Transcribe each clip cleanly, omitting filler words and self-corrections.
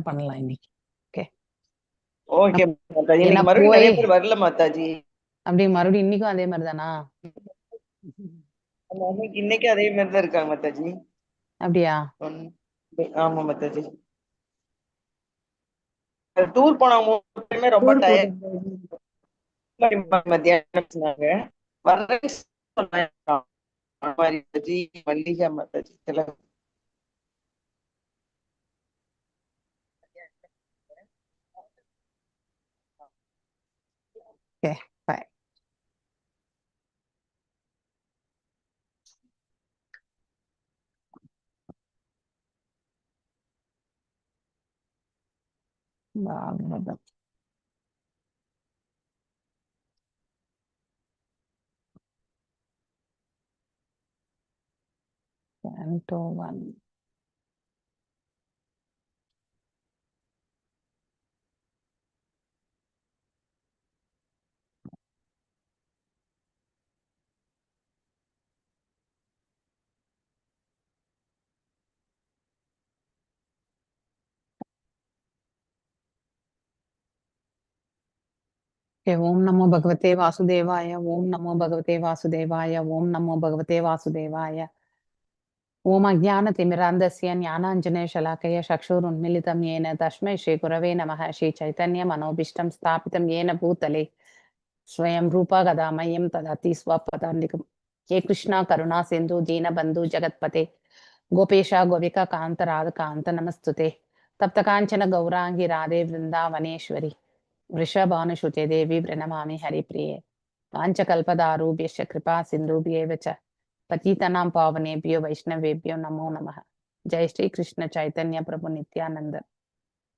பண்ணலாம் இன்னைக்கு. Okay okay Mataji. ஏன்னா இன்னைக்கு மறுபடியும் போய் நிறைய பேர் வரல மாதாஜி. அப்படியே மறுபடியும் இன்னைக்கும் அதே மாதிரி தானா? இன்னைக்கு அதே மாதிரி தான் இருக்காங்க மாதாஜி. அப்படியா? ஆமா மாதாஜி. டூர் போனவங்க ரொம்ப டூர் டயர்ட் போகும்போது மத்தியானம் சொன்னாங்க. வர்றேன்னு சொன்னாங்க. மாதாஜி மல்லிகா மாதாஜி எல்லாம். Okay bye. பாகவதம் Canto 1. ஓம் நமோ பகவதே வாசுதேவாய. ஓம் நமோ பகவதே வாசுதேவாய. ஓம் நமோ பகவதே வாசுதேவாய. ஓம் அஜானதிமிராந்தஸ்ய ஞானாஞ்சனேஷலாக்கய சக்ஷுருன்மிலிதம் येन तस्मै श्रीगुरवे नमः. श्रीचैतन्यमनोभीष्टं स्थापितं येन भूतले स्वयं रूपा कदा मह्यं ददाति स्वपदान्तिकम्. हे कृष्णा करुणा सिन्धु दीनबन्धु जगत्पते गोपेशा गोपिका कान्त राधकान्त नमस्तुते. तप्त काञ्चन गौराङ्गी राधे वृन्दावनेश्वरी वृषभानुसुते देवी प्रणमामि हरिप्रिये. पाञ्चकल्पदारूभ्यश्च कृपा सिन्धुभ्येव च पतितानां पावनेभ्यो वैष्णवेभ्यो नमो नमः. जय श्री कृष्ण चैतन्य प्रभु नित्यानंद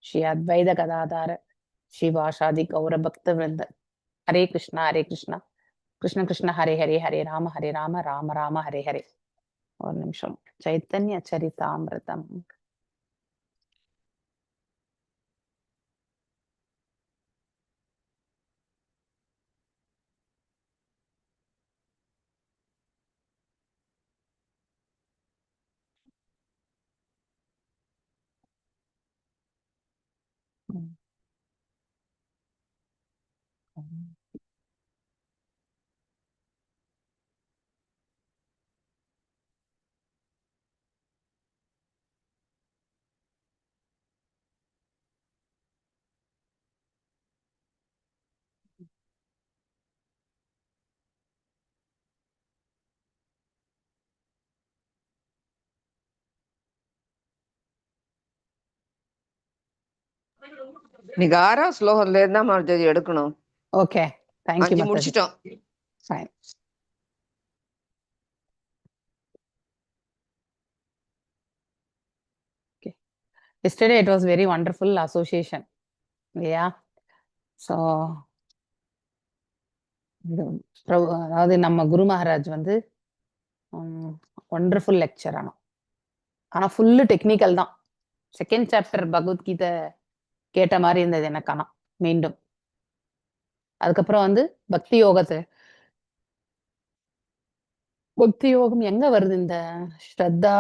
श्री अद्वैत गदाधर श्रीवासादि गौर भक्त वृंद. हरे कृष्णा कृष्ण कृष्ण हरे हरे हरे राम राम राम हरे हरे. और निमिषम चैतन्य चरितामृतम. நீங்க 6ஆம் ஸ்லோகத்துல இருந்தா மாதாஜி எடுக்கணும். ஓகே थैंक यू 5 माताजी. முடிச்சிட்டோம். Fine. Okay. Yesterday it was very wonderful association. Yeah. So அதாவது நம்ம குரு மகாராஜ் வந்து ஒண்டர்ஃபுல் லெக்சர். ஆனா ஃபுல்லு டெக்னிக்கல் தான். செகண்ட் சாப்டர் பகவத்கீதை கேட்ட மாதிரி இருந்தது எனக்கு. ஆனா மீண்டும் அதுக்கப்புறம் வந்து பக்தி யோகம் எங்க வருது? இந்த ஸ்ரத்தா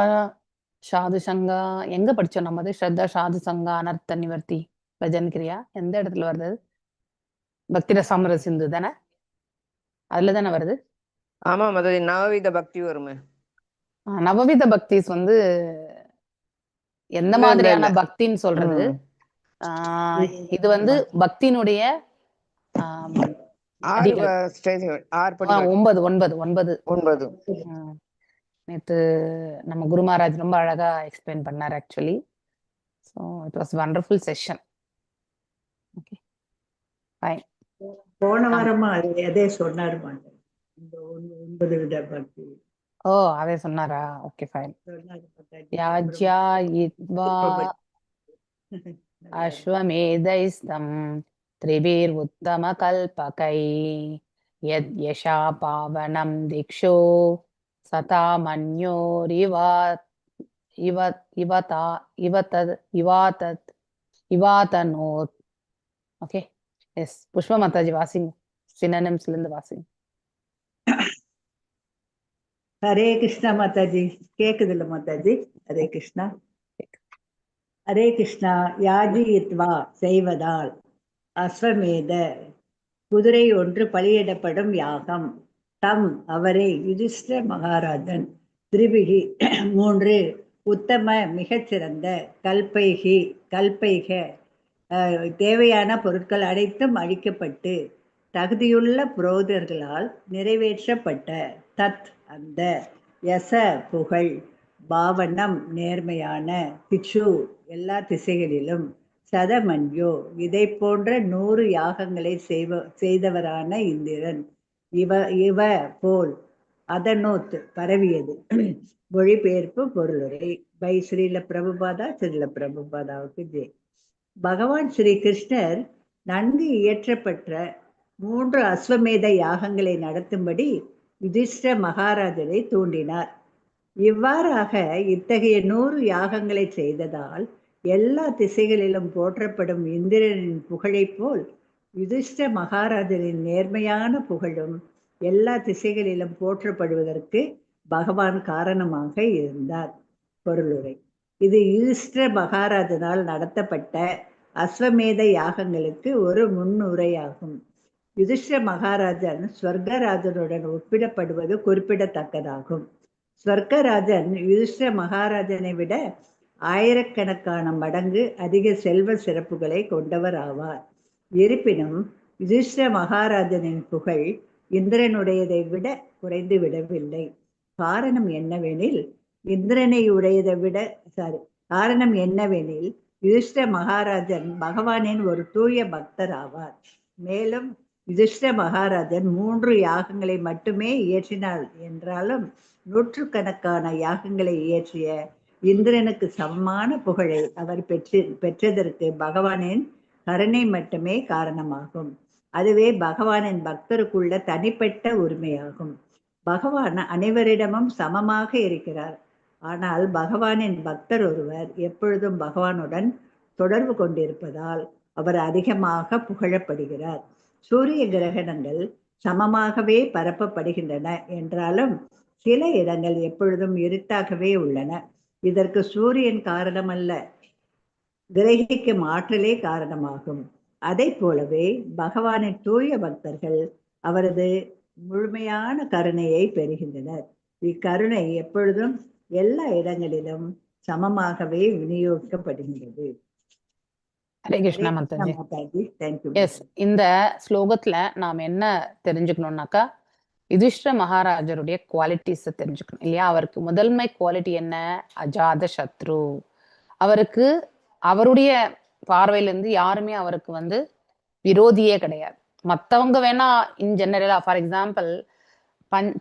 சாது சங்கா எங்க படிச்சோம் நம்ம? அது ஸ்ரத்தா சாது சங்கா அனர்த்த நிவர்த்தி பஜன் கிரியா எந்த இடத்துல வருது? பக்தி ரசாமிர சிந்து தானே, அதுல தானே வருது. ஆமா மாதாஜி, நவவித பக்தி வருமே. நவவித பக்திஸ் வந்து எந்த இல்ல மாதிரியான பக்தின்னு சொல்றது? இது வந்து பக்தியினுடைய 6 ஸ்டேஜ்கள், 6 படிகள். 9. நேத்து நம்ம குரு மகாராஜ் ரொம்ப அழகா எக்ஸ்பிளைன் பண்ணார் actually. So it was wonderful session. Okay fine. போன வாரமா அதே சொன்னார் மாட்டேன். இந்த 9 வித பக்தி. ஓ அதே சொன்னாரா? Okay fine. யாஜ்யா இத்வா அஸ்வமேதைஸ்தம் த்ரிபீர் உத்தம கல்பகை யத் யஷா பாவனம் திக்ஷோ சதா மன்யோரிவா இவாதனோத். ஓகே எஸ் புஷ்பா மாதாஜி வாசிங் சினனிம்ஸ்ல இருந்து வாசிங். ஹரே கிருஷ்ணா மாதாஜி. கேக்குது இல்ல மாதாஜி? ஹரே கிருஷ்ணா. ஹரே கிருஷ்ணா. யாஜித்வா செய்வதால் அஸ்வமேத குதிரை ஒன்று பலியிடப்படும் யாகம். தம் அவரை யுதிஷ்ட மகாராஜன் திரிபிகி 3 உத்தம மிகச்சிறந்த கல்பைக தேவையான பொருட்கள் அனைத்தும் அழிக்கப்பட்டு தகுதியுள்ள புரோதர்களால் நிறைவேற்றப்பட்ட தத் அந்த யச புகழ் பாவனம் நேர்மையான பிச்சு எல்லா திசைகளிலும் சதமன்யோ இதை போன்ற 100 யாகங்களை செய்தவரான இந்திரன் இவ போல் அதனோத் பரவியது. மொழிபெயர்ப்பு பொருளுரை பை ஸ்ரீல பிரபுபாதாவுக்கு ஜெய். பகவான் ஸ்ரீ கிருஷ்ணர் நன்கு இயற்றப்பட்ட 3 அஸ்வமேத யாகங்களை நடத்தும்படி யுதிஷ்ட மகாராஜரை தூண்டினார். இவ்வாறாக இத்தகைய 100 யாகங்களை செய்ததால் எல்லா திசைகளிலும் போற்றப்படும் இந்திரனின் புகழை போல் யுதிஷ்ட மகாராஜரின் நேர்மையான புகழும் எல்லா திசைகளிலும் போற்றப்படுவதற்கு பகவான் காரணமாக இருந்தார். பொருளுரை. இது யுதிஷ்ட மகாராஜனால் நடத்தப்பட்ட அஸ்வமேத யாகங்களுக்கு ஒரு முன்னுரையாகும். யுதிஷ்ட மகாராஜன் ஸ்வர்கராஜனுடன் ஒப்பிடப்படுவது குறிப்பிடத்தக்கதாகும். ஸ்வர்கராஜன் யுதிஷ்ட மகாராஜனை விட ஆயிரக்கணக்கான மடங்கு அதிக செல்வ சிறப்புகளை கொண்டவர் ஆவார். இருப்பினும் யுதிஷ்ட மகாராஜனின் புகழ் இந்திரனுடையதை விட குறைந்து விடவில்லை. காரணம் என்னவெனில் யுதிஷ்ட மகாராஜன் பகவானின் ஒரு தூய பக்தர் ஆவார். மேலும் யுதிஷ்ட மகாராஜன் 3 யாகங்களை மட்டுமே இயற்றினார் என்றாலும் நூற்றுக்கணக்கான யாகங்களை இயற்றிய இந்திரனுக்கு சமமான புகழை அவர் பெற்றதற்கு பகவானின் கருணை மட்டுமே காரணமாகும். அதுவே பகவானின் பக்தருக்குள்ள தனிப்பட்ட உரிமையாகும். பகவான் அனைவரிடமும் சமமாக இருக்கிறார். ஆனால் பகவானின் பக்தர் ஒருவர் எப்பொழுதும் பகவானுடன் தொடர்பு கொண்டிருப்பதால் அவர் அதிகமாக புகழப்படுகிறார். சூரிய கிரகணங்கள் சமமாகவே பரப்பப்படுகின்றன என்றாலும் சில இடங்கள் எப்பொழுதும் இருட்டாகவே உள்ளன. இதற்கு சூரியன் காரணமல்ல, கிரகிக்கும் ஆற்றலே காரணமாகும். அதை போலவே பகவானின் தூய பக்தர்கள் அவரது முழுமையான கருணையை பெறுகின்றனர். இக்கருணை எப்பொழுதும் எல்லா இடங்களிலும் சமமாகவே விநியோகிக்கப்படுகின்றது. ஹரே கிருஷ்ணா மாதாஜி. தேங்க்யூ. எஸ், இந்த ஸ்லோகத்துல நாம் என்ன தெரிஞ்சுக்கணும்னாக்கா யுதிஷ்ட மகாராஜருடைய குவாலிட்டிஸ் தெரிஞ்சுக்கணும் இல்லையா. அவருக்கு முதன்மை குவாலிட்டி என்ன? அஜாத சத்ரு. அவருக்கு அவருடைய பார்வையிலிருந்து யாருமே அவருக்கு விரோதியே கிடையாது. மற்றவங்க வேணா இன் ஜெனரலா ஃபார் எக்ஸாம்பிள்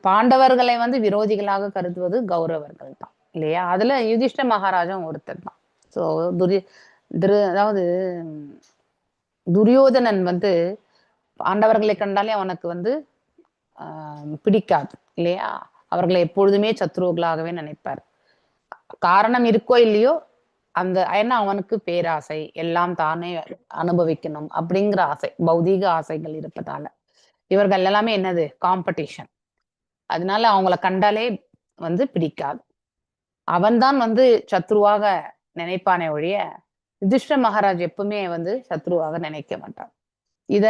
பாண்டவர்களை விரோதிகளாக கருதுவது கௌரவர்கள் தான் இல்லையா. அதுல யுதிஷ்ட மகாராஜன் ஒருத்தர் தான். ஸோ அதாவது துரியோதனன் பாண்டவர்களை கண்டாலே அவனுக்கு பிடிக்காது இல்லையா. அவர்களை எப்பொழுதுமே சத்ருக்களாகவே நினைப்பார். காரணம் இருக்கோ இல்லையோ, ஏன்னா அவனுக்கு பேராசை, எல்லாம் தானே அனுபவிக்கணும் அப்படிங்கிற ஆசை, பௌதீக ஆசைகள் இருப்பதால இவர்கள் எல்லாமே என்னது காம்படிஷன். அதனால அவங்கள கண்டாலே பிடிக்காது. அவன்தான் சத்ருவாக நினைப்பானே ஒழிய யுதிஷ்ட மகாராஜ் எப்பவுமே சத்ருவாக நினைக்க மாட்டார். இத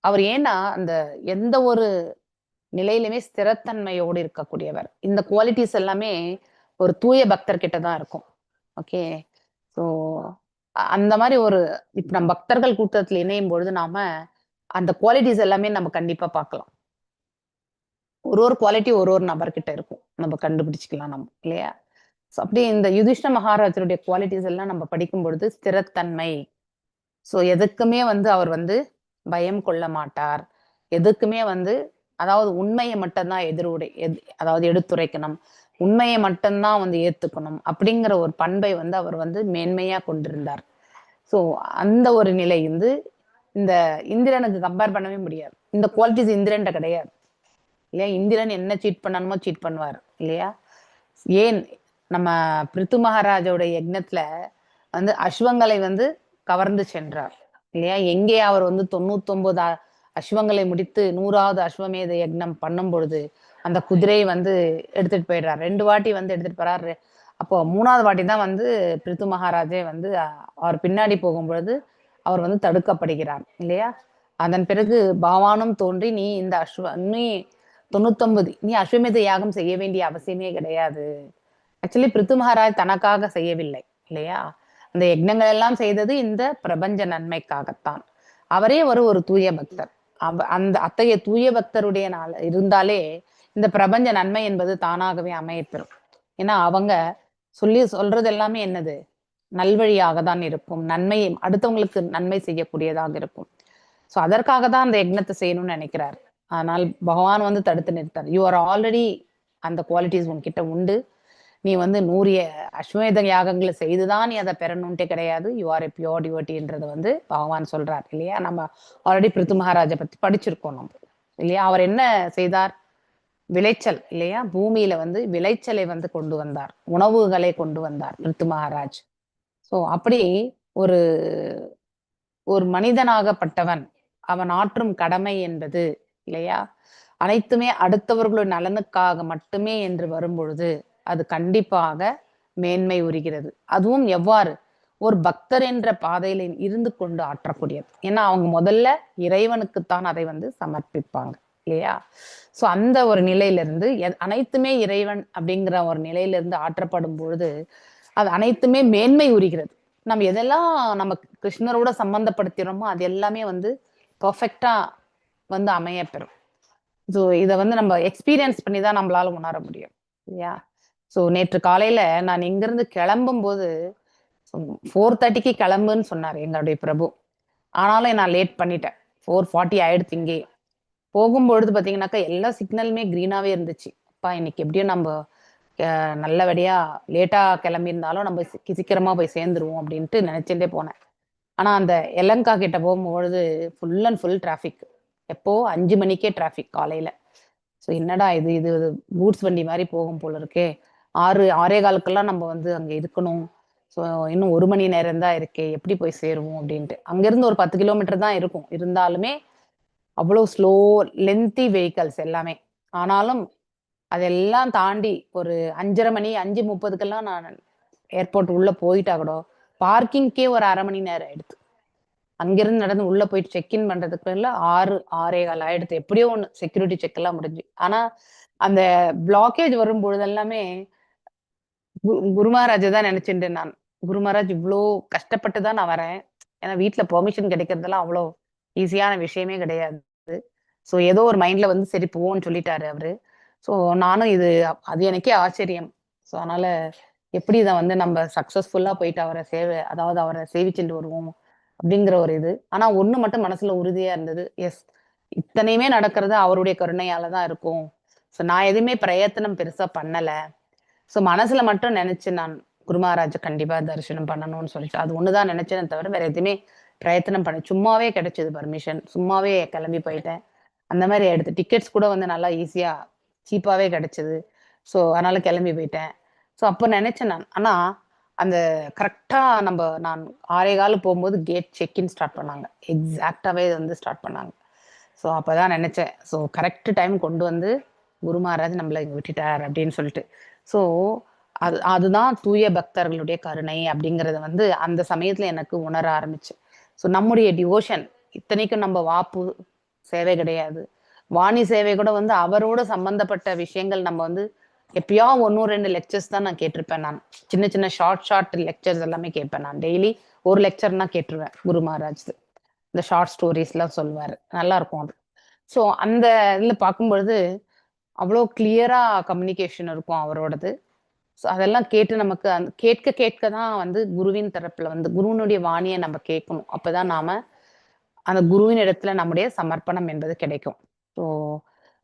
அவர் ஏன்னா அந்த எந்த ஒரு நிலையிலுமே ஸ்திரத்தன்மையோடு இருக்கக்கூடியவர். இந்த குவாலிட்டிஸ் எல்லாமே ஒரு தூய பக்தர்கிட்ட தான் இருக்கும். ஓகே, ஸோ அந்த மாதிரி இப்ப நம்ம பக்தர்கள் கூட்டத்துல இணையும் பொழுது நாம அந்த குவாலிட்டிஸ் எல்லாமே நம்ம கண்டிப்பா பார்க்கலாம். ஒரு குவாலிட்டி ஒரு நபர்கிட்ட இருக்கும், நம்ம கண்டுபிடிச்சிக்கலாம் நம்ம இல்லையா. ஸோ அப்படியே இந்த யுதிஷ்ட மகாராஜருடைய குவாலிட்டிஸ் எல்லாம் நம்ம படிக்கும் பொழுது ஸ்திரத்தன்மை. ஸோ எதுக்குமே அவர் பயம் கொள்ள மாட்டார். எதுக்குமே அதாவது உண்மையை மட்டும்தான் அதாவது எடுத்துரைக்கணும், உண்மையை மட்டும்தான் ஏத்துக்கணும் அப்படிங்கிற ஒரு பண்பை அவர் மேன்மையா கொண்டிருந்தார். ஸோ அந்த ஒரு நிலை இந்த இந்திரனுக்கு கம்பேர் பண்ணவே முடியாது. இந்த குவாலிட்டிஸ் இந்திரன்ட்ட கிடையாது இல்லையா. இந்திரன் என்ன சீட் பண்ணணுமோ சீட் பண்ணுவார் இல்லையா. ஏன் நம்ம பிருத்து மகாராஜோட யக்னத்துல அஸ்வங்களை கவர்ந்து சென்றார் இல்லையா. எங்கே அவர் 99 அஸ்வங்களை முடித்து 100வது அஸ்வமேத யக்னம் பண்ணும் பொழுது அந்த குதிரையை எடுத்துட்டு போயிடுறார். 2 வாட்டி எடுத்துட்டு போறாரு. அப்போ 3வது வாட்டி தான் வந்து பிருத்து மகாராஜே வந்து அவர் பின்னாடி போகும்பொழுது அவர் வந்து தடுக்கப்படுகிறார் இல்லையா? அதன் பிறகு பகவானும் தோன்றி நீ 99 நீ அஸ்வமேத யாகம் செய்ய வேண்டிய அவசியமே கிடையாது. ஆக்சுவலி பிருத்து மகாராஜ் தனக்காக செய்யவில்லை இல்லையா? அந்த யஜ்ஞங்கள் எல்லாம் செய்தது இந்த பிரபஞ்ச நன்மைக்காகத்தான். அவரே ஒரு தூய பக்தர். அந்த அத்தகைய தூய பக்தருடைய இருந்தாலே இந்த பிரபஞ்ச நன்மை என்பது தானாகவே அமையப்பெறும். ஏன்னா அவங்க சொல்றது எல்லாமே என்னது? நல்வழியாக தான் இருக்கும். நன்மை அடுத்தவங்களுக்கு நன்மை செய்யக்கூடியதாக இருக்கும். ஸோ அதற்காக தான் அந்த யக்னத்தை செய்யணும்னு நினைக்கிறார். ஆனால் பகவான் வந்து தடுத்து நிறுத்தார். யூ ஆர் ஆல்ரெடி அந்த குவாலிட்டிஸ் உன்கிட்ட உண்டு. நீ வந்து 100 அஸ்வமேத யாகங்களை செய்துதான் நீ அதை பெறணும்ட்டே கிடையாது. யூ ஆர் எ பியோர் டிவோட்டின்றது வந்து பகவான் சொல்றார் இல்லையா? நம்ம ஆல்ரெடி பிருத்து மகாராஜை பத்தி படிச்சிருக்கோம் நம்ம இல்லையா? அவர் என்ன செய்தார்? விளைச்சல் இல்லையா? பூமியில வந்து விளைச்சலை வந்து கொண்டு வந்தார், உணவுகளை கொண்டு வந்தார் பிருத்து மகாராஜ். ஸோ அப்படி ஒரு ஒரு மனிதனாகப்பட்டவன் அவன் ஆற்றும் கடமை என்பது இல்லையா, அனைத்துமே அடுத்தவர்களுடைய நலனுக்காக மட்டுமே என்று வரும்பொழுது அது கண்டிப்பாக மேன்மை உரிகிறது. அதுவும் எவ்வாறு? ஒரு பக்தர் என்ற பாதையில இருந்து கொண்டு ஆற்றக்கூடியது. ஏன்னா அவங்க முதல்ல இறைவனுக்குத்தான் அதை வந்து சமர்ப்பிப்பாங்க இல்லையா? ஸோ அந்த ஒரு நிலையிலிருந்து அனைத்துமே இறைவன் அப்படிங்கிற ஒரு நிலையிலிருந்து ஆற்றப்படும் பொழுது அது அனைத்துமே மேன்மை உரிகிறது. நம்ம எதெல்லாம் நம்ம கிருஷ்ணரோட சம்பந்தப்படுத்தினோமோ அது எல்லாமே வந்து பர்ஃபெக்டா வந்து அமைய பெறும். ஸோ இதை வந்து நம்ம எக்ஸ்பீரியன்ஸ் பண்ணி தான் நம்மளால உணர முடியும் இல்லையா? ஸோ நேற்று காலையில நான் இங்கிருந்து கிளம்பும் போது 4:30க்கு கிளம்புன்னு சொன்னார் எங்களுடைய பிரபு. ஆனாலும் நான் லேட் பண்ணிட்டேன். 4:40 ஆயிடுச்சு. இங்கே போகும்பொழுது பார்த்தீங்கன்னாக்கா எல்லா சிக்னலுமே க்ரீனாவே இருந்துச்சு. அப்பா இன்னைக்கு எப்படியும் நம்ம நல்லபடியா லேட்டா கிளம்பியிருந்தாலும் நம்ம சீக்கிரமா போய் சேர்ந்துருவோம் அப்படின்ட்டு நினைச்சுட்டே போனேன். ஆனா அந்த எலங்கா கிட்ட போகும்பொழுது ஃபுல் அண்ட் ஃபுல் டிராஃபிக். எப்போ 5 மணிக்கே டிராஃபிக் காலையில. ஸோ என்னடா இது இது கூட்ஸ் வண்டி மாதிரி போகும் போல இருக்கே. 6:15க்கெல்லாம் நம்ம வந்து அங்க இருக்கணும். ஸோ இன்னும் 1 மணி நேரம் தான் இருக்கே, எப்படி போய் சேருவோம் அப்படின்ட்டு. அங்கிருந்து ஒரு 10 கிலோமீட்டர் தான் இருக்கும். இருந்தாலுமே அவ்வளோ ஸ்லோ லென்த்தி வெஹிக்கல்ஸ் எல்லாமே. ஆனாலும் அதெல்லாம் தாண்டி ஒரு 5:30 மணி 5:30க்கெல்லாம் நான் ஏர்போர்ட் உள்ள போயிட்டா கூட பார்க்கிங்கே ஒரு 1/2 மணி நேரம் ஆயிடுது. அங்கிருந்து நடந்து உள்ள போயிட்டு செக்இன் பண்றதுக்குள்ள 6:15 ஆயிடுது. எப்படியோ ஒண்ணு செக்யூரிட்டி செக் எல்லாம் முடிஞ்சு. ஆனா அந்த பிளாக்கேஜ் வரும்பொழுது எல்லாமே குரு மகாராஜை தான் நினைச்சுட்டேன் நான். குரு மகாராஜ் இவ்வளோ கஷ்டப்பட்டு தான் நான் வரேன். ஏன்னா வீட்டுல பெர்மிஷன் கிடைக்கிறதெல்லாம் அவ்வளோ ஈஸியான விஷயமே கிடையாது. ஸோ ஏதோ ஒரு மைண்ட்ல வந்து சரி போவோன்னு சொல்லிட்டாரு அவரு. ஸோ நானும் அது எனக்கே ஆச்சரியம். ஸோ அதனால எப்படி இதை வந்து நம்ம சக்சஸ்ஃபுல்லா போயிட்டு அவரை சேவிச்சுட்டு வருவோம் அப்படிங்கிற ஒரு இது. ஆனா ஒண்ணு மட்டும் மனசுல உறுதியா இருந்தது. எஸ், இத்தனையுமே நடக்கிறது அவருடைய கருணையால தான் இருக்கும். ஸோ நான் எதுவுமே பிரயத்தனம் பெருசா பண்ணல. ஸோ மனசுல மட்டும் நினைச்சு நான் குரு மகாராஜை கண்டிப்பா தரிசனம் பண்ணணும்னு சொல்லிட்டு அது ஒண்ணுதான் நினைச்சேன் தவிர வேற எதுவுமே பிரயத்தனம் பண்ண. சும்மாவே கிடைச்சது பர்மிஷன். சும்மாவே கிளம்பி போயிட்டேன். அந்த மாதிரி எடுத்து டிக்கெட்ஸ் கூட வந்து நல்லா ஈஸியா சீப்பாவே கிடைச்சது. ஸோ அதனால கிளம்பி போயிட்டேன். ஸோ அப்போ நினைச்சேன் நான். ஆனா அந்த கரெக்டா நான் 6:15 போகும்போது கேட் செக்இன் ஸ்டார்ட் பண்ணாங்க. எக்ஸாக்டாவே வந்து ஸ்டார்ட் பண்ணாங்க. ஸோ அப்பதான் நினைச்சேன், ஸோ கரெக்ட் டைம் கொண்டு வந்து குரு மகாராஜ் நம்மள இங்க விட்டுட்டார் அப்படின்னு சொல்லிட்டு. ஸோ அதுதான் தூய பக்தர்களுடைய கருணை அப்படிங்கறத வந்து அந்த சமயத்துல எனக்கு உணர ஆரம்பிச்சு. ஸோ நம்முடைய டிவோஷன் இத்தனைக்கும் நம்ம வாப்பு சேவை கிடையாது, வாணி சேவை கூட வந்து அவரோட சம்பந்தப்பட்ட விஷயங்கள் நம்ம வந்து எப்பயோ 1-2 லெக்சர்ஸ் தான் நான் கேட்டிருப்பேன். நான் சின்ன சின்ன ஷார்ட் லெக்சர்ஸ் எல்லாமே கேட்பேன். நான் டெய்லி ஒரு லெக்சர்னா கேட்டுருவேன் குரு மகாராஜ். இந்த ஷார்ட் ஸ்டோரிஸ் எல்லாம் சொல்லுவாரு, நல்லா இருக்கும் அது. ஸோ அந்த இதுல பார்க்கும்பொழுது அவ்வளோ கிளியரா கம்யூனிகேஷன் இருக்கும் அவரோடது. ஸோ அதெல்லாம் கேட்டு நமக்கு கேட்க தான் வந்து குருவின் தரப்புல வந்து குருவினுடைய வாணியை நம்ம கேட்கணும். அப்பதான் நாம அந்த குருவின் இடத்துல நம்முடைய சமர்ப்பணம் என்பது கிடைக்கும். ஸோ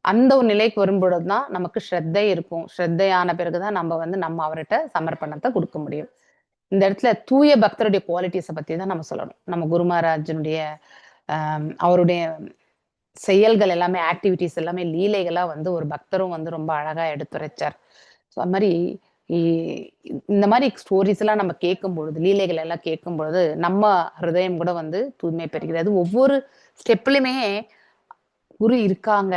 அந்த ஒரு நிலைக்கு வரும்பொழுது தான் நமக்கு ஸ்ரத்தை இருக்கும். ஸ்ரத்தையான பிறகுதான் நம்ம அவர்கிட்ட சமர்ப்பணத்தை கொடுக்க முடியும். இந்த இடத்துல தூய பக்தருடைய குவாலிட்டிஸை பத்தி தான் நம்ம சொல்லணும். நம்ம குரு மகாராஜனுடைய அவருடைய செயல்கள் எல்லாமே, ஆக்டிவிட்டிஸ் எல்லாமே லீலைகளா வந்து ஒரு பக்தரும் வந்து ரொம்ப அழகா எடுத்துரைச்சார். ஸோ அது மாதிரி இந்த மாதிரி ஸ்டோரிஸ் எல்லாம் நம்ம கேட்கும் பொழுது, லீலைகள் எல்லாம் கேட்கும் பொழுது நம்ம ஹிருதயம் கூட வந்து தூய்மை பெறுகிறது. ஒவ்வொரு ஸ்டெப்லயுமே குரு இருக்காங்க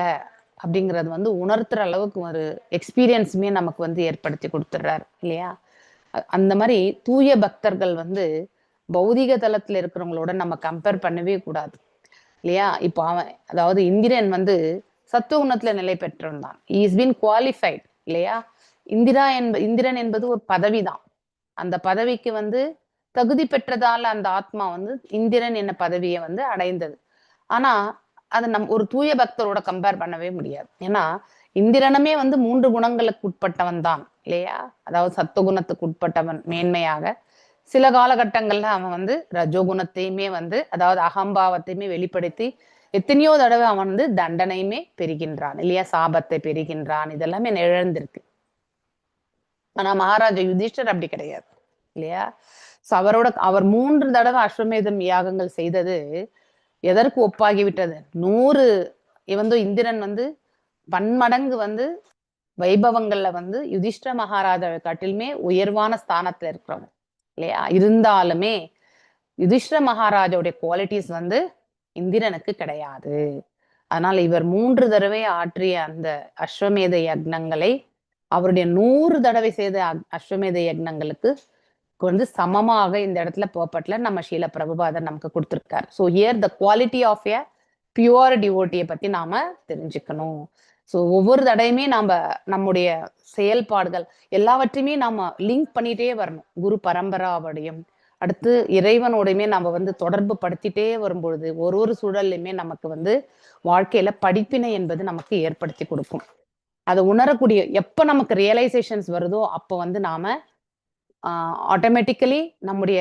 அப்படிங்கிறது வந்து உணர்த்துற அளவுக்கு ஒரு எக்ஸ்பீரியன்ஸுமே நமக்கு வந்து ஏற்படுத்தி கொடுத்துடுறாரு இல்லையா? அந்த மாதிரி தூய பக்தர்கள் வந்து பௌதிக தளத்துல இருக்கிறவங்களோட நம்ம கம்பேர் பண்ணவே கூடாது இல்லையா? இப்போ அவன் அதாவது இந்திரன் வந்து சத்துவகுணத்துல நிலை பெற்றிருந்தான். இஸ் பீன் குவாலிஃபைட் இல்லையா? இந்திரன் என்பது ஒரு பதவி தான். அந்த பதவிக்கு வந்து தகுதி பெற்றதால அந்த ஆத்மா வந்து இந்திரன் என்ன பதவியை வந்து அடைந்தது. ஆனா அதை ஒரு தூய பக்தரோட கம்பேர் பண்ணவே முடியாது. ஏன்னா இந்திரனுமே வந்து 3 குணங்களுக்கு உட்பட்டவன் தான் இல்லையா? அதாவது சத்துவகுணத்துக்கு உட்பட்டவன் மேன்மையாக. சில காலகட்டங்கள்ல அவன் வந்து ரஜோகுணத்தையுமே வந்து அதாவது அகம்பாவத்தையுமே வெளிப்படுத்தி எத்தனையோ தடவை அவன் வந்து தண்டனையுமே பெறுகின்றான் இல்லையா? சாபத்தை பெறுகின்றான். இதெல்லாமே நிழந்திருக்கு. ஆனா மகாராஜா யுதிஷ்டர் அப்படி கிடையாது இல்லையா? அவர் 3 தடவை அஸ்வமேதம் யாகங்கள் செய்தது எதற்கு ஒப்பாகிவிட்டது? 100 வந்து இந்திரன் வந்து பன்மடங்கு வந்து வைபவங்கள்ல வந்து யுதிஷ்டர மகாராஜாவை காட்டிலுமே உயர்வான ஸ்தானத்துல இருக்கிறவங்க இல்லையா? இருந்தாலுமே யுதிஷ்டர மகாராஜாவுடைய குவாலிட்டிஸ் வந்து இந்திரனுக்கு கிடையாது. அதனால இவர் 3 தடவை ஆற்றிய அந்த அஸ்வமேத யக்னங்களை அவருடைய 100 தடவை செய்த அஸ்வமேத யக்னங்களுக்கு வந்து சமமாக இந்த இடத்துல பர்பட்ல நம்ம ஷீல பிரபுபாதர் நமக்கு கொடுத்திருக்காரு. So here the quality of a pure டிவோட்டியை பத்தி நாம தெரிஞ்சுக்கணும். ஸோ ஒவ்வொரு தடையுமே நம்முடைய செயல்பாடுகள் எல்லாவற்றையுமே நாம லிங்க் பண்ணிட்டே வரணும். குரு பரம்பராவோடையும் அடுத்து இறைவனோடையுமே நம்ம வந்து தொடர்பு படுத்திட்டே வரும்பொழுது ஒரு சூழல்லையுமே நமக்கு வந்து வாழ்க்கையில படிப்பினை என்பது நமக்கு ஏற்படுத்தி கொடுக்கும். அதை உணரக்கூடிய எப்ப நமக்கு ரியலைசேஷன்ஸ் வருதோ அப்போ வந்து நாம ஆட்டோமேட்டிக்கலி நம்முடைய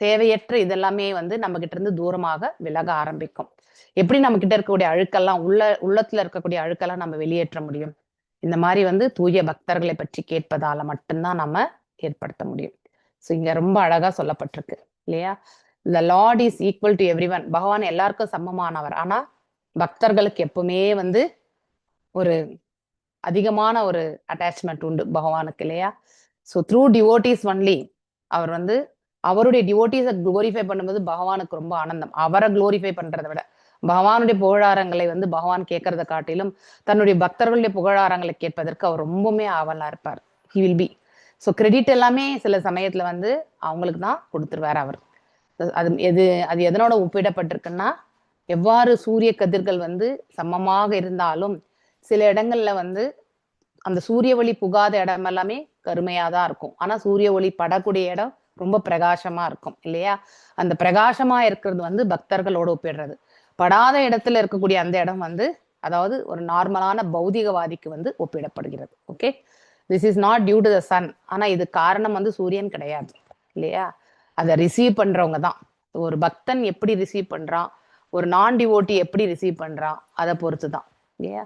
தேவையற்ற இதெல்லாமே வந்து நம்ம கிட்ட இருந்து தூரமாக விலக ஆரம்பிக்கும். எப்படி நம்ம கிட்ட இருக்கக்கூடிய அழுக்கெல்லாம் உள்ளத்துல இருக்கக்கூடிய அழுக்கெல்லாம் நம்ம வெளியேற்ற முடியும்? இந்த மாதிரி வந்து தூய பக்தர்களை பற்றி கேட்பதால மட்டும்தான் நம்ம ஏற்படுத்த முடியும். ஸோ இங்க ரொம்ப அழகா சொல்லப்பட்டிருக்கு இல்லையா? The Lord is equal to everyone. பகவான் எல்லாருக்கும் சமமானவர். ஆனா பக்தர்களுக்கு எப்பவுமே வந்து ஒரு அதிகமான ஒரு அட்டாச்மெண்ட் உண்டு பகவானுக்கு இல்லையா? ஸோ த்ரூ டிவோட்டிஸ் ஒன்லி அவர் வந்து அவருடைய டிவோட்டிஸை குளோரிஃபை பண்ணும்போது பகவானுக்கு ரொம்ப ஆனந்தம். அவரை குளோரிஃபை பண்றதை விட பகவானுடைய புகழாரங்களை வந்து பகவான் கேட்கறதை காட்டிலும் தன்னுடைய பக்தர்களுடைய புகழாரங்களை கேட்பதற்கு அவர் ரொம்பவுமே ஆவலா இருப்பார். He will be. So credit எல்லாமே சில சமயத்துல வந்து அவங்களுக்கு தான் கொடுத்துருவார் அவர். அது எதனோட ஒப்பிடப்பட்டிருக்குன்னா எவ்வாறு சூரிய கதிர்கள் வந்து சமமாக இருந்தாலும் சில இடங்கள்ல வந்து அந்த சூரிய ஒளி புகாத இடம் எல்லாமே கருமையாதான் இருக்கும். ஆனா சூரிய ஒளி படக்கூடிய இடம் ரொம்ப பிரகாசமா இருக்கும் இல்லையா? அந்த பிரகாசமா இருக்கிறது வந்து பக்தர்களோட ஒப்பிடுறது. படாத இடத்துல இருக்கக்கூடிய அந்த இடம் வந்து அதாவது ஒரு நார்மலான பௌதிகவாதிக்கு வந்து ஒப்பிடப்படுகிறது. Okay, this is not due to the sun. ஆனா இது காரணம் வந்து சூரியன் கிடையாது இல்லையா? அதை ரிசீவ் பண்றவங்க தான். ஒரு பக்தன் எப்படி ரிசீவ் பண்றான், ஒரு நான் டிவோட்டி எப்படி ரிசீவ் பண்றான், அதை பொறுத்து தான் இல்லையா?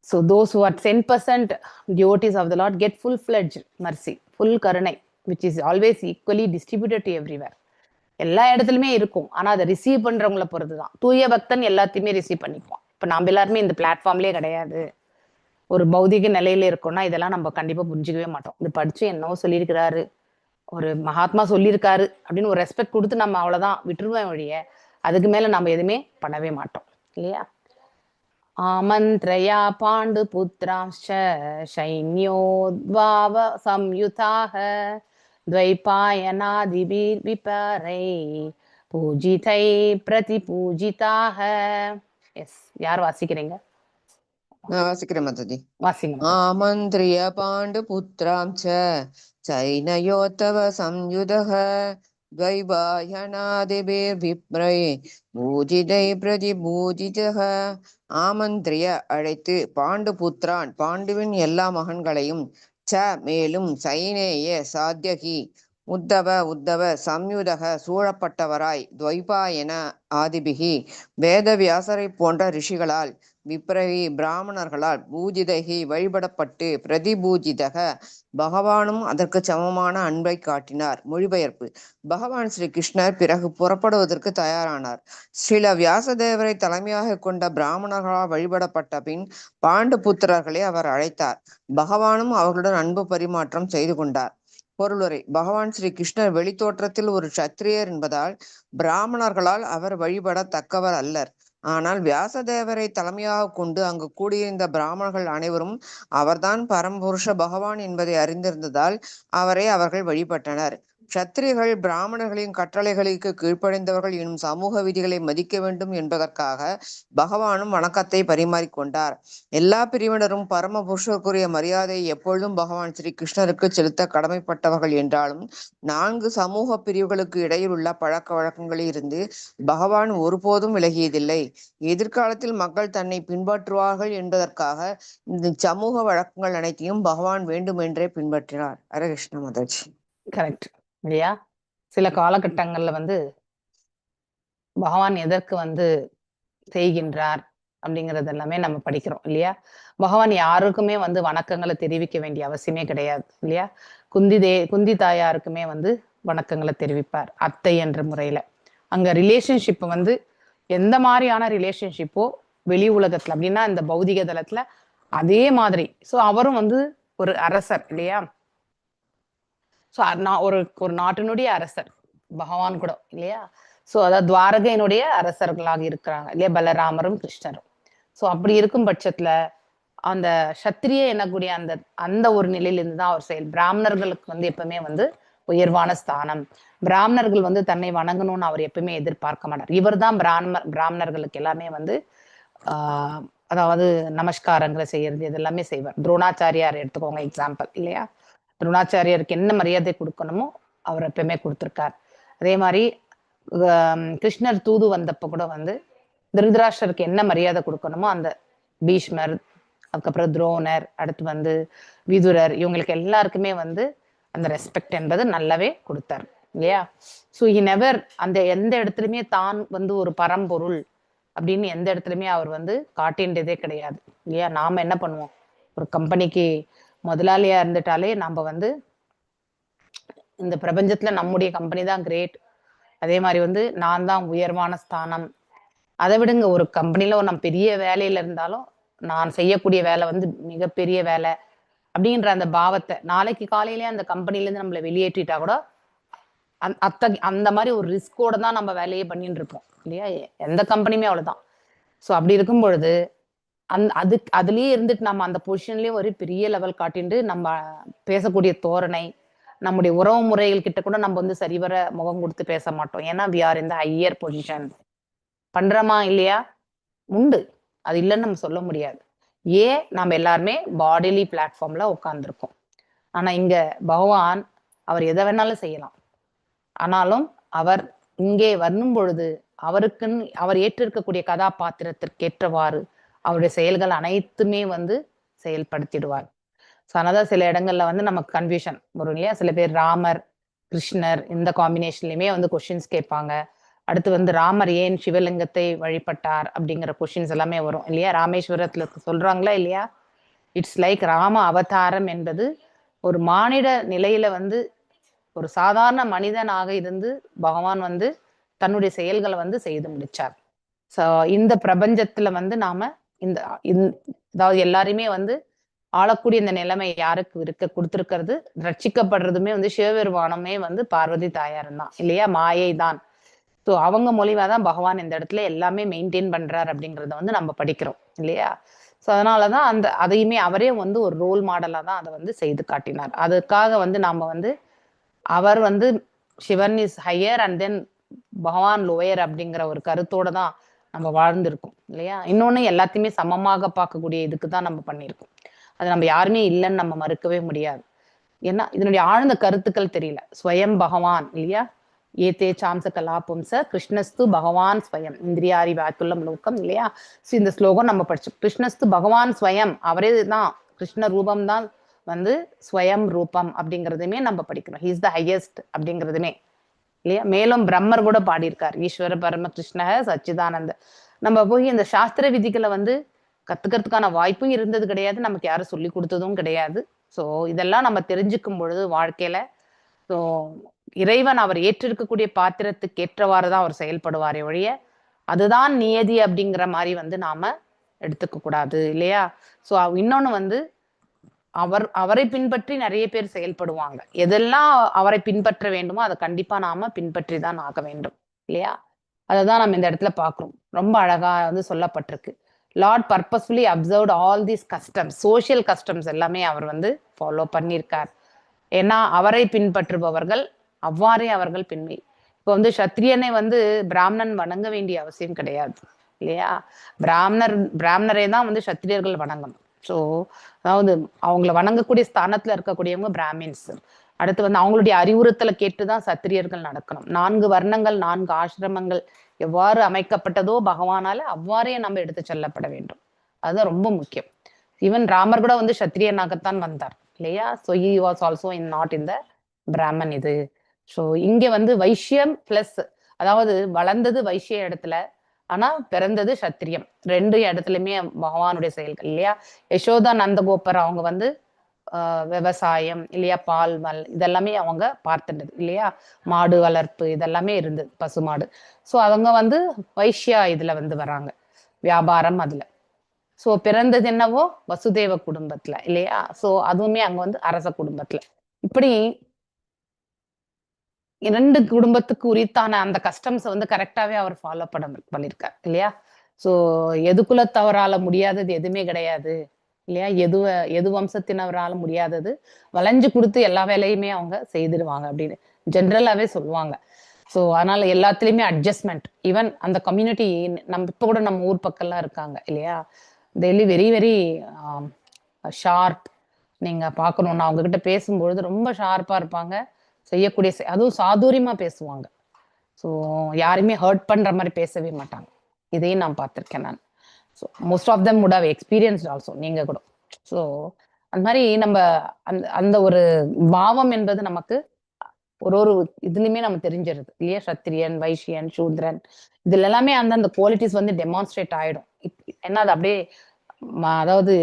So those who are 10% devotees of the Lord get full-fledged mercy, full karunai, which is always equally distributed to everywhere. எல்லா இடத்துலயுமே இருக்கும். ஆனா அதை ரிசீவ் பண்றவங்களை பொறுத்து தான். தூய பக்தன் எல்லாத்தையுமே ரிசீவ் பண்ணிக்குவான். இப்ப நம்ம எல்லாருமே இந்த பிளாட்ஃபார்ம்லயே கிடையாது. ஒரு பௌதிக நிலையில இருக்கோம்னா இதெல்லாம் நம்ம கண்டிப்பா புரிஞ்சுக்கவே மாட்டோம். இது படிச்சு என்னவோ சொல்லியிருக்கிறாரு, ஒரு மகாத்மா சொல்லியிருக்காரு அப்படின்னு ஒரு ரெஸ்பெக்ட் கொடுத்து நம்ம அவ்வளவுதான் விட்டுருவேன் ஒழிய அதுக்கு மேல நம்ம எதுவுமே பண்ணவே மாட்டோம் இல்லையா? ஆமந்த்ரயா பாண்டுபுத்ராश्च சைன்யோத்வாவ சம்யுதாः द्वैपायनादिभिर्विपरै பூஜிதை பிரதிபூஜிதாः. எஸ், யார் வாசிக்கிறீங்க? நான் வாசிக்கிறேன் மாதாஜி. வாசிங்க. ஆமந்திரிய பாண்டு புத்திராம் சைனயோத்தவ சம்யுதः द्वैपायनादिभिर्विप्रै பூஜிதை பிரதிபூஜிதः. ஆமந்திரிய அழைத்து, பாண்டு புத்திரான் பாண்டுவின் எல்லா மகன்களையும், மேலும் சைனேய சாத்யகி உத்தவ சம்யுதக சூழப்பட்டவராய், துவைபாயன ஆதிபிகி வேதவியாசரை போன்ற ரிஷிகளால், விப்ரவி பிராமணர்களால், பூஜிதகி வழிபடப்பட்டு, பிரதிபூஜிதக பகவானும் அதற்கு சமமான அன்பை காட்டினார். மொழிபெயர்ப்பு: பகவான் ஸ்ரீ கிருஷ்ணர் பிறகு புறப்படுவதற்கு தயாரானார். ஸ்ரீல வியாசதேவரை தலைமையாக கொண்ட பிராமணர்களால் வழிபடப்பட்ட பின் பாண்டு புத்திரர்களை அவர் அழைத்தார். பகவானும் அவர்களுடன் அன்பு பரிமாற்றம் செய்து கொண்டார். பொருளுரை: பகவான் ஸ்ரீ கிருஷ்ணர் வெளித்தோற்றத்தில் ஒரு சத்திரியர் என்பதால் பிராமணர்களால் அவர் வழிபட தக்கவர் அல்லர். ஆனால் வியாசதேவரை தலைமையாக கொண்டு அங்கு கூடியிருந்த பிராமணர்கள் அனைவரும் அவர்தான் பரம்புருஷ பகவான் என்பதை அறிந்திருந்ததால் அவரை அவர்கள் வழிபட்டனர். க்ஷத்திரிகள் பிராமணர்களின் கட்டளைகளுக்கு கீழ்ப்படைந்தவர்கள் எனும் சமூக விதிகளை மதிக்க வேண்டும் என்பதற்காக பகவானும் வணக்கத்தை பரிமாறிக்கொண்டார். எல்லா பிரிவினரும் பரம புருஷருக்குரிய மரியாதையை எப்பொழுதும் பகவான் ஸ்ரீ கிருஷ்ணருக்கு செலுத்த கடமைப்பட்டவர்கள் என்றாலும் 4 சமூக பிரிவுகளுக்கு இடையில் உள்ள பழக்க வழக்கங்களில் இருந்து பகவான் ஒருபோதும் விலகியதில்லை. எதிர்காலத்தில் மக்கள் தன்னை பின்பற்றுவார்கள் என்பதற்காக இந்த சமூக வழக்கங்கள் அனைத்தையும் பகவான் வேண்டுமென்றே பின்பற்றினார். ஹரே கிருஷ்ண மாதாஜி. கரெக்ட் இல்லையா? சில காலகட்டங்கள்ல வந்து பகவான் எதற்கு வந்து செய்கின்றார் அப்படிங்கிறது எல்லாமே நம்ம படிக்கிறோம் இல்லையா? பகவான் யாருக்குமே வந்து வணக்கங்களை தெரிவிக்க வேண்டிய அவசியமே கிடையாது இல்லையா? குந்தி தாயாருக்குமே வந்து வணக்கங்களை தெரிவிப்பார் அத்தை என்ற முறையில. அங்க ரிலேஷன்ஷிப் வந்து எந்த மாதிரியான ரிலேஷன்ஷிப்போ வெளி உலகத்துல அப்படின்னா இந்த பௌதிக தளத்துல அதே மாதிரி. ஸோ அவரும் வந்து ஒரு அரசர் இல்லையா? ஸோ ஒரு நாட்டினுடைய அரசர் பகவான் கூட இல்லையா? ஸோ அதாவது துவாரகையினுடைய அரசர்களாக இருக்கிறாங்க இல்லையா பலராமரும் கிருஷ்ணரும். ஸோ அப்படி இருக்கும் பட்சத்துல அந்த சத்திரிய எனக்கூடிய அந்த ஒரு நிலையிலிருந்து தான் அவர் செயல். பிராமணர்களுக்கு வந்து எப்பவுமே வந்து உயர்வான ஸ்தானம். பிராமணர்கள் வந்து தன்னை வணங்கணும்னு அவர் எப்பவுமே எதிர்பார்க்க மாட்டார். இவர் தான் பிராமணர்களுக்கு எல்லாமே வந்து அதாவது நமஸ்காரங்களை செய்யறது இதெல்லாமே செய்வார். துரோணாச்சாரியார் எடுத்துக்கோங்க எக்ஸாம்பிள் இல்லையா? துரோணாச்சாரியருக்கு என்ன மரியாதை கொடுக்கணுமோ அவர் எப்பவுமே கொடுத்துருக்கார். அதே மாதிரி கிருஷ்ணர் தூது வந்தப்ப கூட வந்து திருதராஷ்டருக்கு என்ன மரியாதை கொடுக்கணுமோ அந்த பீஷ்மர், அதுக்கப்புறம் துரோணர், அடுத்து வந்து விதுரர், இவங்களுக்கு எல்லாருக்குமே வந்து அந்த ரெஸ்பெக்ட் என்பது நல்லாவே கொடுத்தார் இல்லையா? ஸோ ஹி நெவர் அந்த எந்த இடத்துலையுமே தான் வந்து ஒரு பரம்பொருள் அப்படின்னு எந்த இடத்துலையுமே அவர் வந்து காட்டின்றதே கிடையாது இல்லையா? நாம என்ன பண்ணுவோம், ஒரு கம்பெனிக்கு முதலாளியா இருந்துட்டாலே நம்ம வந்து இந்த பிரபஞ்சத்துல நம்முடைய கம்பெனி தான் கிரேட், அதே மாதிரி வந்து நான் தான் உயர்வான ஸ்தானம். அதை விடுங்க, ஒரு கம்பெனில நம்ம பெரிய வேலையில இருந்தாலும் நான் செய்யக்கூடிய வேலை வந்து மிகப்பெரிய வேலை அப்படின்ற அந்த பாவத்தை நாளைக்கு காலையிலேயே அந்த கம்பெனில இருந்து நம்மளை வெளியேற்றிட்டா கூட அந்த மாதிரி ஒரு ரிஸ்கோட தான் நம்ம வேலையே பண்ணிட்டு இருப்போம் இல்லையா? எந்த கம்பெனியுமே அவ்வளவுதான். ஸோ அப்படி இருக்கும் பொழுது அதுலயே இருந்துட்டு நம்ம அந்த பொசிஷன்லயே ஒரு பெரிய லெவல் காட்டிட்டு நம்ம பேசக்கூடிய தோரணை, நம்முடைய உறவு முறைகள் கிட்ட கூட நம்ம வந்து சரிவர முகம் கொடுத்து பேச மாட்டோம். ஏன்னா வி ஆர் இந்த ஹையர் பொசிஷன். பண்றோமா இல்லையா? உண்டு, அது இல்லைன்னு நம்ம சொல்ல முடியாது. நம்ம எல்லாருமே பாடிலி பிளாட்ஃபார்ம்ல உட்கார்ந்துருக்கோம். ஆனா இங்க பகவான் அவர் எதை வேணாலும் செய்யலாம். ஆனாலும் அவர் இங்கே வரும் பொழுது அவருக்குன்னு அவர் ஏற்றிருக்கக்கூடிய கதாபாத்திரத்திற்கேற்றவாறு அவருடைய செயல்கள் அனைத்துமே வந்து செயல்படுத்திடுவார். ஸோ அதனால சில இடங்கள்ல வந்து நமக்கு கன்ஃபியூஷன் வரும் இல்லையா? சில பேர் ராமர் கிருஷ்ணர் இந்த காம்பினேஷன்லயுமே வந்து கொஸ்டின்ஸ் கேட்பாங்க. அடுத்து வந்து ராமர் ஏன் சிவலிங்கத்தை வழிபட்டார் அப்படிங்கிற கொஸ்டின்ஸ் எல்லாமே வரும் இல்லையா? ராமேஸ்வரத்துல சொல்றாங்களா இல்லையா? இட்ஸ் லைக் ராம அவதாரம் என்பது ஒரு மானிட நிலையில வந்து ஒரு சாதாரண மனிதனாக இருந்து பகவான் வந்து தன்னுடைய செயல்களை வந்து செய்து முடிச்சார். ஸோ இந்த பிரபஞ்சத்துல வந்து நாம அதாவது எல்லாருமே வந்து ஆளக்கூடிய இந்த நிலைமை யாருக்கு கொடுத்திருக்கிறது, ரட்சிக்கப்படுறதுமே வந்து சிவபெருமானமே வந்து பார்வதி தாயாரும் தான் இல்லையா? மாயை தான். ஸோ அவங்க மூலியமாதான் பகவான் இந்த இடத்துல எல்லாமே மெயின்டைன் பண்றார் அப்படிங்கிறத வந்து நம்ம படிக்கிறோம் இல்லையா? ஸோ அதனாலதான் அதையுமே அவரே வந்து ஒரு ரோல் மாடலா தான் அதை வந்து செய்து காட்டினார். அதுக்காக வந்து நாம வந்து அவர் வந்து Sivan is higher and then பகவான் லோயர் அப்படிங்கிற ஒரு கருத்தோட தான் நம்ம வாழ்ந்திருக்கோம் இல்லையா? இன்னொன்னு எல்லாத்தையுமே சமமாக பார்க்கக்கூடிய இதுக்கு தான் நம்ம பண்ணியிருக்கோம். அது நம்ம யாருமே இல்லைன்னு நம்ம மறுக்கவே முடியாது. ஏன்னா இதனுடைய ஆழ்ந்த கருத்துக்கள் தெரியல. ஸ்வயம் பகவான் இல்லையா? ஏதே சாம்ச கலாபும்ச கிருஷ்ணஸ்து பகவான் ஸ்வயம் இந்திரியாரி வாக்குள்ளம் லோகம் இல்லையா? ஸோ இந்த ஸ்லோகம் நம்ம படிச்சோம். கிருஷ்ணஸ்து பகவான் ஸ்வயம், அவரே தான் கிருஷ்ண ரூபம் தான் வந்து ஸ்வயம் ரூபம் அப்படிங்கிறதுமே நம்ம படிக்கிறோம். ஹி இஸ் த ஹையஸ்ட் அப்படிங்கிறதுமே இல்லையா? மேலும் பிரம்மர் கூட பாடியிருக்கார், ஈஸ்வர பரம கிருஷ்ண சச்சிதானந்த. நம்ம போய் இந்த சாஸ்திர விதிகளை வந்து கத்துக்கிறதுக்கான வாய்ப்பும் இருந்தது கிடையாது, நமக்கு யாரும் சொல்லி கொடுத்ததும் கிடையாது. ஸோ இதெல்லாம் நம்ம தெரிஞ்சுக்கும் பொழுது வாழ்க்கையில ஸோ இறைவன் அவர் ஏற்றிருக்கக்கூடிய பாத்திரத்துக்கு ஏற்றவாறு தான் அவர் செயல்படுவாரே ஒழிய அதுதான் நியதி அப்படிங்கிற மாதிரி வந்து நாம எடுத்துக்க கூடாது இல்லையா? ஸோ இன்னொன்னு வந்து அவரை பின்பற்றி நிறைய பேர் செயல்படுவாங்க. எதெல்லாம் அவரை பின்பற்ற வேண்டுமோ அதை கண்டிப்பா நாம பின்பற்றி தான் ஆக வேண்டும் இல்லையா? அததான் நம்ம இந்த இடத்துல பார்க்கிறோம். ரொம்ப அழகா வந்து சொல்லப்பட்டிருக்கு. Lord purposefully observed all these customs, social customs எல்லாமே அவர் வந்து ஃபாலோ பண்ணியிருக்கார். ஏன்னா அவரை பின்பற்றுபவர்கள் அவ்வாறே அவர்கள் இப்போ வந்து சத்திரியனை வந்து பிராமணன் வணங்க வேண்டிய அவசியம் கிடையாது இல்லையா? பிராமணரை தான் வந்து சத்திரியர்கள் வணங்கணும். ஸோ அதாவது அவங்கள வணங்கக்கூடிய ஸ்தானத்துல இருக்கக்கூடியவங்க பிராமின்ஸ். அடுத்து வந்து அவங்களுடைய அறிவுறுத்தலை கேட்டுதான் சத்திரியர்கள் நடக்கணும். 4 வர்ணங்கள் 4 ஆசிரமங்கள் எவ்வாறு அமைக்கப்பட்டதோ பகவானால அவ்வாறே நம்ம எடுத்து செல்லப்பட வேண்டும். அதுதான் ரொம்ப முக்கியம். ஈவன் ராமர் கூட வந்து சத்திரியனாகத்தான் வந்தார் இல்லையா? So he was also not இந்த பிராமன் இது. ஸோ இங்க வந்து வைஷ்யம் பிளஸ், அதாவது வளர்ந்தது வைஷ்ய இடத்துல, ஆனா பிறந்தது சத்திரியம். 2 இடத்துலயுமே பகவானுடைய செயல்கள் இல்லையா? யசோதா நந்தகோபர் அவங்க வந்து விவசாயம் இல்லையா, பால் இதெல்லாமே அவங்க பார்த்துட்டது இல்லையா, மாடு வளர்ப்பு இதெல்லாமே இருந்தது, பசுமாடு. ஸோ அவங்க வந்து வைஷ்யா இதுல வந்து வராங்க, வியாபாரம் அதுல. ஸோ பிறந்தது என்னவோ வசுதேவ குடும்பத்துல இல்லையா? ஸோ அதுவுமே அங்க வந்து அரச குடும்பத்துல. இப்படி 2 குடும்பத்துக்கு உரித்தான அந்த கஸ்டம்ஸை வந்து கரெக்டாவே அவர் ஃபாலோ பண்ணியிருக்கார் இல்லையா? ஸோ எதுக்குலத்தவரால முடியாதது எதுவுமே கிடையாது இல்லையா? எது வம்சத்தினவரால முடியாதது வளைஞ்சு கொடுத்து எல்லா வேலையுமே அவங்க செய்திடுவாங்க அப்படின்னு ஜென்ரலாவே சொல்லுவாங்க. ஸோ அதனால எல்லாத்துலேயுமே அட்ஜஸ்ட்மெண்ட். ஈவன் அந்த கம்யூனிட்டி நம்ம இப்போ கூட நம்ம ஊர் பக்கம்லாம் இருக்காங்க இல்லையா, டெய்லி வெரி வெரி ஷார்ப். நீங்க பார்க்கணும்னா அவங்க கிட்ட பேசும்பொழுது ரொம்ப ஷார்ப்பா இருப்பாங்க, செய்யக்கூடிய அதுவும் சாதுரியமா பேசுவாங்க. ஸோ யாருமே ஹர்ட் பண்ற மாதிரி பேசவே மாட்டாங்க. இதையும் நான் பார்த்துருக்கேன் நான். So most of them would have experienced also, நீங்க கூட. ஸோ அந்த மாதிரி நம்ம அந்த அந்த ஒரு பாவம் என்பது நமக்கு ஒரு இதுலயுமே நம்ம தெரிஞ்சிருது இல்லையா? சத்திரியன், வைஷ்யன், சூத்ரன் இதுல எல்லாமே அந்தந்த குவாலிட்டிஸ் வந்து டெமான்ஸ்ட்ரேட் ஆயிடும். ஏன்னா அது அப்படியே அதாவது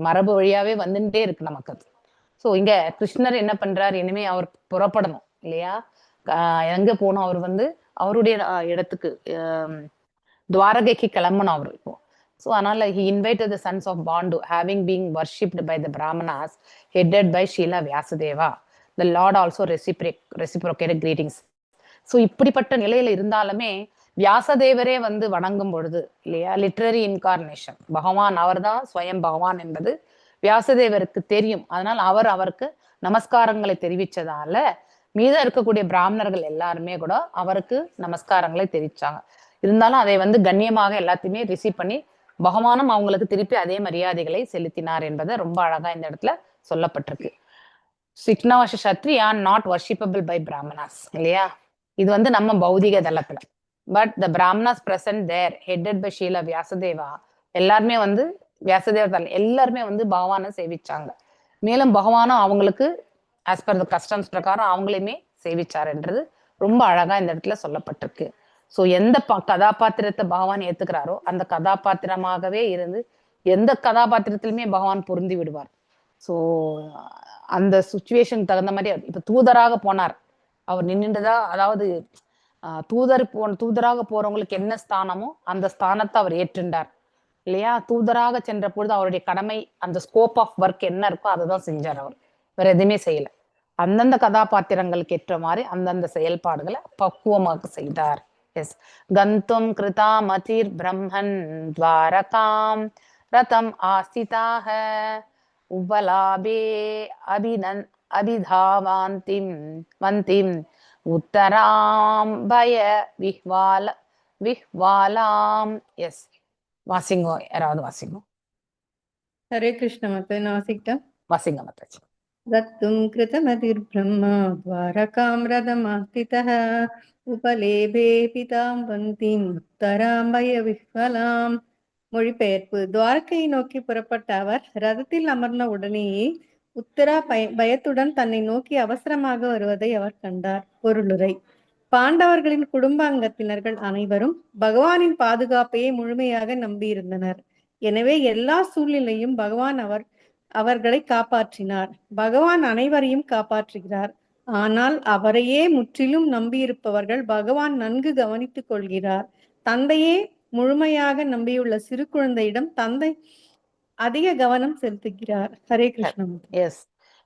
மரபு வழியாவே வந்துட்டே இருக்கு நமக்கு அது. ஸோ இங்க கிருஷ்ணர் என்ன பண்றாரு, இனிமே அவர் புறப்படணும் இல்லையா? எங்க போனோம், அவர் வந்து அவருடைய இடத்துக்கு துவாரகைக்கு கிளம்பணும் அவர் இப்போ. ஸோ அதனால he invited the sons of Bandu, having been worshipped by the Brahmanas headed by Srila Vyasadeva. The Lord also reciprocated greetings. So இப்படிப்பட்ட நிலையில இருந்தாலுமே வியாசதேவரே வந்து வணங்கும் பொழுது இல்லையா, லிட்ரரி இன்கார்னேஷன் பகவான், அவர் தான் ஸ்வயம் பகவான் என்பது வியாசதேவருக்கு தெரியும். அதனால் அவருக்கு நமஸ்காரங்களை தெரிவிச்சதால மீதம் இருக்கக்கூடிய பிராமணர்கள் எல்லாருமே கூட அவருக்கு நமஸ்காரங்களை தெரிவிச்சாங்க. இருந்தாலும் அதை வந்து கண்ணியமாக எல்லாத்தையுமே ரிசீவ் பண்ணி பகவானும் அவங்களுக்கு திருப்பி அதே மரியாதைகளை செலுத்தினார் என்பதை ரொம்ப அழகா இந்த இடத்துல சொல்லப்பட்டிருக்கு. சிக்னவாஷ சத்ரியா நாட் வர்ஷிப்பபிள் பை பிராமணாஸ் இல்லையா? இது வந்து நம்ம பௌதிக தளத்துல. But the brahmanas present there headed by Srila Vyasadeva எல்லாருமே வந்து வியாசதேவர் எல்லாருமே வந்து பகவானை சேவிச்சாங்க. மேலும் பகவானும் அவங்களுக்கு ஆஸ் பர் த கஸ்டம்ஸ் பிரகாரம் அவங்களையுமே சேவிச்சாருன்றது ரொம்ப அழகா இந்த இடத்துல சொல்லப்பட்டிருக்கு. ஸோ எந்த கதாபாத்திரத்தை பகவான் ஏத்துக்கிறாரோ அந்த கதாபாத்திரமாகவே இருந்து எந்த கதாபாத்திரத்திலுமே பகவான் பொருந்தி விடுவார். ஸோ அந்த சுச்சுவேஷனுக்கு தகுந்த மாதிரி இப்ப தூதராக போனார் அவர் நின்றுதா, அதாவது தூதராக போறவங்களுக்கு என்ன ஸ்தானமோ அந்த ஸ்தானத்தை அவர் ஏற்றுண்டார் இல்லையா? தூதராக சென்ற பொழுது அவருடைய கடமை, அந்த ஸ்கோப் ஆஃப் ஒர்க் என்ன இருக்கோ அதை தான் செஞ்சார். அவர் வேற எதுவுமே செய்யல. அந்தந்த கதாபாத்திரங்களுக்கு ஏற்ற மாதிரி அந்தந்த செயல்பாடுகளை பக்குவமாக செய்தார். எஸ், கந்தும் கிருதா மதிர் பிரம்மன் துவாரகாம் ரதம் ஆஸ்திதாக உபலாபே அபிதாவாந்திம் வந்திம் உத்தராம் பய விஹ்வாலாம். எஸ், வாசிங்கோ, யாராவது வாசிங்கோ. ஹரே கிருஷ்ண மாதா, நான் வாசிக்கிட்டேன். வாசிங்க மாதாஜி. தத்தும் கிருதமதிர் பிரம்மா துவாரகாம் ரதமாஸ்திதः உபலேபே பிதாம் வந்திம் உத்தராம் பய விஹ்வலாம். மொழிபெயர்ப்பு. துவாரகையை நோக்கி புறப்பட்ட அவர் ரதத்தில் அமர்ந்த உடனேயே உத்தரா பயத்துடன் தன்னை நோக்கி அவசரமாக வருவதை அவர் கண்டார். பொருளுரை. பாண்டவர்களின் குடும்ப அங்கத்தினர்கள் அனைவரும் பகவானின் பாதுகாப்பையே முழுமையாக நம்பியிருந்தனர். எனவே எல்லா சூழ்நிலையும் பகவான் அவர்களை காப்பாற்றினார். பகவான் அனைவரையும் காப்பாற்றுகிறார். ஆனால் அவரையே முற்றிலும் நம்பியிருப்பவர்கள் பகவான் நன்கு கவனித்துக் கொள்கிறார். தந்தையே முழுமையாக நம்பியுள்ள சிறு குழந்தையிடம் தந்தை அதிக கவனம் செலுத்துகிறார். ஹரே கிருஷ்ணன். எஸ்,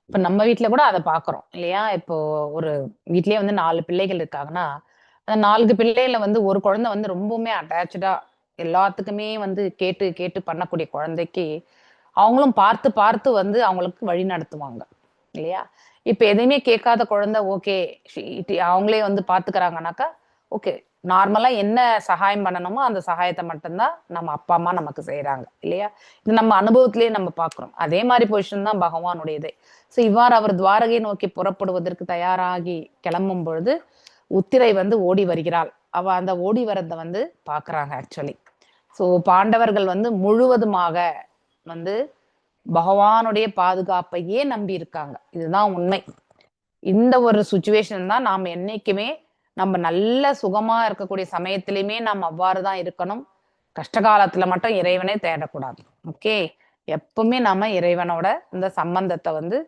இப்ப நம்ம வீட்டுல கூட அதை பாக்குறோம் இல்லையா? இப்போ ஒரு வீட்லயே வந்து 4 பிள்ளைகள் இருக்காங்கன்னா 4 பிள்ளைல வந்து ஒரு குழந்தை வந்து ரொம்பவுமே அட்டாச்சா எல்லாத்துக்குமே வந்து கேட்டு கேட்டு பண்ணக்கூடிய குழந்தைக்கு அவங்களும் பார்த்து பார்த்து வந்து அவங்களுக்கு வழி நடத்துவாங்க இல்லையா? இப்ப எதையுமே கேட்காத குழந்தை ஓகே அவங்களே வந்து பாத்துக்கிறாங்கனாக்கா ஓகே, நார்மலா என்ன சகாயம் பண்ணணுமோ அந்த சகாயத்தை மட்டும்தான் நம்ம அப்பா அம்மா நமக்கு செய்யறாங்க இல்லையா? இது நம்ம அனுபவத்திலேயே நம்ம பாக்குறோம். அதே மாதிரி பொசிஷன் தான் பகவானுடையதே. ஸோ இவ்வாறு அவர் துவாரகை நோக்கி புறப்படுவதற்கு தயாராகி கிளம்பும் பொழுது உத்திரை வந்து ஓடி வருகிறாள். அவ அந்த ஓடி வரதை வந்து பாக்குறாங்க ஆக்சுவலி. ஸோ பாண்டவர்கள் வந்து முழுவதுமாக வந்து பகவானுடைய பாதுகாப்பையே நம்பி இருக்காங்க. இதுதான் உண்மை. இந்த ஒரு சுச்சுவேஷன் தான் நாம் என்னைக்குமே நம்ம நல்ல சுகமா இருக்கக்கூடிய சமயத்திலையுமே நாம் அவ்வாறுதான் இருக்கணும். கஷ்டகாலத்துல மட்டும் இறைவனை தேடக்கூடாது. ஓகே, எப்பவுமே நாம இறைவனோட இந்த சம்பந்தத்தை வந்து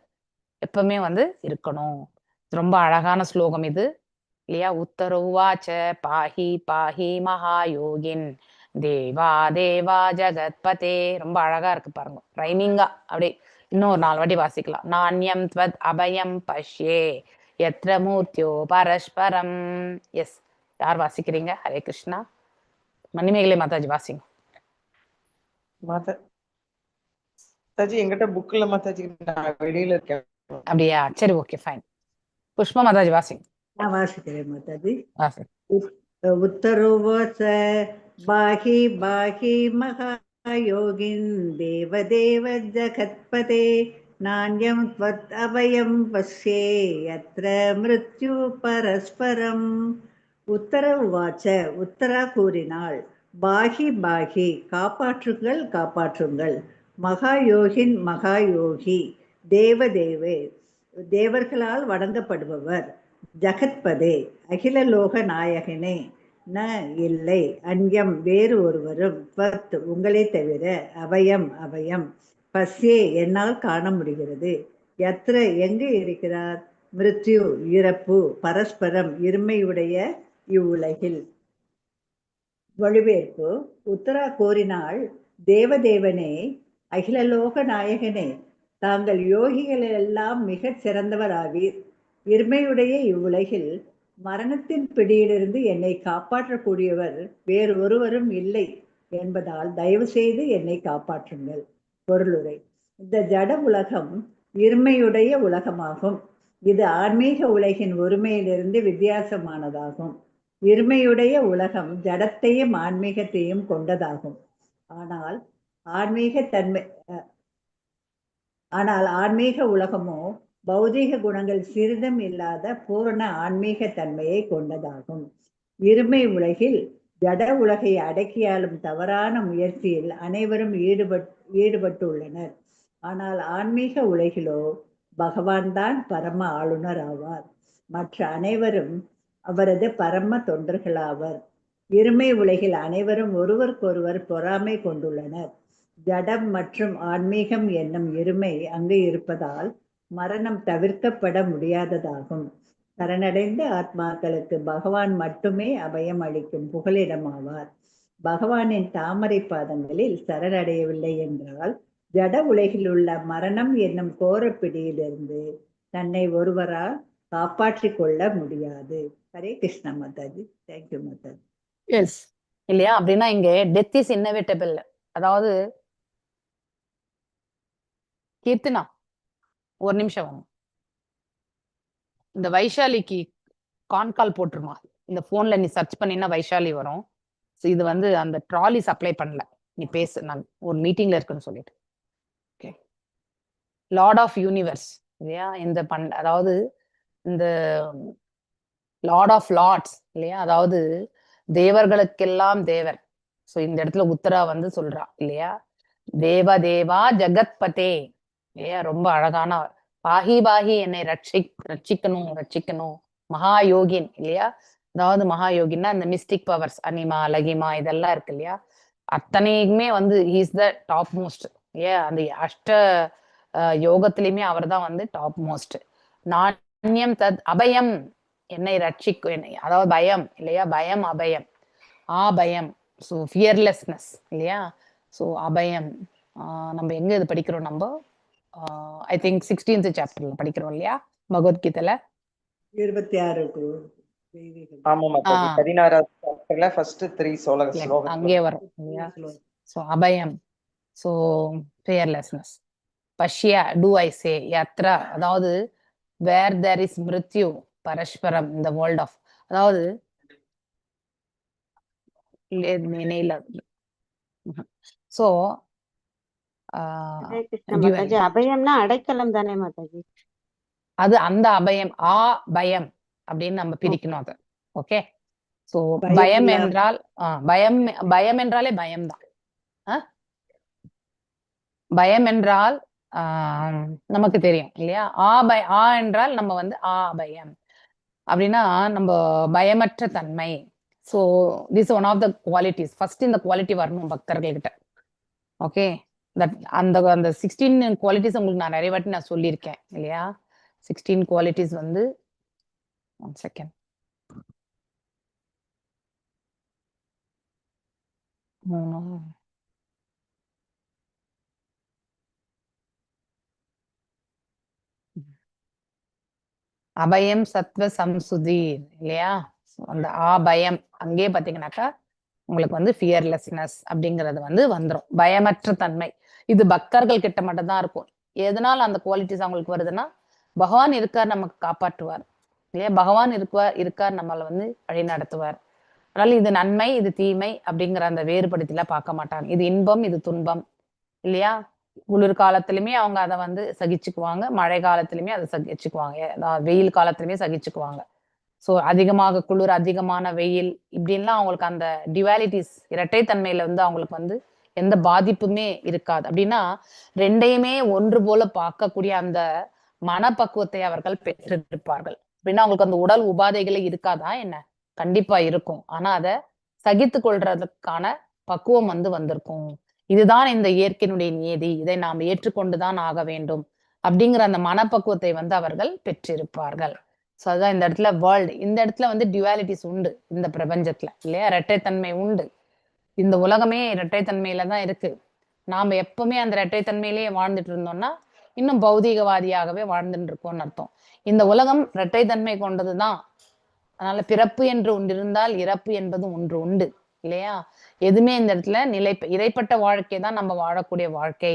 எப்பவுமே வந்து இருக்கணும். ரொம்ப அழகான ஸ்லோகம் இது இல்லையா? உத்தரவாச்ச பாஹி பாஹி மகாயோகின் தேவா தேவா ஜகத்பதே. ரொம்ப அழகா இருக்கு பாருங்க, ரைமிங்கா. அப்படியே இன்னொரு 4 வாட்டி வாசிக்கலாம். நாண்யம் த்வத் அபயம் பஷ்யே யத்ர மூர்த்தியோ பரஸ்பரம். எஸ், யார் வாசிக்கிறீங்க? ஹரே கிருஷ்ணா. மணிமேகலை மாதாஜி வாசிங்க. மாதாஜி என்கிட்ட புக் இல்ல மாதாஜி, நான் வெளியில இருக்கேன். அப்படியா? சரி, ஓகே, ஃபைன். புஷ்பா மாதாஜி வாசிங்க. நான் வாசிக்கிறேன் மாதாஜி. வாசிங்க. உத்தரோவாச்ச பாஹி பாஹி மகாயோகின் தேவதேவ ஜகத்பதே நாண்யம் த்வத் அபயம் பஸ்யே யத்ர மிருத்யு பரஸ்பரம். உத்தரவாச்ச, உத்தரா கூறினாள், பாஹி பாஹி காப்பாற்றுங்கள் காப்பாற்றுங்கள், மகாயோகின் மகாயோகி, தேவதேவே தேவர்களால் வணங்கப்படுபவர், ஜகத்பதே அகில லோக நாயகனே, ந இல்லை, அன்யம் வேறு ஒருவரும், த்வத் உங்களை தவிர, அபயம் அபயம், பஸ்யே என்னால் காண முடிகிறது, யத்ர எங்கு இருக்கிறார், மிருத்யு இறப்பு, பரஸ்பரம் இருமையுடைய இவ்வுலகில். மொழிபெயர்ப்பு. உத்தரா கோரினாள், தேவதேவனே, அகிலலோக நாயகனே, தாங்கள் யோகிகளெல்லாம் மிகச் சிறந்தவராவீர். இருமையுடைய இவ்வுலகில் மரணத்தின் பிடியிலிருந்து என்னை காப்பாற்றக்கூடியவர் வேறு ஒருவரும் இல்லை என்பதால் தயவு செய்து என்னை காப்பாற்றுங்கள். பொருளுரை. இந்த ஜட உலகம் இருமையுடைய உலகமாகும். இது ஆன்மீக உலகின் ஒருமையிலிருந்து வித்தியாசமானதாகும். இருமையுடைய உலகம் ஜடத்தையும் ஆன்மீகத்தையும் கொண்டதாகும். ஆனால் ஆன்மீக உலகமோ பௌதிக குணங்கள் சிறிதும் இல்லாத பூரண ஆன்மீக தன்மையை கொண்டதாகும். இருமை உலகில் ஜட உலகை அடக்கியாலும் தவறான முயற்சியில் அனைவரும் ஈடுபட்டுள்ளனர். ஆனால் ஆன்மீக உலகிலோ பகவான் தான் பரம ஆளுநர் ஆவார். மற்ற அனைவரும் அவரது பரம தொண்டர்களாவர். இருமை உலகில் அனைவரும் ஒருவருக்கொருவர் பொறாமை கொண்டுள்ளனர். ஜடம் மற்றும் ஆன்மீகம் என்னும் இருமை அங்கு இருப்பதால் மரணம் தவிர்க்கப்பட முடியாததாகும். சரணடைந்த ஆத்மாக்களுக்கு பகவான் மட்டுமே அபயம் அளிக்கும் புகலிடமாவார். பகவானின் தாமரை பாதங்களில் சரணடையவில்லை என்றால் ஜட உலகில் உள்ள மரணம் என்னும் கோரப்பிடியிலிருந்து தன்னை ஒருவரால் காப்பாற்றிக் கொள்ள முடியாது. ஹரே கிருஷ்ணா மாதாஜி. தேங்க்யூ மாதாஜி. எஸ் இல்லையா? அப்படின்னா இங்க டெத் இஸ் இன்னெவிட்டபிள். அதாவது கீர்த்தனா ஒரு நிமிஷம் வாங்க. இந்த வைஷாலிக்கு கால் போட்டுருமா? இந்த போன்ல நீ சர்ச் பண்ணினா வைஷாலி வரும். இது வந்து அந்த ட்ராலி சப்ளை பண்ணல, நீ பேசு, நான் ஒரு மீட்டிங்ல இருக்குன்னு சொல்லிட்டு. ஓகே, லார்ட் ஆஃப் யூனிவர்ஸ் இல்லையா? அதாவது இந்த லார்ட் ஆஃப் லார்ட்ஸ் இல்லையா? அதாவது தேவர்களுக்கெல்லாம் தேவர். ஸோ இந்த இடத்துல உத்தரா வந்து சொல்றா இல்லையா? தேவ தேவா ஜகத்பதே இல்லையா? ரொம்ப அழகான பாஹி பாஹி என்னை ரட்சிக்கணும் மகாயோகின் இல்லையா? அதாவது மகாயோகின்னா இந்த மிஸ்டிக் பவர்ஸ், அனிமா லகிமா இதெல்லாம் இருக்கு இல்லையா? அத்தனையுமே வந்து ஹீஸ் த டாப் மோஸ்ட் இல்லையா? அந்த அஷ்ட யோகத்திலையுமே அவர் தான் வந்து டாப் மோஸ்ட். நாண்யம் தத் அபயம் என்னை ரட்சிக்கும், என்னை அதாவது பயம் இல்லையா? பயம் அபயம், பயம், ஸோ ஃபியர்லெஸ்னஸ் இல்லையா? ஸோ அபயம் நம்ம எங்க இது படிக்கிறோம்? நம்ம ஐ திங்க் 16th சாப்டர்ல படிக்கிறோம் இல்லையா? பகவத்கீதையில 26 ஆமா மாதாஜி. 16வது சாப்டர்ல ஃபர்ஸ்ட் 3 ஸ்லோகத்துல அங்கே வரும் இல்லையா? ஸோ அபயம், ஸோ ஃபியர்லெஸ்னஸ். பஷ்யா, டூ ஐ சே, யத்ரா, அதாவது வேர் தேர் இஸ் மிருத்யு பரஸ்பரம், இந்த வேர்ல்ட் ஆஃப், அதாவது ஸோ ஹரே கிருஷ்ண மாதாஜி. அபயம்னா அடைக்கலம் தானே மாதாஜி? அது அந்த அபயம், பயம் அப்படின்னு நம்ம பிரிக்கணும் அதை. ஓகே, சோ பயம் பயம் இல்லாம. என்றால் பயம் என்றாலே பயம்தான். பயம் என்றால் நமக்கு தெரியும் இல்லையா? ஆ என்றால் நம்ம வந்து பயம் அப்படின்னா நம்ம பயமற்ற தன்மை. So this one of the qualities. First இந்த குவாலிட்டி வரணும் பக்தர்கள்கிட்ட. ஓகே, அந்த 16 குவாலிட்டிஸ் உங்களுக்கு நான் நிறைய வாட்டி நான் சொல்லியிருக்கேன் இல்லையா? 16 குவாலிட்டிஸ் வந்து, ஒன் செகண்ட், அபயம் சத்வ சம்சுதி இல்லையா? அந்த பயம் அங்கே பாத்தீங்கன்னாக்கா உங்களுக்கு வந்து ஃபியர்லெஸ்னஸ் அப்படிங்கிறது வந்து வந்துடும். பயமற்ற தன்மை இது பக்தர்கள் கிட்ட மட்டும் தான் இருக்கும். எதனால அந்த குவாலிட்டிஸ் அவங்களுக்கு வருதுன்னா, பகவான் இருக்கார், நமக்கு காப்பாற்றுவார் இல்லையா? பகவான் இருக்கார், நம்மளை வந்து வழி நடத்துவார். அதனால இது நன்மை, இது தீமை அப்படிங்கிற அந்த வேறுபடுத்திலாம் பார்க்க மாட்டாங்க. இது இன்பம், இது துன்பம் இல்லையா? குளிர் காலத்திலுமே அவங்க அதை வந்து சகிச்சுக்குவாங்க, மழை காலத்திலுமே அதை சகிச்சுக்குவாங்க, வெயில் காலத்திலுமே சகிச்சுக்குவாங்க. ஸோ அதிகமாக குளிர், அதிகமான வெயில் இப்படின்லாம் அவங்களுக்கு அந்த டிவாலிட்டிஸ், இரட்டைத்தன்மையில வந்து அவங்களுக்கு வந்து எந்த பாதிப்புமே இருக்காது. அப்படின்னா ரெண்டையுமே ஒன்று போல பார்க்கக்கூடிய அந்த மனப்பக்குவத்தை அவர்கள் பெற்றிருப்பார்கள். அப்படின்னா அவங்களுக்கு அந்த உடல் உபாதைகளே இருக்காதா என்ன? கண்டிப்பா இருக்கும். ஆனா அதை சகித்து கொள்றதுக்கான பக்குவம் வந்து வந்திருக்கும். இதுதான் இந்த இயற்கையினுடைய நியதி, இதை நாம் ஏற்றுக்கொண்டுதான் ஆக வேண்டும் அப்படிங்கிற அந்த மனப்பக்குவத்தை வந்து அவர்கள் பெற்றிருப்பார்கள். ஸோ அதுதான் இந்த இடத்துல வேர்ல்டு. இந்த இடத்துல வந்து டியூவாலிட்டிஸ் உண்டு இந்த பிரபஞ்சத்துல இல்லையா? இரட்டைத்தன்மை உண்டு. இந்த உலகமே இரட்டைத்தன்மையில தான் இருக்கு. நாம எப்பவுமே அந்த இரட்டைத்தன்மையிலேயே வாழ்ந்துட்டு இருந்தோம்னா இன்னும் பௌதீகவாதியாகவே வாழ்ந்துட்டு இருக்கோம்னு அர்த்தம். இந்த உலகம் இரட்டைத்தன்மை கொண்டதுதான். அதனால பிறப்பு என்று ஒன்று இருந்தால் இறப்பு என்பது ஒன்று உண்டு இல்லையா? எதுவுமே இந்த இடத்துல இறைப்பட்ட வாழ்க்கை தான் நம்ம வாழக்கூடிய வாழ்க்கை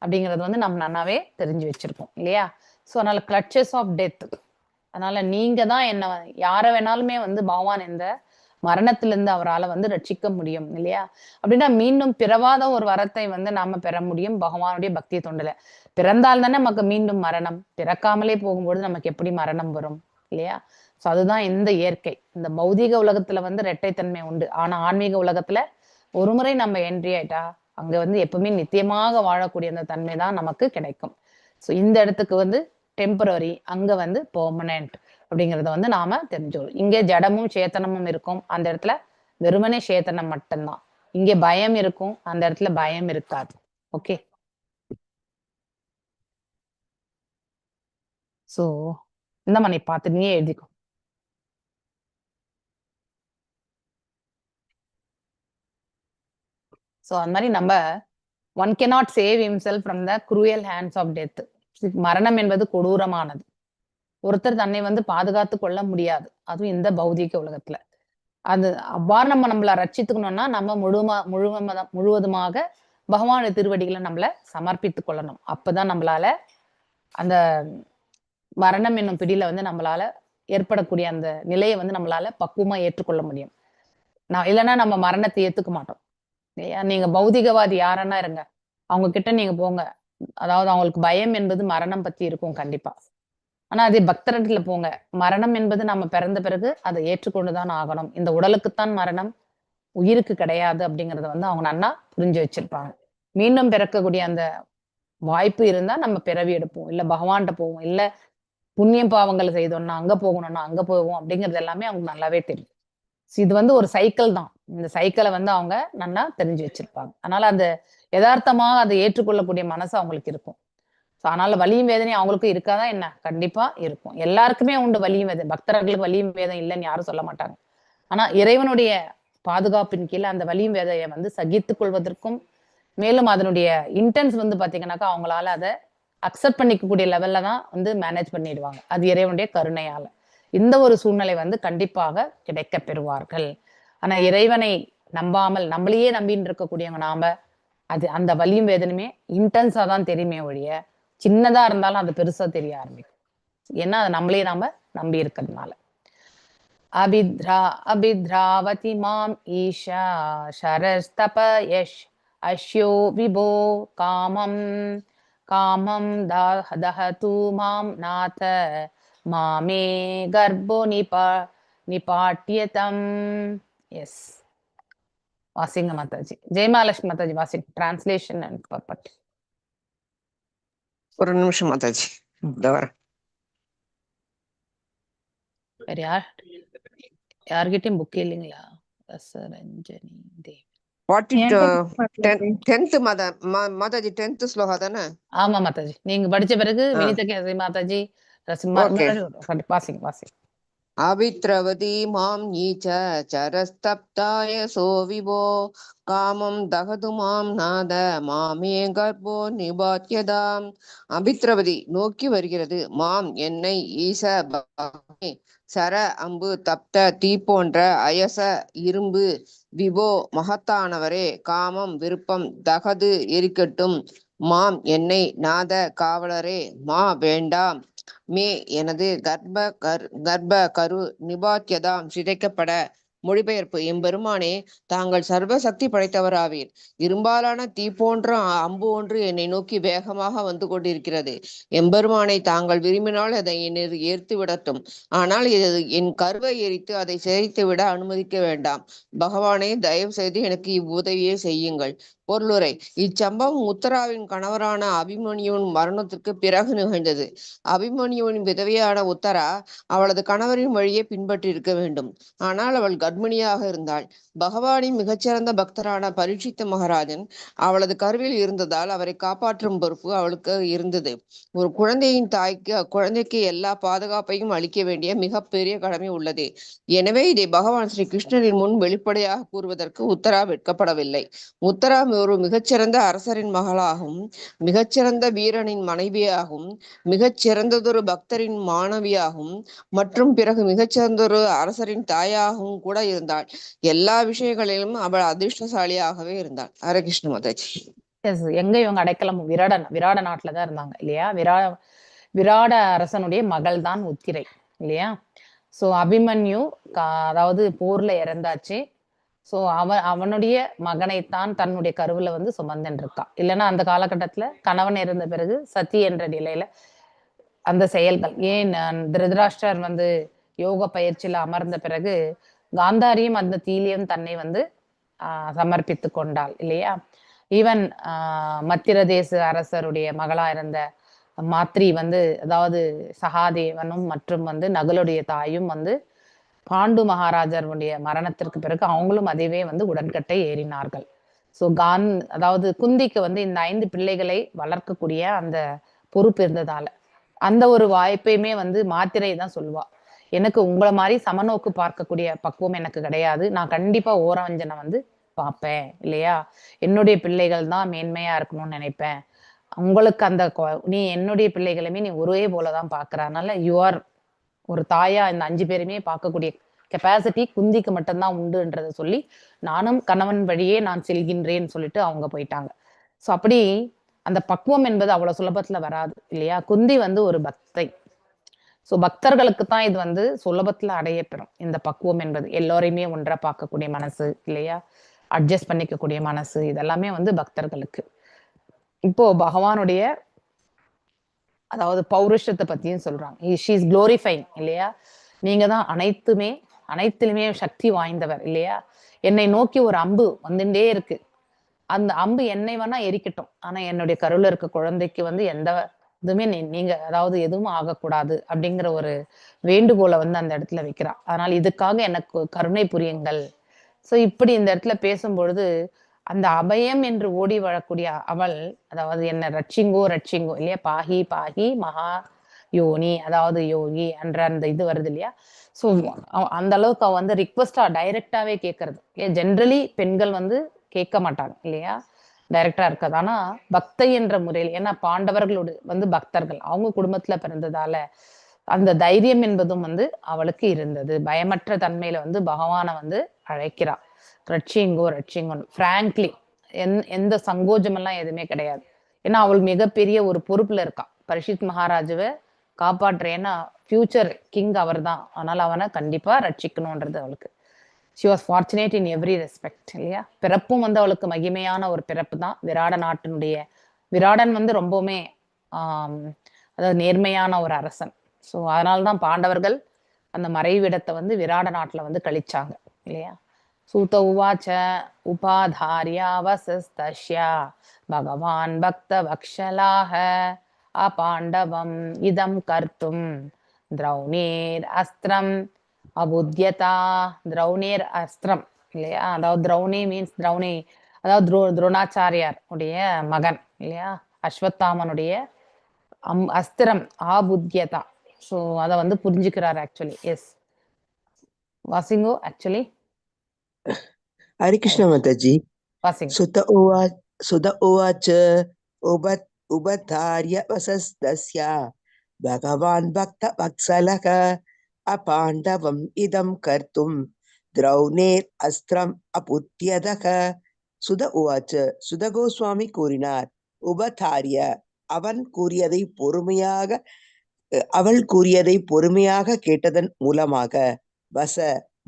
அப்படிங்கிறது வந்து நம்ம நன்னாவே தெரிஞ்சு வச்சிருக்கோம் இல்லையா? ஸோ அதனால கிளட்சஸ் ஆஃப் டெத். அதனால நீங்க தான் என்ன யாரை வேணாலுமே வந்து பகவான் இந்த மரணத்திலிருந்து அவரால் வந்து ரட்சிக்க முடியும் இல்லையா? அப்படின்னா மீண்டும் பிறவாத ஒரு வரத்தை வந்து நாம பெற முடியும் பகவானுடைய பக்தி தொண்டுல. பிறந்தால் தானே நமக்கு மீண்டும் மரணம். பிறக்காமலே போகும்போது நமக்கு எப்படி மரணம் வரும் இல்லையா? ஸோ அதுதான் இந்த இயற்கை. இந்த பௌதீக உலகத்துல வந்து இரட்டைத்தன்மை உண்டு. ஆனா ஆன்மீக உலகத்துல ஒரு முறை நம்ம என்ட்ரி ஆயிட்டா அங்க வந்து எப்பவுமே நித்தியமாக வாழக்கூடிய அந்த தன்மை தான் நமக்கு கிடைக்கும். ஸோ இந்த இடத்துக்கு வந்து டெம்பரரி, அங்க வந்து பெர்மனன்ட் அப்படிங்கிறத வந்து நாம தெரிஞ்சுக்கணும். இங்கே ஜடமும் சேத்தனமும் இருக்கும், அந்த இடத்துல வெறுமனே சேத்தனம் மட்டும்தான். இங்கே பயம் இருக்கும், அந்த இடத்துல பயம் இருக்காது. ஓகே, ஸோ இந்த மாதிரி பார்த்து நீயே எழுதிக்கோ. ஸோ அந்த மாதிரி நம்ம one cannot save himself from the cruel hands of death. மரணம் என்பது கொடூரமானது. ஒருத்தர் தன்னை வந்து பாதுகாத்து கொள்ள முடியாது, அதுவும் இந்த பௌதீக உலகத்துல. அது அவ்வாறு நம்மளை ரட்சித்துக்கணும்னா நம்ம முழுவதுமாக பகவானுடைய திருவடிகளை நம்மளை சமர்ப்பித்து கொள்ளணும். அப்பதான் நம்மளால அந்த மரணம் என்னும் பிடியில வந்து நம்மளால ஏற்படக்கூடிய அந்த நிலையை வந்து நம்மளால பக்குவமா ஏற்றுக்கொள்ள முடியும். இல்லைன்னா நம்ம மரணத்தை ஏத்துக்க மாட்டோம் இல்லையா? நீங்க பௌதிகவாதி யாரன்னா இருங்க, அவங்க கிட்ட நீங்க போங்க, அதாவது அவங்களுக்கு பயம் என்பது மரணம் பத்தி இருக்கும் கண்டிப்பா. ஆனா அதே பக்தர்கிட்ட போங்க, மரணம் என்பது நம்ம பிறந்த பிறகு அதை ஏற்றுக்கொண்டுதான் ஆகணும். இந்த உடலுக்குத்தான் மரணம், உயிருக்கு கிடையாது அப்படிங்கறத வந்து அவங்க நன்னா புரிஞ்சு வச்சிருப்பாங்க. மீண்டும் பிறக்கக்கூடிய அந்த வாய்ப்பு இருந்தா நம்ம பிறவி எடுப்போம், இல்ல பகவான்கிட்ட போவோம், இல்ல புண்ணியம் பாவங்களை செய்தோம்னா அங்க போகணும்னா அங்க போவோம் அப்படிங்கிறது எல்லாமே அவங்க நல்லாவே தெரியும். இது வந்து ஒரு சைக்கிள் தான். இந்த சைக்கிளை வந்து அவங்க நல்லா தெரிஞ்சு வச்சிருப்பாங்க. அதனால அந்த யதார்த்தமாக அதை ஏற்றுக்கொள்ளக்கூடிய மனசு அவங்களுக்கு இருக்கும். அதனால வலியும் வேதனையும் அவங்களுக்கும் இருக்காதா என்ன? கண்டிப்பா இருக்கும். எல்லாருக்குமே உண்டு வலியும் வேதனை. பக்தர்களுக்கு வலியும் வேதனை இல்லைன்னு யாரும் சொல்ல மாட்டாங்க. ஆனா இறைவனுடைய பாதுகாப்பின் கீழே அந்த வலியும் வேதையை வந்து சகித்துக் கொள்வதற்கும், மேலும் அதனுடைய இன்டென்ஸ் வந்து பாத்தீங்கன்னாக்கா அவங்களால அதை அக்செப்ட் பண்ணிக்கக்கூடிய லெவல்ல தான் வந்து மேனேஜ் பண்ணிடுவாங்க. அது இறைவனுடைய கருணையால. இந்த ஒரு சூழ்நிலை வந்து கண்டிப்பாக கிடைக்க பெறுவார்கள். ஆனா இறைவனை நம்பாமல் நம்மளையே நம்பின்னு இருக்கக்கூடியவங்க நாம அது அந்த வலியும் வேதனையுமே இன்டென்ஸா தான் தெரியுமே ஒழிய சின்னதா இருந்தாலும் அது பெருசா தெரிய ஆரம்பிக்கும். ஏன்னா அது நம்மளே நாம நம்பி இருக்கிறதுனால. அபித்ராவதி மாம் ஈஷா ஷரஸ்தப யஷ் அஷ்யோ விபோ காமம் காமம் தஹது மாம் நாத மாமே கர்ப்போ நிபாட்யதம். எஸ், வாசிங்க மாதாஜி. ஜெயமாலட்சுமி மாதாஜி வாசிங்க. Translation and purport. ஒரு நிமிஷம் மாதாஜி, இதோ வரேன். வேற யார்கிட்டயும் புக் இல்லைங்களா? ரசரஞ்சனி தேவி. மாதாஜி 10th ஸ்லோகா தானே? ஆமா மாதாஜி, நீங்க படிச்ச பிறகு வினிதா மாதாஜி வாசிங்க வாசிங்க. அபித்ரவதி மாம் நீச்ச சரஸ்தப்தாய சோவிபோ காமம் தகது மாம் நாத மாமே கர்ப்போ நிபாத்யதாம். அபித்ரவதி நோக்கி வருகிறது, மாம் என்னை, ஈச சர அம்பு, தப்த தீ போன்ற, அயச இரும்பு, விபோ மகத்தானவரே, காமம் விருப்பம், தகது எரிக்கட்டும், மாம் என்னை, நாத காவலரே, மா வேண்டாம், மே எனது, கர்ப்ப கரு, நிபாத்யதாம் சிதைக்கப்பட. மொழிபெயர்ப்பு: எம்பெருமானே, தாங்கள் சர்வ சக்தி படைத்தவராவீர். இரும்பாலான தீ போன்ற அம்பு ஒன்று என்னை நோக்கி வேகமாக வந்து கொண்டிருக்கிறது. எம்பெருமானை, தாங்கள் விரும்பினால் அதை எரித்து விடட்டும். ஆனால் இது என் கருவை எரித்து அதை சிதைத்து விட அனுமதிக்க வேண்டாம். பகவானே, தயவு செய்து எனக்கு இவ்வுதவியை செய்யுங்கள். பொருளுரை: இச்சம்பவம் உத்தராவின் கணவரான அபிமன்யுவின் மரணத்திற்கு பிறகு நிகழ்ந்தது. அபிமன்யுவின் விதவையான உத்தரா அவளது கணவரின் வழியை பின்பற்றியிருக்க வேண்டும். ஆனால் அவள் கர்ப்பிணியாக இருந்தாள். பகவானின் மிகச்சிறந்த பக்தரான பரீட்சித்த மகாராஜன் அவளது கருவில் இருந்ததால் அவரை காப்பாற்றும் பொறுப்பு அவளுக்கு இருந்தது. ஒரு குழந்தையின் தாய்க்கு அக்குழந்தைக்கு எல்லா பாதுகாப்பையும் அளிக்க வேண்டிய மிகப்பெரிய கடமை உள்ளது. எனவே இதை பகவான் ஸ்ரீ கிருஷ்ணரின் முன் வெளிப்படையாக கூறுவதற்கு உத்தரா வெட்கப்படவில்லை. உத்தரா ஒரு மிகச்சிறந்த அரசரின் மகளாகவும், மிகச்சிறந்த வீரனின் மனைவியாகவும், மிகச்சிறந்ததொரு பக்தரின் மாணவியாகவும், மற்றும் பிறகு மிகச்சிறந்தொரு அரசரின் தாயாகவும் கூட இருந்தாள். எல்லா விஷயங்களிலும் அவள் அதிர்ஷ்டசாலியாகவே இருந்தாள். ஹரே கிருஷ்ண மாதாஜி. எங்க இவங்க அடைக்கலம் விராட நாட்டுலதான் இருந்தாங்க இல்லையா? விராட அரசனுடைய மகள் தான் உத்திரை இல்லையா? சோ அபிமன்யு அதாவது போர்ல இறந்தாச்சு. சோ அவனுடைய மகனைத்தான் தன்னுடைய கருவுல வந்து சுமந்துன்னு இருக்கான். இல்லைன்னா அந்த காலகட்டத்துல கணவன் இறந்த பிறகு சதி என்ற நிலையில அந்த செயல்கள், ஏன் திருதராஷ்டிரர் வந்து யோக பயிற்சியில அமர்ந்த பிறகு காந்தாரியும் அந்த தீலியும் தன்னை வந்து சமர்ப்பித்து கொண்டாள் இல்லையா? ஈவன் மத்திர தேச அரசருடைய மகளா இருந்த மாத்ரி வந்து, அதாவது சகாதேவனும் மற்றும் வந்து நகுலுடைய தாயும் வந்து பாண்டு மகாராஜருடைய மரணத்திற்கு பிறகு அவங்களும் அதுவே வந்து உடன்கட்டை ஏறினார்கள். ஸோ அதாவது குந்திக்கு வந்து இந்த 5 பிள்ளைகளை வளர்க்கக்கூடிய அந்த பொறுப்பு இருந்ததால அந்த ஒரு வாய்ப்பையுமே வந்து மாத்திரை தான் சொல்லுவா. எனக்கு உங்களை மாதிரி சமநோக்கு பார்க்கக்கூடிய பக்குவம் எனக்கு கிடையாது. நான் கண்டிப்பா ஓரவஞ்சனை வந்து பார்ப்பேன் இல்லையா? என்னுடைய பிள்ளைகள் தான் மேன்மையா இருக்கணும்னு நினைப்பேன். உங்களுக்கு அந்த நீ என்னுடைய பிள்ளைகளுமே நீ ஒரே போலதான் பாக்குற. அதனால யூஆர் ஒரு தாயா இந்த 5 பேருமே பார்க்கக்கூடிய கெப்பாசிட்டி குந்திக்கு மட்டும்தான் உண்டுன்றதை சொல்லி நானும் கணவன் வழியே நான் செல்கின்றேன்னு சொல்லிட்டு அவங்க போயிட்டாங்க. ஸோ அப்படி அந்த பக்குவம் என்பது அவ்வளவு சுலபத்துல வராது இல்லையா? குந்தி வந்து ஒரு பக்தை. ஸோ பக்தர்களுக்கு தான் இது வந்து சுலபத்துல அடையப்பெறும் இந்த பக்குவம் என்பது. எல்லோரையுமே ஒன்றா பார்க்கக்கூடிய மனசு இல்லையா? அட்ஜஸ்ட் பண்ணிக்கக்கூடிய மனசு, இதெல்லாமே வந்து பக்தர்களுக்கு. இப்போ பகவானுடைய அதாவது பௌருஷத்தை பத்தியும் சொல்றாங்க. ஷீ இஸ் குளோரிஃபைங் இல்லையா? நீங்க தான் அனைத்திலுமே சக்தி வாய்ந்தவர் இல்லையா? என்னை நோக்கி ஒரு அம்பு வந்துட்டே இருக்கு. அந்த அம்பு என்னை வேணா எரிக்கட்டும், ஆனா என்னுடைய கருவில் இருக்க குழந்தைக்கு வந்து எந்த இதுவுமே நீங்க அதாவது எதுவும் ஆகக்கூடாது அப்படிங்கிற ஒரு வேண்டுகோளை வந்து அந்த இடத்துல வைக்கிறா. அதனால இதுக்காக எனக்கு கருணை புரியுங்கள். ஸோ இப்படி இந்த இடத்துல பேசும்பொழுது அந்த அபயம் என்று ஓடி வரக்கூடிய அவள், அதாவது என்ன ரட்சிங்கோ இல்லையா? பாஹி பாஹி மகா யோனி, அதாவது யோகி என்ற அந்த இது வருது இல்லையா? ஸோ அந்த அளவுக்கு அவ வந்து ரிக்வஸ்டா டைரக்டாவே கேட்கறது. ஏன் ஜென்ரலி பெண்கள் வந்து கேட்க மாட்டாங்க இல்லையா? டைரக்டா இருக்காது. ஆனா பக்தை என்ற முறையில், ஏன்னா பாண்டவர்களோட வந்து பக்தர்கள் அவங்க குடும்பத்துல பிறந்ததால அந்த தைரியம் என்பதும் வந்து அவளுக்கு இருந்தது. பயமற்ற தன்மையில வந்து பகவானை வந்து அழைக்கிறா. ரட்சிங்கோ ரட்சிங்கோ ஃப்ராங்க்லி, எந்த சங்கோஜமெல்லாம் எதுவுமே கிடையாது. ஏன்னா அவள் மிகப்பெரிய ஒரு பொறுப்புல இருக்கா. பரீட்சித் மகாராஜாவை காப்பாற்றுறேன்னா ஃபியூச்சர் கிங் அவர் தான். அதனால அவனை கண்டிப்பா ரட்சிக்கணும்ன்றது அவளுக்கு. She was fortunate in every respect இல்லையா. பிறப்பும் வந்து அவளுக்கு மகிமையான ஒரு பிறப்பு தான். விராடன் வந்து ரொம்பவுமே அதாவது நேர்மையான ஒரு அரசன். ஸோ அதனால தான் பாண்டவர்கள் அந்த மறைவிடத்தை வந்து விராட நாட்டில் வந்து கழிச்சாங்க இல்லையா. சூத உவாச்ச உபாதாரியா வசஸ்தஸ்யா பகவான் பக்த வக்ஷலாக அபாண்டவம் இதம் கர்த்தும் திரௌணீர் அஸ்திரம் அபுத்யதா. திரௌணீர் அஸ்திரம் இல்லையா. அதாவது திரௌணி மீன்ஸ் திரௌணி, அதாவது துரோணாச்சாரியார் உடைய மகன் இல்லையா, அஸ்வத்தாமனுடைய அஸ்திரம் ஆபுத்யதா. ஸோ அதை வந்து புரிஞ்சுக்கிறார் ஆக்சுவலி. எஸ் வாசிங்கோ ஆக்சுவலி. हरे कृष्ण माताजी। வாசிங்க. सुत उवाच उपधार्य वसस्तस्य भगवान् भक्तवत्सलः अपाण्डवम् इदं कर्तुं द्रौणेर् अस्त्रम् अपुत्यदः. சுத உவாச்ச, சுத கோஸ்வாமி கூறினார், உபதாரிய அவள் கூறியதை பொறுமையாக கேட்டதன் மூலமாக, வச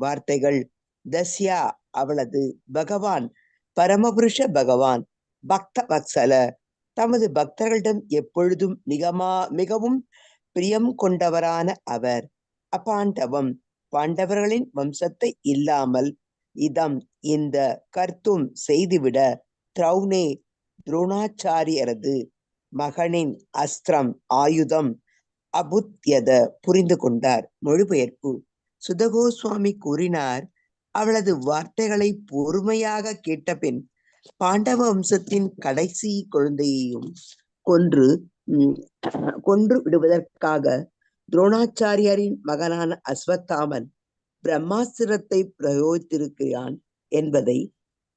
வார்த்தைகள், தஸ்யா அவளது, பகவான் பரமபுருஷ பகவான், பக்த வத்சல தமது பக்தர்களிடம் எப்பொழுதும் மிகவும் பிரியம் கொண்டவரான அவர், அபாண்டவம் பாண்டவர்களின் வம்சத்தை இல்லாமல், இதம் இந்த, கர்த்தும் செய்துவிட, திரௌணே துரோணாச்சாரியரது மகனின் அஸ்திரம் ஆயுதம் அபுத்யத புரிந்து கொண்டார். மொழிபெயர்ப்பு. சுதகோஸ்வாமி கூறினார், அவளது வார்த்தைகளை பொறுமையாக கேட்டபின் பாண்டவ வம்சத்தின் கடைசி குழந்தையையும் கொன்று விடுவதற்காக துரோணாச்சாரியரின் மகனான அஸ்வத்தாமன் பிரம்மாஸ்திரத்தை பிரயோகித்திருக்கிறான் என்பதை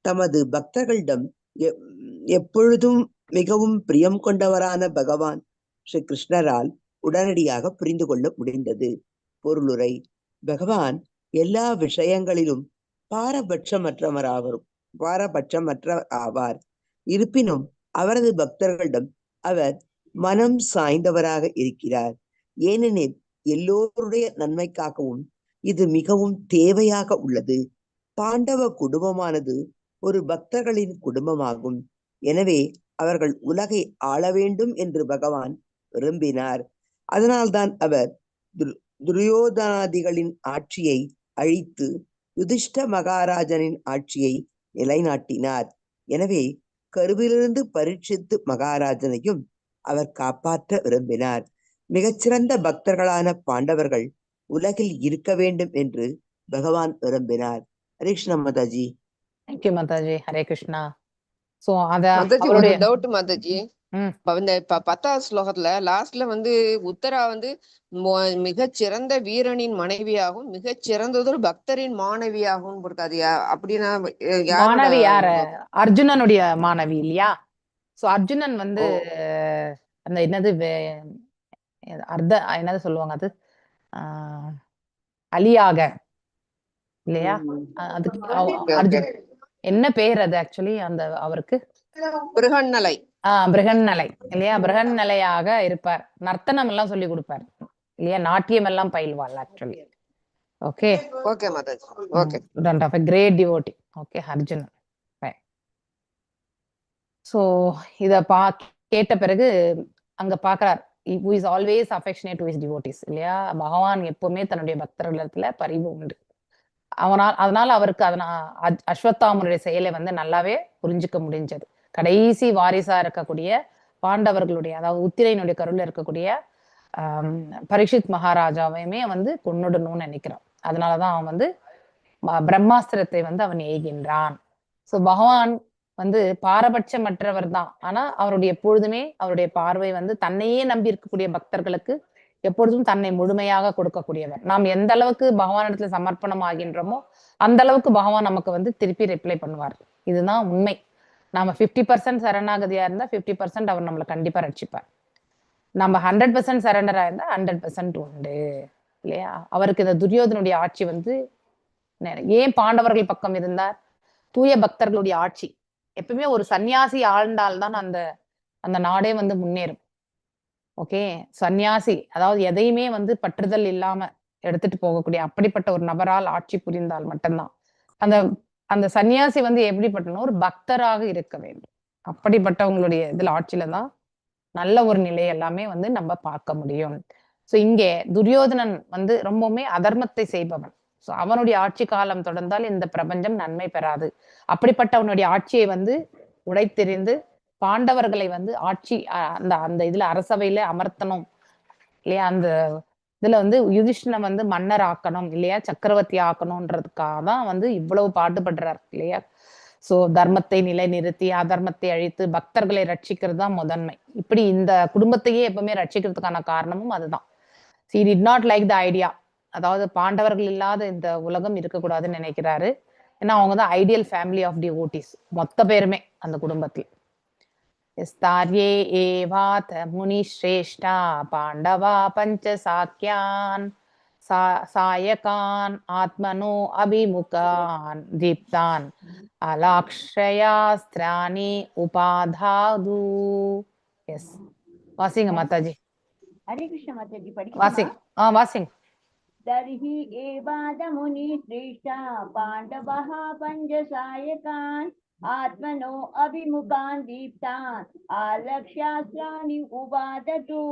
தமது பக்தர்களிடம் எப்பொழுதும் மிகவும் பிரியம் கொண்டவரான பகவான் ஸ்ரீ கிருஷ்ணரால் உடனடியாக புரிந்து கொள்ள முடிந்தது. பொருளுரை. பகவான் எல்லா விஷயங்களிலும் பாரபட்சமற்ற ஆவார். இருப்பினும் அவரது பக்தர்களிடம் அவர் மனம் சாய்ந்தவராக இருக்கிறார். ஏனெனில் எல்லோருடைய நன்மைக்காகவும் இது மிகவும் தேவையாக உள்ளது. பாண்டவ குடும்பமானது ஒரு பக்தர்களின் குடும்பமாகும். எனவே அவர்கள் உலகை ஆள வேண்டும் என்று பகவான் விரும்பினார். அதனால்தான் அவர் துரியோதனாதிகளின் ஆட்சியை அழித்து யுதிஷ்ட மகாராஜனின் ஆட்சியை நிலைநாட்டினார். எனவே கருவிலிருந்து பரீட்சித்து மகாராஜனையும் அவர் காப்பாற்ற விரும்பினார். மிகச்சிறந்த பக்தர்களான பாண்டவர்கள் உலகில் இருக்க வேண்டும் என்று பகவான் விரும்பினார். ஹரே கிருஷ்ணா மாதாஜி. தேங்க்யூ மாதாஜி. ஹரே கிருஷ்ணா. சோ மாதாஜி ஒரு டவுட் மாதாஜி. இந்த 10வது ஸ்லோகத்துல லாஸ்ட்ல வந்து உத்தரா வந்து மிகச்சிறந்த வீரனின் மனைவியாகவும் மிகச்சிறந்ததொரு பக்தரின் மாணவியாகவும் கொடுத்தாது. அப்படின்னா மாணவி யாரு? அர்ஜுனனுடைய மாணவி இல்லையா. சோ அர்ஜுனன் வந்து அந்த என்னது சொல்லுவாங்க, அது அலியாக இல்லையா. அதுக்கு அர்ஜுன் என்ன பேர் அது ஆக்சுவலி அந்த அவருக்கு? பிருகன்னலை. பிருகன்னலை இல்லையா. பிருகன்னலையாக இருப்பார். நர்த்தனம் எல்லாம் சொல்லி கொடுப்பார் இல்லையா. நாட்டியம் எல்லாம் பயில்வாள் actually. Okay okay Mataji. Okay. Great devotee. Okay Arjunan. So இத கேட்ட பிறகு அங்க பாக்குறார், who is always affectionate to his devotees இல்லையா. பகவான் எப்பவுமே தன்னுடைய பக்தர்களிடத்துல பரிவு உண்டு. அதனால அவருக்கு அஸ்வத்தாமனுடைய செயலை வந்து நல்லாவே புரிஞ்சுக்க முடிஞ்சது. கடைசி வாரிசா இருக்கக்கூடிய பாண்டவர்களுடைய, அதாவது உத்திரையினுடைய கருவில் இருக்கக்கூடிய பரீட்சித் மகாராஜாவையுமே வந்து கொன்னுடணும்னு நினைக்கிறான். அதனாலதான் அவன் வந்து பிரம்மாஸ்திரத்தை வந்து அவன் எய்கின்றான். சோ பகவான் வந்து பாரபட்சமற்றவர் தான். ஆனா அவருடைய பார்வை வந்து தன்னையே நம்பி இருக்கக்கூடிய பக்தர்களுக்கு எப்பொழுதும் தன்னை முழுமையாக கொடுக்கக்கூடியவர். நாம் எந்த அளவுக்கு பகவானிடத்துல சமர்ப்பணம் ஆகின்றோமோ அந்த அளவுக்கு பகவான் நமக்கு வந்து திருப்பி ரிப்ளை பண்ணுவார். இதுதான் உண்மை. நாம 50% சரணாகதியா இருந்தா 50% அவர் நம்மளை கண்டிப்பா ரட்சிப்பார். நம்ம 100% சரண்டர் ஆயிருந்தா 100% உண்டு இல்லையா. அவருக்கு இந்த துரியோதனுடைய ஆட்சி வந்து ஏன் பாண்டவர்கள் பக்கம் இருந்தார்? தூய பக்தர்களுடைய ஆட்சி. எப்பவுமே ஒரு சன்னியாசி ஆழ்ந்தால்தான் அந்த அந்த நாடே வந்து முன்னேறும். ஓகே, சன்னியாசி அதாவது எதையுமே வந்து பற்றுதல் இல்லாம எடுத்துட்டு போகக்கூடிய அப்படிப்பட்ட ஒரு நபரால் ஆட்சி புரிந்தால் மட்டும்தான் அந்த அந்த சன்னியாசி வந்து எப்படிப்பட்டனும் ஒரு பக்தராக இருக்க வேண்டும். அப்படிப்பட்டவங்களுடைய இதுல ஆட்சியில தான் நல்ல ஒரு நிலை எல்லாமே வந்து நம்ம பார்க்க முடியும். சோ இங்கே துரியோதனன் வந்து ரொம்பவுமே அதர்மத்தை செய்பவன். சோ அவனுடைய ஆட்சி காலம் தொடர்ந்தால் இந்த பிரபஞ்சம் நன்மை பெறாது. அப்படிப்பட்ட அவனுடைய ஆட்சியை வந்து உடைத்தெறிந்து பாண்டவர்களை வந்து ஆட்சி அந்த அந்த இதுல அரசவையில அமர்த்தணும் இல்லையா. அந்த இதுல வந்து யுதிஷ்டனை வந்து மன்னர் ஆக்கணும் இல்லையா, சக்கரவர்த்தி ஆக்கணும்ன்றதுக்காக தான் வந்து இவ்வளவு பாடுபடுறார் இல்லையா. சோ தர்மத்தை நிலைநிறுத்தி அதர்மத்தை அழித்து பக்தர்களை ரட்சிக்கிறது தான் முதன்மை. இப்படி இந்த குடும்பத்தையே எப்பவுமே ரட்சிக்கிறதுக்கான காரணமும் அதுதான். he did not like the idea, அதாவது பாண்டவர்கள் இல்லாத இந்த உலகம் இருக்கக்கூடாதுன்னு நினைக்கிறாரு. ஏன்னா அவங்க தான் ஐடியல் ஃபேமிலி ஆஃப் டிவோட்டிஸ் மொத்த பேருமே அந்த குடும்பத்தில். ஸ்தார்யே ஏவாத முனி ஸ்ரேஷ்டா பாண்டவா பஞ்ச சாக்கியான் சாயகான் ஆத்மனோ அபிமுகான் தீப்தான் அலாக்ஷயாஸ்திராணி உபாதாது. எஸ், வாசிங்க மாதாஜி. ஹரே கிருஷ்ண மாதாஜி, வாசிங்க. வாசிங்க. தர்ஹி ஏவாத முனி ஸ்ரேஷ்டா பாண்டவஹ பஞ்சசாயகான் ஆத்மனோ அபிமுகான் தீப்தான் ஆலக்ஷ்யாஸ்திராணி உபாதது.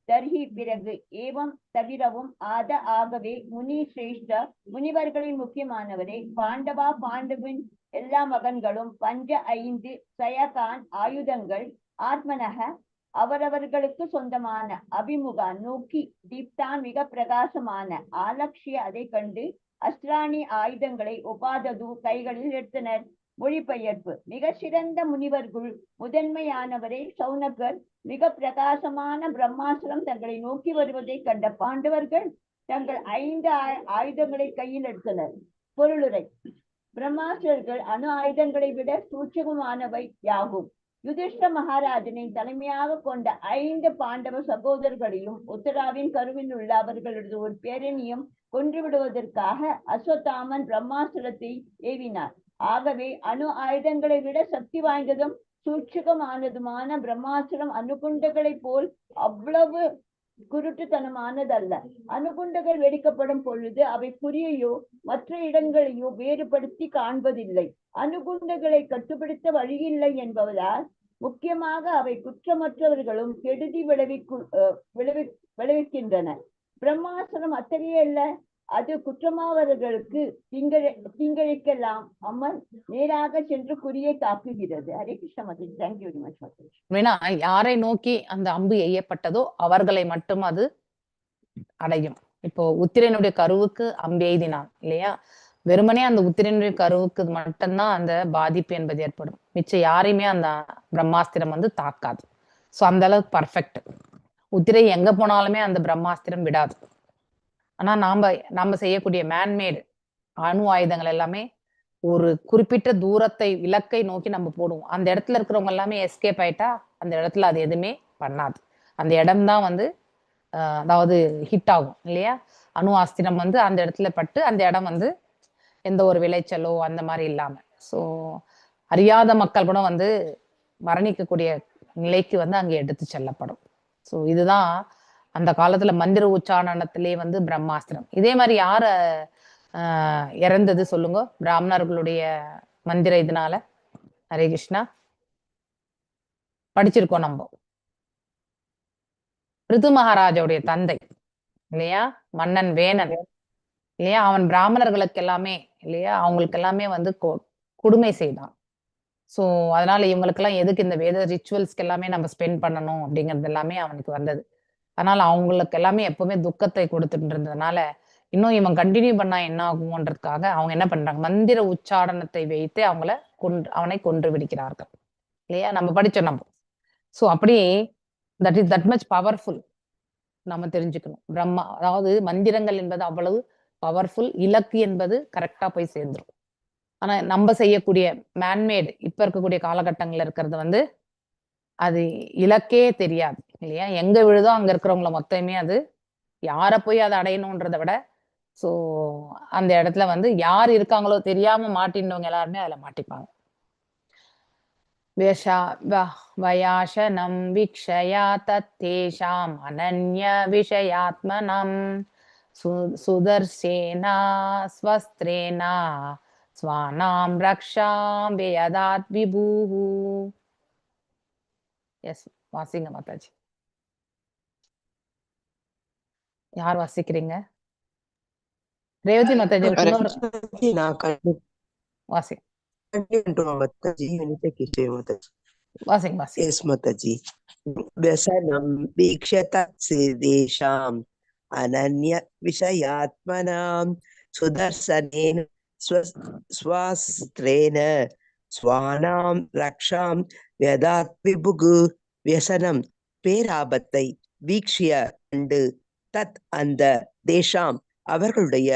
தர்ஹி பிறகு, ஏவம் தவிரவும், ஆத ஆகவே, முனி சிரேஷ்ட முனிவர்களின் முக்கியமானவரே, பாண்டவா பாண்டவின் எல்லா மகன்களும், பஞ்ச 5 சயகான் ஆயுதங்கள், ஆத்மனக அவரவர்களுக்கு சொந்தமான, அபிமுகா நோக்கி, தீப்தான் மிக பிரகாசமான, ஆலக்ஷிய அதை கண்டு, அஸ்திராணி ஆயுதங்களை, உபாதது கைகளில் எடுத்தனர். மொழிபெயர்ப்பு. மிக சிறந்த முனிவர்கள் முதன்மையானவரே சௌனகர் மிக பிரகாசமான பிரம்மாஸ்திரம் தங்களை நோக்கி வருவதை கண்ட பாண்டவர்கள் தங்கள் 5 ஆயுதங்களை கையில் எடுத்தனர். பொருளுரை. பிரம்மாஸ்திரர்கள் அணு ஆயுதங்களை விட சூட்சகமானவை யாகும். யுதிஷ்ட மகாராஜனை தலைமையாக கொண்ட 5 பாண்டவ சகோதரர்களையும் உத்தராவின் கருவில் உள்ள அவர்களது ஒரு பேரணியும் கொன்றுவிடுவதற்காக அஸ்வத்தாமன் பிரம்மாஸ்திரத்தை ஏவினார். ஆகவே அணு ஆயுதங்களை விட சக்தி வாய்ந்ததும் சூட்சகமானதுமான பிரம்மாஸ்திரம் அணுகுண்டுகளை போல் அவ்வளவு குருட்டுத்தனமானதல்ல. அணுகுண்டுகள் வெடிக்கப்படும் பொழுது அவை குறியையோ மற்ற இடங்களையோ வேறுபடுத்தி காண்பதில்லை. அணுகுண்டுகளை கட்டுப்படுத்த வழியில்லை என்பதால் முக்கியமாக அவை குற்றமற்றவர்களும் கெடுதி விளைவிக்கின்றன. பிரம்மாஸ்திரம் அத்தகைய அல்ல. அது குற்றமாவர்களுக்கு தீங்கிழைக்கலாம் அம்மன் நேராக சென்று குறியை தாக்குகிறது. Hare Krishna Mataji. Thank you very much Mataji. வேணா யாரை நோக்கி அந்த அம்பு எய்யப்பட்டதோ அவர்களை மட்டும் அது அடையும். இப்போ உத்திரனுடைய கருவுக்கு அம்பு எய்தினான் இல்லையா, வெறுமனே அந்த உத்திரனுடைய கருவுக்கு மட்டும்தான் அந்த பாதிப்பு என்பது ஏற்படும். மிச்சம் யாரையுமே அந்த பிரம்மாஸ்திரம் வந்து தாக்காது. ஸோ அந்த அளவுக்கு பர்ஃபெக்ட். உத்திரை எங்க போனாலுமே அந்த பிரம்மாஸ்திரம் விடாது. ஆனா நாம செய்யக்கூடிய மேன்மேடு அணு ஆயுதங்கள் எல்லாமே ஒரு குறிப்பிட்ட தூரத்தை இலக்கை நோக்கி நம்ம போடுவோம். அந்த இடத்துல இருக்கிறவங்க எல்லாமே எஸ்கேப் ஆயிட்டா அந்த இடத்துல அது எதுவுமே பண்ணாது. அந்த இடம்தான் வந்து அதாவது ஹிட் ஆகும் இல்லையா. அணு ஆஸ்திரம் வந்து அந்த இடத்துல பட்டு அந்த இடம் வந்து எந்த ஒரு விளைச்சலோ அந்த மாதிரி இல்லாம, ஸோ அறியாத மக்கள் கூட வந்து மரணிக்கக்கூடிய நிலைக்கு வந்து அங்கே எடுத்து செல்லப்படும். ஸோ இதுதான் அந்த காலத்துல மந்திர உச்சாரணத்திலே வந்து பிரம்மாஸ்திரம். இதே மாதிரி யார இறந்தது சொல்லுங்க பிராமணர்களுடைய மந்திர இதனால? ஹரே கிருஷ்ணா. படிச்சிருக்கோம் நம்ம. ரிது மகாராஜாவுடைய தந்தை இல்லையா, மன்னன் வேணன் இல்லையா, அவன் பிராமணர்களுக்கு எல்லாமே இல்லையா அவங்களுக்கு எல்லாமே வந்து கொடுமை செய்தான். ஸோ அதனால இவங்களுக்கெல்லாம் எதுக்கு இந்த வேத ரிச்சுவல்ஸ்க்கு எல்லாமே நம்ம ஸ்பெண்ட் பண்ணணும் அப்படிங்கிறது எல்லாமே அவனுக்கு வந்தது. அதனால அவங்களுக்கு எல்லாமே எப்பவுமே துக்கத்தை கொடுத்துட்டு இருந்ததுனால இன்னும் இவன் கண்டினியூ பண்ணா என்ன ஆகுமன்றதுக்காக அவங்க என்ன பண்றாங்க, மந்திர உச்சாரணத்தை வைத்து அவனை கொன்று விடுக்கிறார்கள் இல்லையா. நம்ம படிச்சோம் நம்ம. ஸோ அப்படி தட் மச் பவர்ஃபுல் நம்ம தெரிஞ்சுக்கணும். பிரம்மா அதாவது மந்திரங்கள் என்பது அவ்வளவு பவர்ஃபுல். இலக்கு என்பது கரெக்டா போய் சேர்ந்துரும். ஆனா நம்ம செய்யக்கூடிய மேன்மேடு இப்ப இருக்கக்கூடிய காலகட்டங்கள்ல இருக்கிறது வந்து அது இலக்கே தெரியாது இல்லையா? எங்க விழுதோ அங்க இருக்கிறவங்கள மொத்தமே அது யாரை போய் அதை அடையணுன்றதை விட ஸோ அந்த இடத்துல வந்து யார் இருக்காங்களோ தெரியாம மாட்டினவங்க எல்லாருமே அதுல மாட்டிப்பாங்க. வயாசனம் வீக்ஷயா தத்தேஷாம் அனன்ய விஷயாத்மனம் சுதர்சேனா ஸ்வஸ்திரேனா ஸ்வானாம் ரக்ஷாம் வேயதாத் விபூஹு. எஸ், வாசிங்க மாதாஜி. யார் வாசிக்கிறீங்க? ரேவதி மாதாஜி இன்னொரு வாசி வாசிங்க வாசி. Yes, Mataji. Vyasanam vikshyatat ananya vishayatmanam sudarsanena swastrena swanam raksham vyadat vibugu. Vyasanam பேராபத்தை வீக்ஷிய கண்டு தத் அந்த தேஷாம் அவர்களுடைய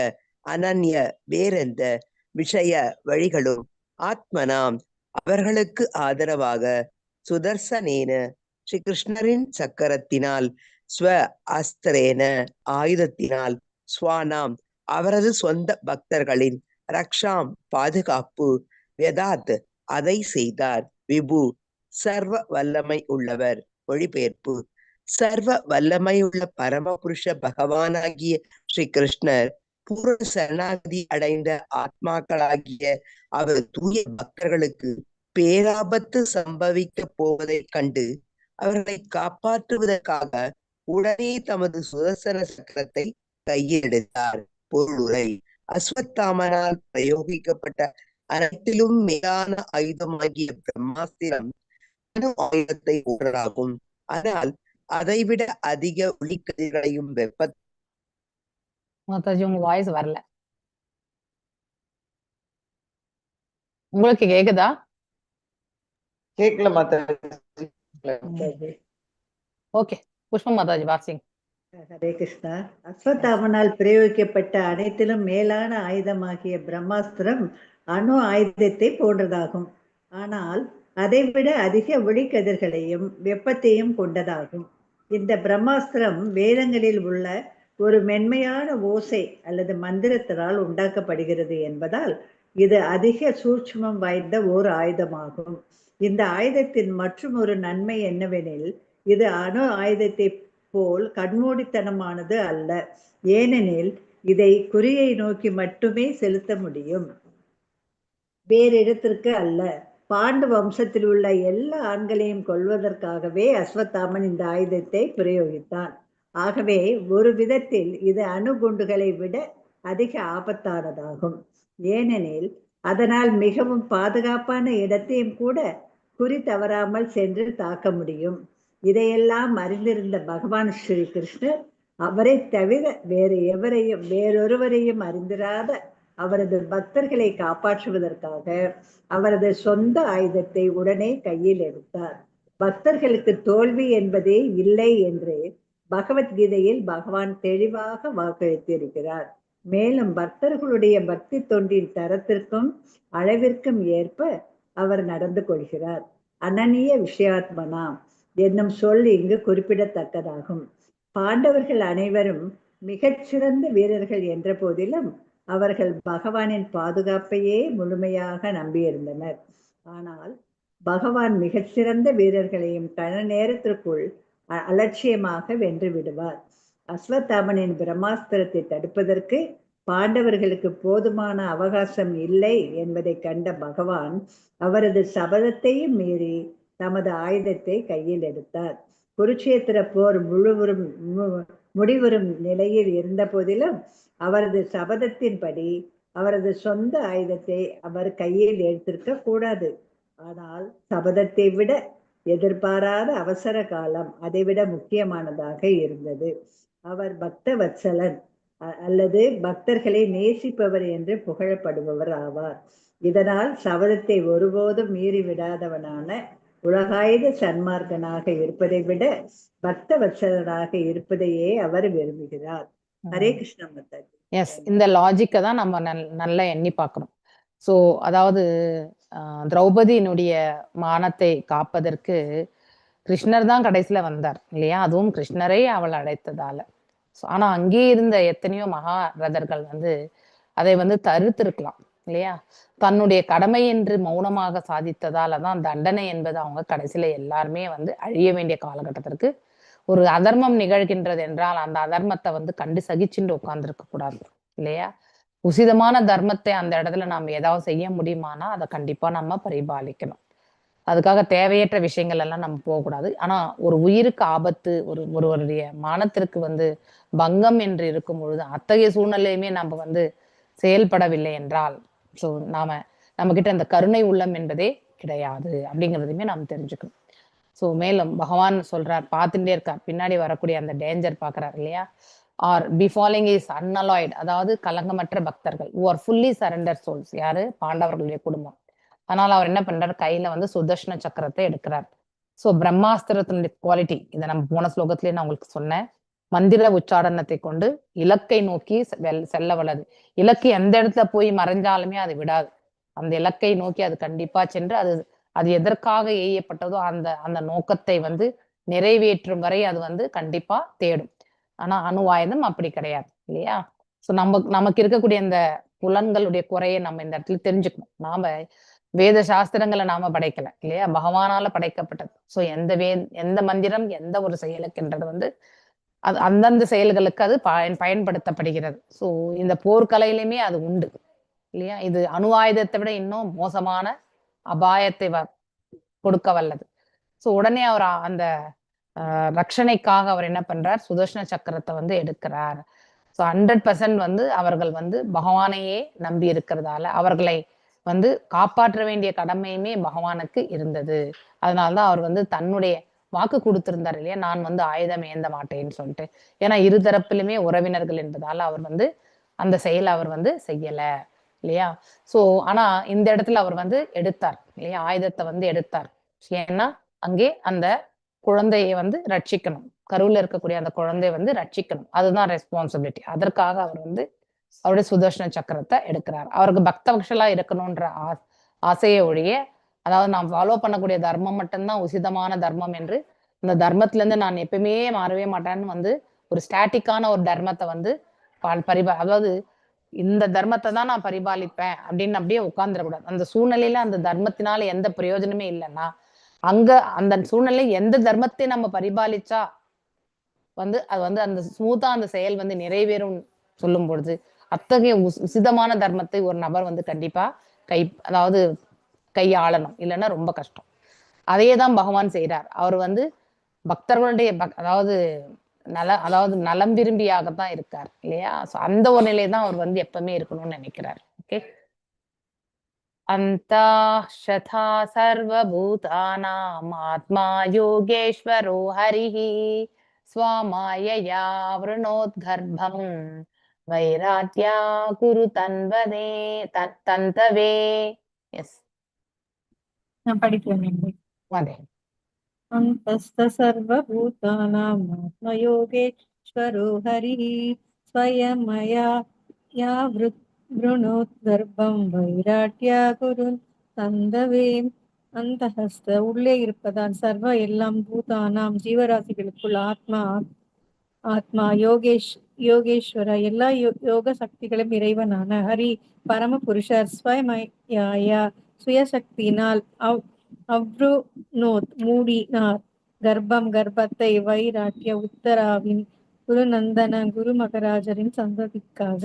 அனன்ய வேறெந்த விஷய வழிகளும் ஆத்மனாம் அவர்களுக்கு ஆதரவாக சுதர்சனேன ஸ்ரீ கிருஷ்ணரின் சக்கரத்தினால் ஸ்வ அஸ்திரேன ஆயுதத்தினால் ஸ்வானாம் அவரது சொந்த பக்தர்களின் ரக்ஷாம் பாதுகாப்பு வெதாத் அதை செய்தார். விபு சர்வ வல்லமை உள்ளவர். மொழிபெயர்ப்பு: சர்வ வல்லமையுள்ள பரமபுருஷ பகவானாகிய ஸ்ரீ கிருஷ்ணர் பூர்ண சரணாகதி அடைந்த ஆத்மாக்களாகிய அவர் தூய பக்தர்களுக்கு பேராபத்து சம்பவிக்க போவதைக் கண்டு அவர்களை காப்பாற்றுவதற்காக உடனே தமது சுதர்சன சக்கரத்தை கையில் எடுத்தார். பொருளுரை: அஸ்வத்தாமனால் பிரயோகிக்கப்பட்ட அனைத்திலும் மேலான ஆயுதமாகிய பிரம்மாஸ்திரம் ஆயுதத்தை போன்றதாகும். ஆனால் அதைவிட அதிக ஒளிக்கதிர்களையும் மாதாஜி உங்க வாய்ஸ் வரல. உங்களுக்கு கேக்குதா? கேட்கல மாதாஜி. ஓகே, புஷ்பா மாதாஜி வாசிங்க. ஹரே கிருஷ்ணா. அஸ்வத்தாமனால் பிரயோகிக்கப்பட்ட அனைத்திலும் மேலான ஆயுதமாகிய பிரம்மாஸ்திரம் அணு ஆயுதத்தை போன்றதாகும். ஆனால் அதைவிட அதிக ஒளிக்கதிர்களையும் வெப்பத்தையும் கொண்டதாகும். இந்த பிரம்மாஸ்திரம் வேதங்களில் உள்ள ஒரு மென்மையான ஓசை அல்லது மந்திரத்தினால் உண்டாக்கப்படுகிறது என்பதால் இது அதிக சூட்சுமம் வாய்ந்த ஓர் ஆயுதமாகும். இந்த ஆயுதத்தின் மற்றும் ஒரு நன்மை என்னவெனில், இது அணு ஆயுதத்தை போல் கண்மூடித்தனமானது அல்ல. ஏனெனில் இதை குறியை நோக்கி மட்டுமே செலுத்த முடியும், வேறு இடத்திற்கு அல்ல. பாண்டு வம்சத்தில் உள்ள எல்லா ஆண்களையும் கொல்வதற்காகவே அஸ்வத்தாமன் இந்த ஆயுதத்தை பிரயோகித்தான். ஆகவே ஒரு விதத்தில் இது அணுகுண்டுகளை விட அதிக ஆபத்தானதாகும். ஏனெனில் அதனால் மிகவும் பாதுகாப்பான இடத்தையும் கூட குறி தவறாமல் சென்று தாக்க முடியும். இதையெல்லாம் அறிந்திருந்த பகவான் ஸ்ரீ கிருஷ்ணர் அவரை தவிர வேறொருவரையும் அறிந்திராத அவரது பக்தர்களை காப்பாற்றுவதற்காக அவரது சொந்த ஆயுதத்தை உடனே கையில் எடுத்தார். பக்தர்களுக்கு தோல்வி என்பதே இல்லை என்று பகவத்கீதையில் பகவான் தெளிவாக வாக்களித்திருக்கிறார். மேலும் பக்தர்களுடைய பக்தி தொண்டின் தரத்திற்கும் அளவிற்கும் ஏற்ப அவர் நடந்து கொள்கிறார். அனன்ய விஷயாத்மனா என்னும் சொல் இங்கு குறிப்பிடத்தக்கதாகும். பாண்டவர்கள் அனைவரும் மிகச்சிறந்த வீரர்கள் என்ற போதிலும் அவர்கள் பகவானின் பாதுகாப்பையே முழுமையாக நம்பியிருந்தனர். ஆனால் பகவான் மிகச்சிறந்த வீரர்களையும் கண நேரத்திற்குள் அலட்சியமாக வென்று விடுவார். அஸ்வத்தாமனின் பிரம்மாஸ்திரத்தை தடுப்பதற்கு பாண்டவர்களுக்கு போதுமான அவகாசம் இல்லை என்பதை கண்ட பகவான் அவரது சபதத்தையும் மீறி தமது ஆயுதத்தை கையில் எடுத்தார். குருட்சேத்திர போர் முடிவுறும் நிலையில் இருந்த போதிலும் அவரது சபதத்தின்படி அவரது சொந்த ஆயுதத்தை அவர் கையில் எடுத்திருக்க கூடாது. ஆனால் சபதத்தை விட எதிர்பாராத அவசர காலம் அதைவிட முக்கியமானதாக இருந்தது. அவர் பக்த வத்சலன் அல்லது பக்தர்களை நேசிப்பவர் என்று புகழப்படுபவர் ஆவார். இதனால் சபதத்தை ஒருபோதும் மீறி விடாதவனான உலகாயுத சன்மார்க்கனாக இருப்பதை விட பக்த வத்சலனாக இருப்பதையே அவர் விரும்புகிறார். ஹரே கிருஷ்ணா மாதாஜி. எஸ், இந்த லாஜிக்கை தான் நம்ம நல்லா எண்ணி பார்க்கணும். ஸோ அதாவது திரௌபதியினுடைய மானத்தை காப்பதற்கு கிருஷ்ணர் தான் கடைசியில வந்தார் இல்லையா, அதுவும் கிருஷ்ணரை அவள் அடைத்ததால. ஆனா அங்கே இருந்த எத்தனையோ மகாரதர்கள் வந்து அதை வந்து தடுத்திருக்கலாம் இல்லையா, தன்னுடைய கடமை என்று மௌனமாக சாதித்ததால தான் தண்டனை என்பது அவங்க கடைசியில எல்லாருமே வந்து அழிய வேண்டிய காலகட்டத்திற்கு ஒரு அதர்மம் நிகழ்கின்றது என்றால் அந்த அதர்மத்தை வந்து கண்டு சகிச்சுட்டு உட்கார்ந்துருக்க கூடாது இல்லையா. உசிதமான தர்மத்தை அந்த இடத்துல நம்ம ஏதாவது செய்ய முடியுமானா அதை கண்டிப்பா நம்ம பரிபாலிக்கணும். அதுக்காக தேவையற்ற விஷயங்கள் எல்லாம் நம்ம போகக்கூடாது. ஆனா ஒரு உயிருக்கு ஆபத்து, ஒருவருடைய மானத்திற்கு வந்து பங்கம் என்று இருக்கும் பொழுது அத்தகைய சூழ்நிலையுமே நம்ம வந்து செயல்படவில்லை என்றால் நம்ம கிட்ட அந்த கருணை உள்ளம் என்பதே கிடையாது அப்படிங்கிறதையுமே நாம் தெரிஞ்சுக்கணும். மேலும் பகவான் சொல்றார், பார்த்துட்டே இருக்கார், பின்னாடி வரக்கூடிய அந்த டேஞ்சர் பாக்குறாரு இல்லையா. ஆர் பிஃபாலிங் இஸ் அன்அலாய்ட், அதாவது கலங்கமற்ற பக்தர்கள் who are fully surrendered souls, யாரு, பாண்டவர்களுடைய குடும்பம். அதனால அவர் என்ன பண்றாரு, கையில வந்து சுதர்ஷன சக்கரத்தை எடுக்கிறார். பிரம்மாஸ்திரத்தினுடைய குவாலிட்டி இதை நம்ம போன ஸ்லோகத்திலேயே நான் உங்களுக்கு சொன்னேன். மந்திர உச்சாரணத்தை கொண்டு இலக்கை நோக்கி செல்ல வல்லது. இலக்கு எந்த இடத்துல போய் மறைஞ்சாலுமே அது விடாது. அந்த இலக்கை நோக்கி அது கண்டிப்பா சென்று அது எதற்காக எய்யப்பட்டதோ அந்த அந்த நோக்கத்தை வந்து நிறைவேற்றும் வரை அது வந்து கண்டிப்பா தேடும். ஆனா அணுவாயுதம் அப்படி கிடையாது இல்லையா. நமக்கு இருக்கக்கூடிய இந்த புலன்களுடைய குறையை நம்ம இந்த இடத்துல தெரிஞ்சுக்கணும். நாம வேத சாஸ்திரங்களை நாம படைக்கல இல்லையா, பகவானால படைக்கப்பட்டது. எந்த மந்திரம் எந்த ஒரு செயலுக்குன்றது வந்து அது அந்தந்த செயல்களுக்கு அது பயன்படுத்தப்படுகிறது. இந்த போர்க்கலையிலுமே அது உண்டு இல்லையா. இது அணு ஆயுதத்தை விட இன்னும் மோசமான அபாயத்தை கொடுக்க வல்லது. உடனே அவர் அந்த ரட்சணைக்காக அவர் என்ன பண்றார், சுதர்ஷன சக்கரத்தை வந்து எடுக்கிறார். 100% வந்து அவர்கள் வந்து பகவானையே நம்பி இருக்கிறதால அவர்களை வந்து காப்பாற்ற வேண்டிய கடமையுமே பகவானுக்கு இருந்தது. அதனால்தான் அவர் வந்து தன்னுடைய வாக்கு கொடுத்திருந்தார் இல்லையா, நான் வந்து ஆயுதம் ஏந்த மாட்டேன்னு சொல்லிட்டு. ஏன்னா இருதரப்பிலுமே உறவினர்கள் என்பதால அவர் வந்து அந்த செயலை அவர் வந்து செய்யல இல்லையா. ஆனா இந்த இடத்துல அவர் வந்து எடுத்தார் இல்லையா, ஆயுதத்தை வந்து எடுத்தார். ஏன்னா அங்கே அந்த குழந்தையை வந்து ரட்சிக்கணும், கருவில் இருக்கக்கூடிய அந்த குழந்தையை வந்து ரட்சிக்கணும், அதுதான் ரெஸ்பான்சிபிலிட்டி. அதற்காக அவர் வந்து அவருடைய சுதர்ஷன சக்கரத்தை எடுக்கிறார். அவருக்கு பக்தவக்ஷலா இருக்கணும்ன்ற ஆசையை ஒழிய, அதாவது நாம் ஃபாலோ பண்ணக்கூடிய தர்மம் மட்டும்தான் உசிதமான தர்மம் என்று, இந்த தர்மத்துல இருந்து நான் எப்பவுமே மாறவே மாட்டேன்னு வந்து ஒரு ஸ்டாட்டிக்கான ஒரு தர்மத்தை வந்து அதாவது இந்த தர்மத்தை தான் நான் பரிபாலிப்பேன் அப்படின்னு அப்படியே உட்கார்ந்துடக்கூடாது. அந்த சூழ்நிலையில அந்த தர்மத்தினால எந்த பிரயோஜனமே இல்லைன்னா அங்க அந்த சூழ்நிலை எந்த தர்மத்தை நம்ம பரிபாலிச்சா வந்து அது வந்து அந்த ஸ்மூத்தா அந்த செயல் வந்து நிறைவேறும் சொல்லும் பொழுது அத்தகைய உசிதமான தர்மத்தை ஒரு நபர் வந்து கண்டிப்பா அதாவது கையாளணும், இல்லைன்னா ரொம்ப கஷ்டம். அதையேதான் பகவான் செய்யறார். அவர் வந்து பக்தர்களுடைய அதாவது நலம் விரும்பியாகத்தான் இருக்கார் இல்லையா. அந்த ஒரு நிலையதான் அவர் வந்து எப்பவுமே இருக்கணும்னு நினைக்கிறார். ஓகே. அந்தா சர்வபூதானாம் ஆத்மா யோகேஸ்வரோ ஹரிஹி ஸ்வமாயயா விருணோத்கர்ப்பம் வைராத்யா குரு தன்வதே தந்தவே. எஸ், நான் படிக்கிறேன். அதே. அந்தஸ்த சர்வபூதானாம் ஆத்மயோகேஸ்வரோ ஹரிஹ ஸ்வயமயா யா விருணோத்கர்ப்பம் வைராட்யா குரு தந்தவே. அந்தஹஸ்த உள்ளே இருப்பதால், சர்வ எல்லாம், பூதானாம் ஜீவராசிகளுக்குள், ஆத்மா யோகேஸ்வர எல்லா யோக சக்திகளும் இறைவனான ஹரி பரமபுருஷர் ஸ்வயமயா சுயசக்தியினால் அவ்ருணோத் மூடினார் கர்ப்பத்தை வைராட்ய உத்தராவின் குருநந்தன குரு மகராஜரின் சந்ததிக்காக.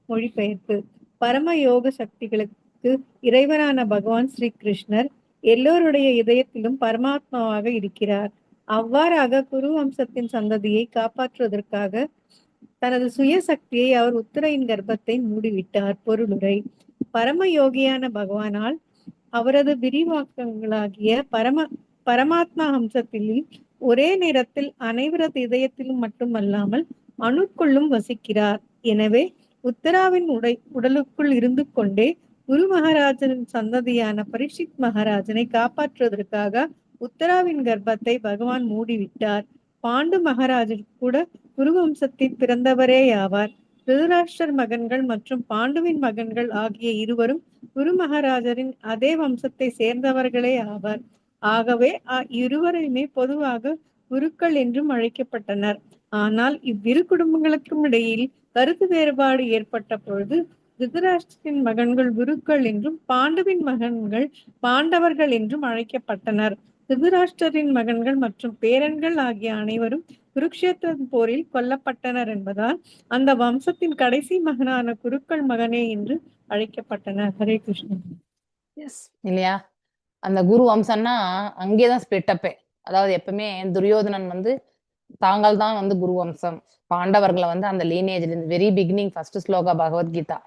மொழிபெயர்ப்பு. பரம யோக சக்திகளுக்கு இறைவனான பகவான் ஸ்ரீ கிருஷ்ணர் எல்லோருடைய இதயத்திலும் பரமாத்மாவாக இருக்கிறார். அவ்வாறாக குரு வம்சத்தின் சந்ததியை காப்பாற்றுவதற்காக தனது சுய சக்தியை அவர் உத்தரையின் கர்ப்பத்தை மூடிவிட்டார். பொருளுரை. பரம யோகியான பகவானால் அவரது விரிவாக்கங்களாகிய பரமாத்மா ஹம்சத்தில் ஒரே நேரத்தில் அனைவரது இதயத்திலும் மட்டுமல்லாமல் அணுக்குள்ளும் வசிக்கிறார். எனவே உத்தராவின் உடலுக்குள் இருந்து கொண்டே குரு மகாராஜனின் சந்ததியான பரீட்சித் மகாராஜனை காப்பாற்றுவதற்காக உத்தராவின் கர்ப்பத்தை பகவான் மூடிவிட்டார். பாண்டு மகாராஜர் கூட குரு வம்சத்தில் பிறந்தவரே ஆவார். திருதராஷ்டிரர் மகன்கள் மற்றும் பாண்டுவின் மகன்கள் ஆகிய இருவரும் குரு மகாராஜரின் அதே வம்சத்தை சேர்ந்தவர்களே ஆவார். ஆகவே இருவரையுமே பொதுவாக குருக்கள் என்றும் அழைக்கப்பட்டனர். ஆனால் இவ்விரு குடும்பங்களுக்கும் இடையில் கருத்து வேறுபாடு ஏற்பட்ட பொழுது திருதராஷ்டிரத்தின் மகன்கள் குருக்கள் என்றும் பாண்டுவின் மகன்கள் பாண்டவர்கள் என்றும் அழைக்கப்பட்டனர். திருதராஷ்டிரரின் மகன்கள் மற்றும் பேரன்கள் ஆகிய அனைவரும் குருக்ஷேத்திர போரில் கொல்லப்பட்டனர் என்பதால் அந்த வம்சத்தின் கடைசி மகனான குருக்கள் மகனே என்று அழைக்கப்பட்டனர். ஹரே கிருஷ்ணன். இல்லையா? அந்த குரு வம்சம்னா அங்கேதான் ஸ்பிளிட்டப்பே. அதாவது எப்பவுமே துரியோதனன் வந்து தாங்கள் தான் வந்து குரு வம்சம், பாண்டவர்களை வந்து அந்த லீனேஜ்ல இருந்து very beginning first shloka Bhagavad Gita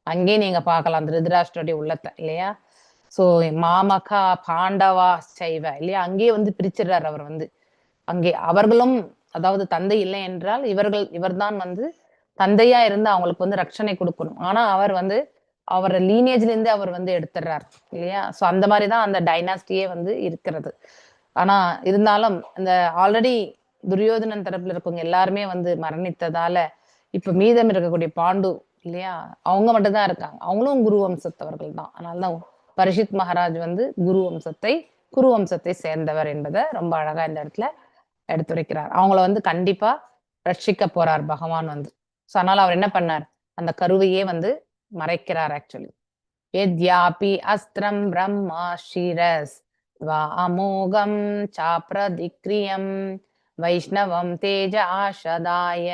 அங்கே நீங்க பார்க்கலாம் திருதராஷ்டிரோடைய உள்ளத்தை இல்லையா? சோ மாமகா பாண்டவா சைவ இல்லையா? அங்கேயே வந்து பிரிச்சிடுறாரு அவர் வந்து. அங்கே அவர்களும் அதாவது தந்தை இல்லை என்றால் இவர்தான் வந்து தந்தையா இருந்து அவங்களுக்கு வந்து ரட்சணை கொடுக்கணும். ஆனா அவர் வந்து அவர் லீனேஜ்ல இருந்து அவர் வந்து எடுத்துடுறாரு இல்லையா? சோ அந்த மாதிரிதான் அந்த டைனாஸ்டியே வந்து இருக்கிறது. ஆனா இருந்தாலும் இந்த ஆல்ரெடி துரியோதனன் தரப்புல இருக்கவங்க எல்லாருமே வந்து மரணித்ததால இப்ப மீதம் இருக்கக்கூடிய பாண்டு இல்லையா, அவங்க மட்டும்தான் இருக்காங்க. அவங்களும் குரு வம்சத்தவர்கள் தான். அதனாலதான் பரிஷித் மகாராஜ் வந்து குரு வம்சத்தை சேர்ந்தவர் என்பதை ரொம்ப அழகா இந்த இடத்துல எடுத்துரைக்கிறார். அவங்கள வந்து கண்டிப்பா ரட்சிக்க போறார் பகவான் வந்து. சோ அதனால அவர் என்ன பண்ணார், அந்த கருவையே வந்து மறைக்கிறார். ஆக்சுவலி யத்யாபி அஸ்திரம் பிரம்மா ஷீரஸ் வா அமோகம் சாப்ரதிக்ரியம் வைஷ்ணவம் தேஜ ஆஷதாய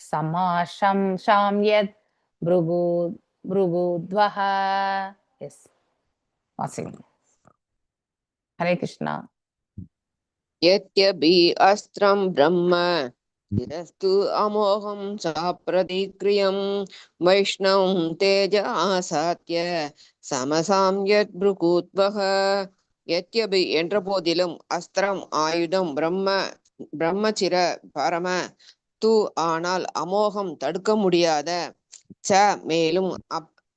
சமாஷம் ஷாம்யத் ப்ருகுத்வஹ. எஸ் வாசிங்க. ஹரே கிருஷ்ணா. யத்யபி அஸ்திரம் பிரம்ம சிரஸ்து அமோகம் சாப்ரதிக்ரியம் வைஷ்ணவம் தேஜ ஆசாத்ய சமசாம்யத் ப்ருகுத்வஹ. யத்யபி என்ற போதிலும் அஸ்திரம் ஆயுதம் பிரம்மச்சிர பரம து ஆனால் அமோகம் தடுக்க முடியாத ச மேலும்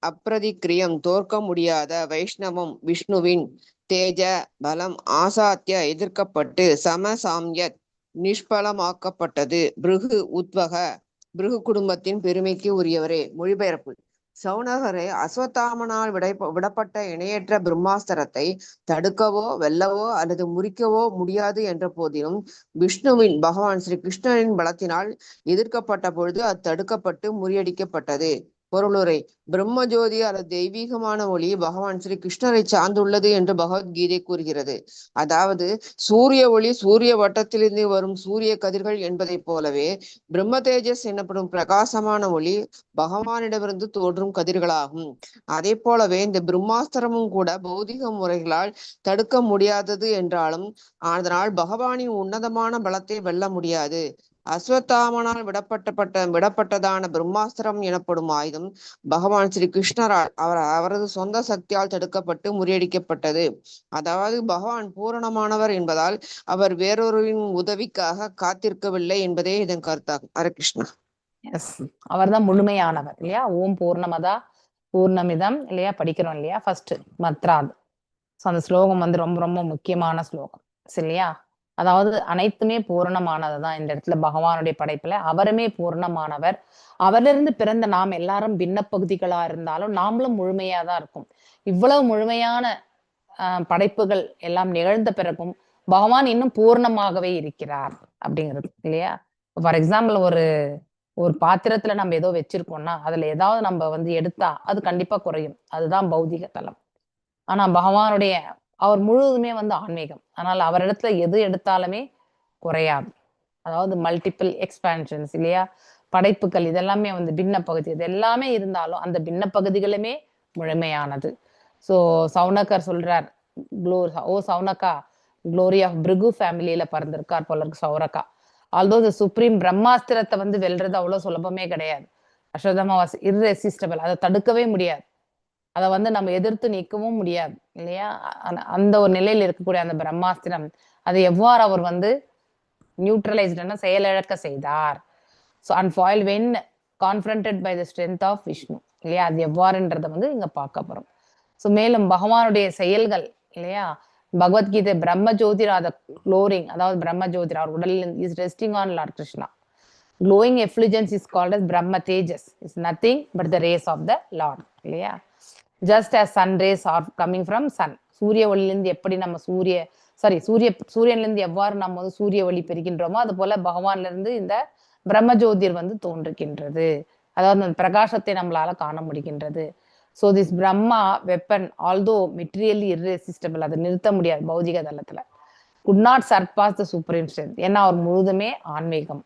அப்பிரதிக்ரியம் தோற்க முடியாத வைஷ்ணவம் விஷ்ணுவின் தேஜ பலம் ஆசாத்திய எதிர்க்கப்பட்டு சமசாம்யத் நிஷ்பலமாக்கப்பட்டது. பிருகு உத்வக பிருகு குடும்பத்தின் பெருமைக்கு உரியவரே. மொழிபெயர்ப்பு. சௌனகரே, அஸ்வத்தாமனால் விடப்பட்ட இணையற்ற பிரம்மாஸ்திரத்தை தடுக்கவோ வெல்லவோ அல்லது முறிக்கவோ முடியாது என்ற போதிலும் விஷ்ணுவின் பகவான் ஸ்ரீ கிருஷ்ணனின் பலத்தினால் எதிர்க்கப்பட்ட பொழுது அது தடுக்கப்பட்டு முறியடிக்கப்பட்டது. பொருளுரை. பிரம்மஜோதி அல்லது தெய்வீகமான ஒளி பகவான் ஸ்ரீ கிருஷ்ணரை சார்ந்துள்ளது என்று பகவத்கீதை கூறுகிறது. அதாவது சூரிய ஒளி சூரிய வட்டத்திலிருந்து வரும் சூரிய கதிர்கள் என்பதை போலவே பிரம்ம தேஜஸ் எனப்படும் பிரகாசமான ஒளி பகவானிடமிருந்து தோன்றும் கதிர்களாகும். அதே போலவே இந்த பிரம்மாஸ்திரமும் கூட பௌதிக முறைகளால் தடுக்க முடியாதது என்றாலும் அதனால் பகவானின் உன்னதமான பலத்தை வெல்ல முடியாது. அஸ்வத்தாமனால் விடப்பட்டதான பிரம்மாஸ்திரம் எனப்படும் ஆயுதம் பகவான் ஸ்ரீ கிருஷ்ணரால் அவரது சொந்த சக்தியால் தடுக்கப்பட்டு முறியடிக்கப்பட்டது. அதாவது பகவான் பூரணமானவர் என்பதால் அவர் வேறொருவரின் உதவிக்காக காத்திருக்கவில்லை என்பதே இதன் கருத்தாகும். ஹரே கிருஷ்ணா. எஸ், அவர் தான் முழுமையானவர் இல்லையா? ஓம் பூர்ணமதா பூர்ணமிதம் இல்லையா படிக்கிறோம் இல்லையா ஃபர்ஸ்ட் மத்ராத். ஸோ அந்த ஸ்லோகம் வந்து ரொம்ப ரொம்ப முக்கியமான ஸ்லோகம் இல்லையா? அதாவது அனைத்துமே பூரணமானதுதான் இந்த இடத்துல பகவானுடைய படைப்புல. அவருமே பூர்ணமானவர். அவரிலிருந்து பிறந்த நாம் எல்லாரும் பின்ன பகுதிகளா இருந்தாலும் நாமளும் முழுமையா தான் இருக்கும். இவ்வளவு முழுமையான படைப்புகள் எல்லாம் நிகழ்ந்த பிறகும் பகவான் இன்னும் பூர்ணமாகவே இருக்கிறார் அப்படிங்கிறது இல்லையா? ஃபார் எக்ஸாம்பிள் ஒரு பாத்திரத்துல நம்ம ஏதோ வச்சிருக்கோம்னா அதுல ஏதாவது நம்ம வந்து எடுத்தா அது கண்டிப்பா குறையும். அதுதான் பௌதிக தலம். ஆனா பகவானுடைய அவர் முழுவதுமே வந்து ஆன்மீகம். ஆனால் அவரிடத்துல எது எடுத்தாலுமே குறையாது. அதாவது மல்டிபிள் எக்ஸ்பான்ஷன்ஸ் இல்லையா? படைப்புகள் இதெல்லாமே வந்து பின்ன பகுதி இது எல்லாமே இருந்தாலும் அந்த பின்ன பகுதிகளுமே முழுமையானது. ஸோ சௌனகர் சொல்றார், சௌனகா க்ளோரி ஆஃப் பிருகு ஃபேமிலியில பிறந்திருக்கார் போல இருக்கு சௌரகா. ஆல்தோ சுப்ரீம் பிரம்மாஸ்திரத்தை வந்து வெல்றது அவ்வளவு சுலபமே கிடையாது. Ashwatthama was irresistible. அதை தடுக்கவே முடியாது. அதை வந்து நம்ம எதிர்த்து நிற்கவும் முடியாது இல்லையா? அந்த ஒரு நிலையில் இருக்கக்கூடிய அந்த பிரம்மாஸ்திரம் அதை எவ்வாறு அவர் வந்து நியூட்ரலைஸ்டுன்னா செயலிழக்க செய்தார். So unfoiled when confronted by the strength of Vishnu இல்லையா? அது எவ்வாறுன்றதை வந்து இங்க பார்க்க போறோம். ஸோ மேலும் பகவானுடைய செயல்கள் இல்லையா? பகவத்கீதை பிரம்ம ஜோதிராத க்ளோரிங், அதாவது பிரம்ம ஜோதிரா அவர் உடலில் is resting on Lord Krishna. Glowing effulgence is called as Brahma Tejas. It's nothing but the rays of the Lord. இல்லையா? just as sun rays are coming from sun. சூரிய ஒளியிலிருந்து எப்படி நம்ம சூரியனிலிருந்து எவ்வாறு நம்ம வந்து சூரிய ஒளி பெறுகின்றோமோ அது போல பகவான்ல இருந்து இந்த பிரம்மஜோதிர் வந்து தோன்றுகின்றது. அதாவது அந்த பிரகாசத்தை நம்மளால காண முடிகின்றது. So this Brahma weapon although materially irresistible, அதை நிறுத்த முடியாது பௌதிக தளத்துல. could not surpass the supreme strength, ஏன்னா அவர் முழுதுமே ஆன்மீகம்.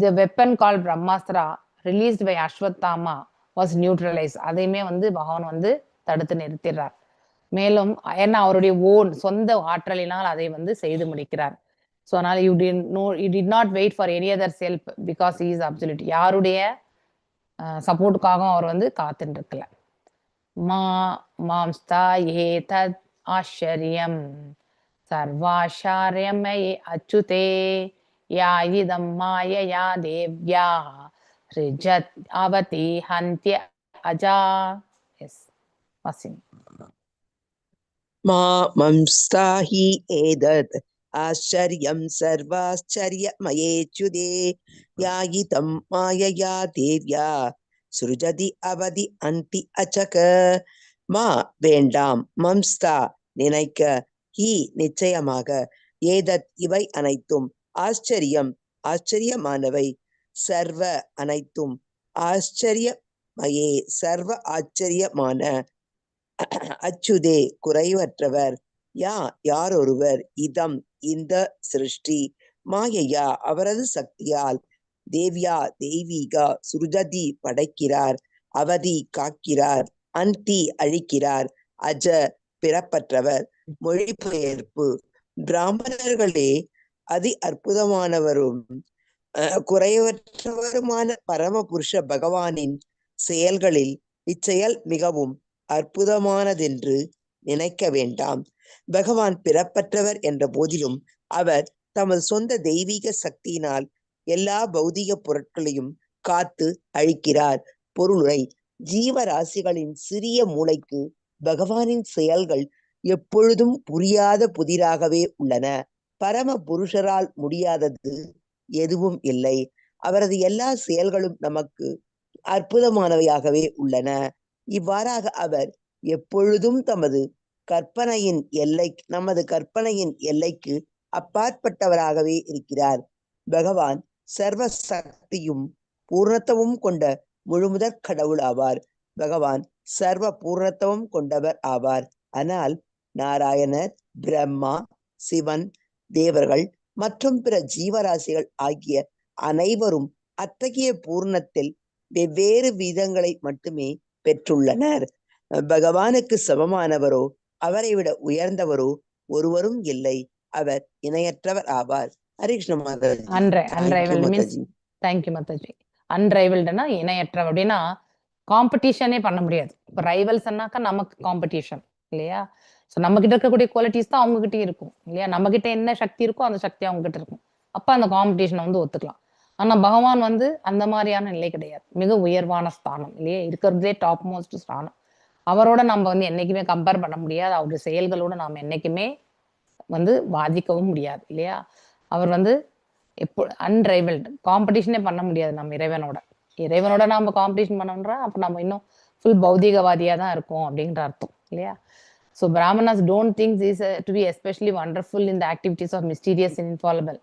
the weapon called Brahmastra released by Ashwatthama was neutralized, அதையுமே வந்து பகவான் வந்து தடுத்து நிறுத்திடுறார். மேலும் ஏன்னா அவருடைய சொந்த ஆற்றலினால் அதை வந்து செய்து முடிக்கிறார். ஸோ அதனால you did not wait for any other help because he is absolute. யாருடைய சப்போர்ட்டுக்காகவும் அவர் வந்து காத்துட்டு இருக்கல. மாம்ஸ்தா ஏதத் ஆச்சரியம் சர்வாச்சாரியமயே அச்சுதே யா இதம் மாயயா தேவ்யா ரிஜத் அவதி ஹந்த்ய அஜா. S washing. மாம்ஸ்தாஹி ஏதத் ஆச்சரியம் சர்வாச்சரியமயேச்சுதே யாயிதம் மாயயா தேவ்யா சுருஜதி அவதி அந்தி அச்சக. வேண்டாம், மம்ஸ்தா நினைக்க, ஹி நிச்சயமாக, ஏதத் இவை அனைத்தும், ஆச்சரியமானவை, சர்வ அனைத்தும், ஆச்சரியமயே சர்வ ஆச்சரியமான, அச்சுதே குறைவற்றவர், யாரொருவர், இதம் இந்த சிருஷ்டி, மாயையா அவரது சக்தியால், தேவ்யா தெய்வீகா, சுருஜதி படைக்கிறார், அவதி காக்கிறார், அந்தி அழிக்கிறார், அஜ பிறப்பற்றவர். மொழிபெயர்ப்பு. பிராமணர்களே அதி அற்புதமானவரும் குறைவற்றவருமான பரமபுருஷ பகவானின் செயல்களில் இச்செயல் மிகவும் அற்புதமானதென்று நினைக்க வேண்டாம். பகவான் பிறப்பற்றவர் என்ற போதிலும் அவர் தமது சொந்த தெய்வீக சக்தியினால் எல்லா பௌதிக பொருட்களையும் காத்து அழிக்கிறார். பொருளுரை. ஜீவராசிகளின் சிறிய மூளைக்கு பகவானின் செயல்கள் எப்பொழுதும் புரியாத புதிராகவே உள்ளன. பரம புருஷரால் முடியாதது எதுவும் இல்லை. அவரது எல்லா செயல்களும் நமக்கு அற்புதமானவையாகவே உள்ளன. இவ்வாறாக அவர் எப்பொழுதும் நமது கற்பனையின் எல்லைக்கு அப்பாற்பட்டவராகவே இருக்கிறார். பகவான் சர்வ சக்தியும் பூர்ணத்துவம் கொண்ட முழுமுதற் கடவுள் ஆவார். பகவான் சர்வ பூர்ணத்துவம் கொண்டவர் ஆவார். ஆனால் நாராயணர், பிரம்மா, சிவன், தேவர்கள் மற்றும் பிற ஜீவராசிகள் ஆகிய அனைவரும் அத்தகைய பூர்ணத்தில் வெவ்வேறு விதங்களை மட்டுமே பெற்றுள்ளனர். பகவானுக்கு சமமானவரோ அவரை விட உயர்ந்தவரோ ஒருவரும் இல்லை. அவர் இணையற்றவர் ஆவார். Harikrishna Mataji. Unrivalled means thank you Mataji. அன்ரைவல்டுனா இணையற்றவர். அப்படின்னா காம்படிஷனே பண்ண முடியாது. இப்போ ரைவல்ஸ்னாக்கா நமக்கு காம்படிஷன் இல்லையா? ஸோ நம்ம கிட்ட இருக்கக்கூடிய குவாலிட்டிஸ் தான் அவங்க கிட்டே இருக்கும் இல்லையா? நம்ம கிட்ட என்ன சக்தி இருக்கோ அந்த சக்தி அவங்க கிட்ட இருக்கும். அப்போ அந்த காம்படிஷனை வந்து ஒத்துக்கலாம். ஆனா பகவான் வந்து அந்த மாதிரியான நிலை கிடையாது. மிக உயர்வான ஸ்தானம் இல்லையா? இருக்கிறதே டாப் மோஸ்ட் ஸ்தானம். அவரோட நம்ம வந்து என்னைக்குமே கம்பேர் பண்ண முடியாது. அவருடைய செயல்களோட நாம் என்னைக்குமே வந்து வாதிக்கவும் முடியாது இல்லையா? அவர் வந்து எப்போ அன்ரைவல்டு, காம்படிஷனே பண்ண முடியாது நம்ம இறைவனோட நாம காம்படிஷன் பண்ணோம்ன்றா அப்போ நம்ம இன்னும் ஃபுல் பௌதிகவாதியா தான் இருக்கும் அப்படின்ற அர்த்தம் இல்லையா? So brahmanas don't think this to be especially wonderful in the activities of mysterious and infallible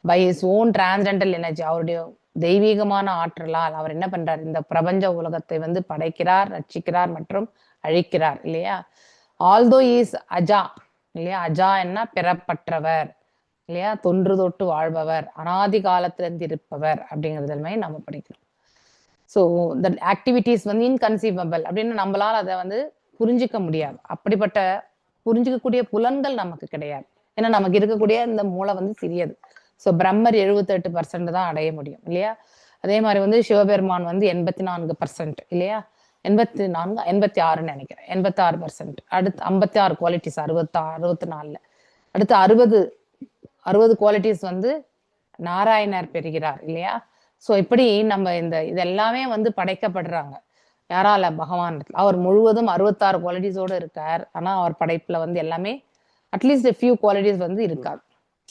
by his own transcendental energy. அவருடைய தெய்வீகமான ஆற்றலால் அவர் என்ன பண்றார்? இந்த பிரபஞ்ச உலகத்தை வந்து படைக்கிறார், ரட்சிக்கிறார் மற்றும் அழிக்கிறார் இல்லையா? ஆல்தோ இஸ் அஜா இல்லையா? அஜா என்ன? பிறப்பற்றவர் இல்லையா? தொன்று தொட்டு வாழ்பவர், அனாதி காலத்திலிருந்து இருப்பவர் அப்படிங்கிறதுமே நம்ம படிக்கிறோம். ஸோ த ஆக்டிவிட்டிஸ் வந்து இன்கன்சீவபிள் அப்படின்னு நம்மளால அதை வந்து புரிஞ்சிக்க முடியாது. அப்படிப்பட்ட புரிஞ்சிக்கக்கூடிய புலன்கள் நமக்கு கிடையாது. ஏன்னா நமக்கு இருக்கக்கூடிய இந்த மூளை வந்து சிறியது. ஸோ பிரம்மர் 78% தான் அடைய முடியும் இல்லையா? அதே மாதிரி வந்து சிவபெருமான் வந்து 84% இல்லையா? 86 நினைக்கிறேன், 86%. அடுத்து 56 குவாலிட்டிஸ் 64. அடுத்து 60 குவாலிட்டிஸ் வந்து நாராயணர் பெறுகிறார் இல்லையா? ஸோ இப்படி நம்ம இதெல்லாமே வந்து படைக்கப்படுறாங்க யாரால? பகவான். அவர் முழுவதும் 66 குவாலிட்டிஸோடு இருக்கார். ஆனா அவர் படைப்புல வந்து எல்லாமே அட்லீஸ்ட் ஃபியூ குவாலிட்டிஸ் வந்து இருக்காது.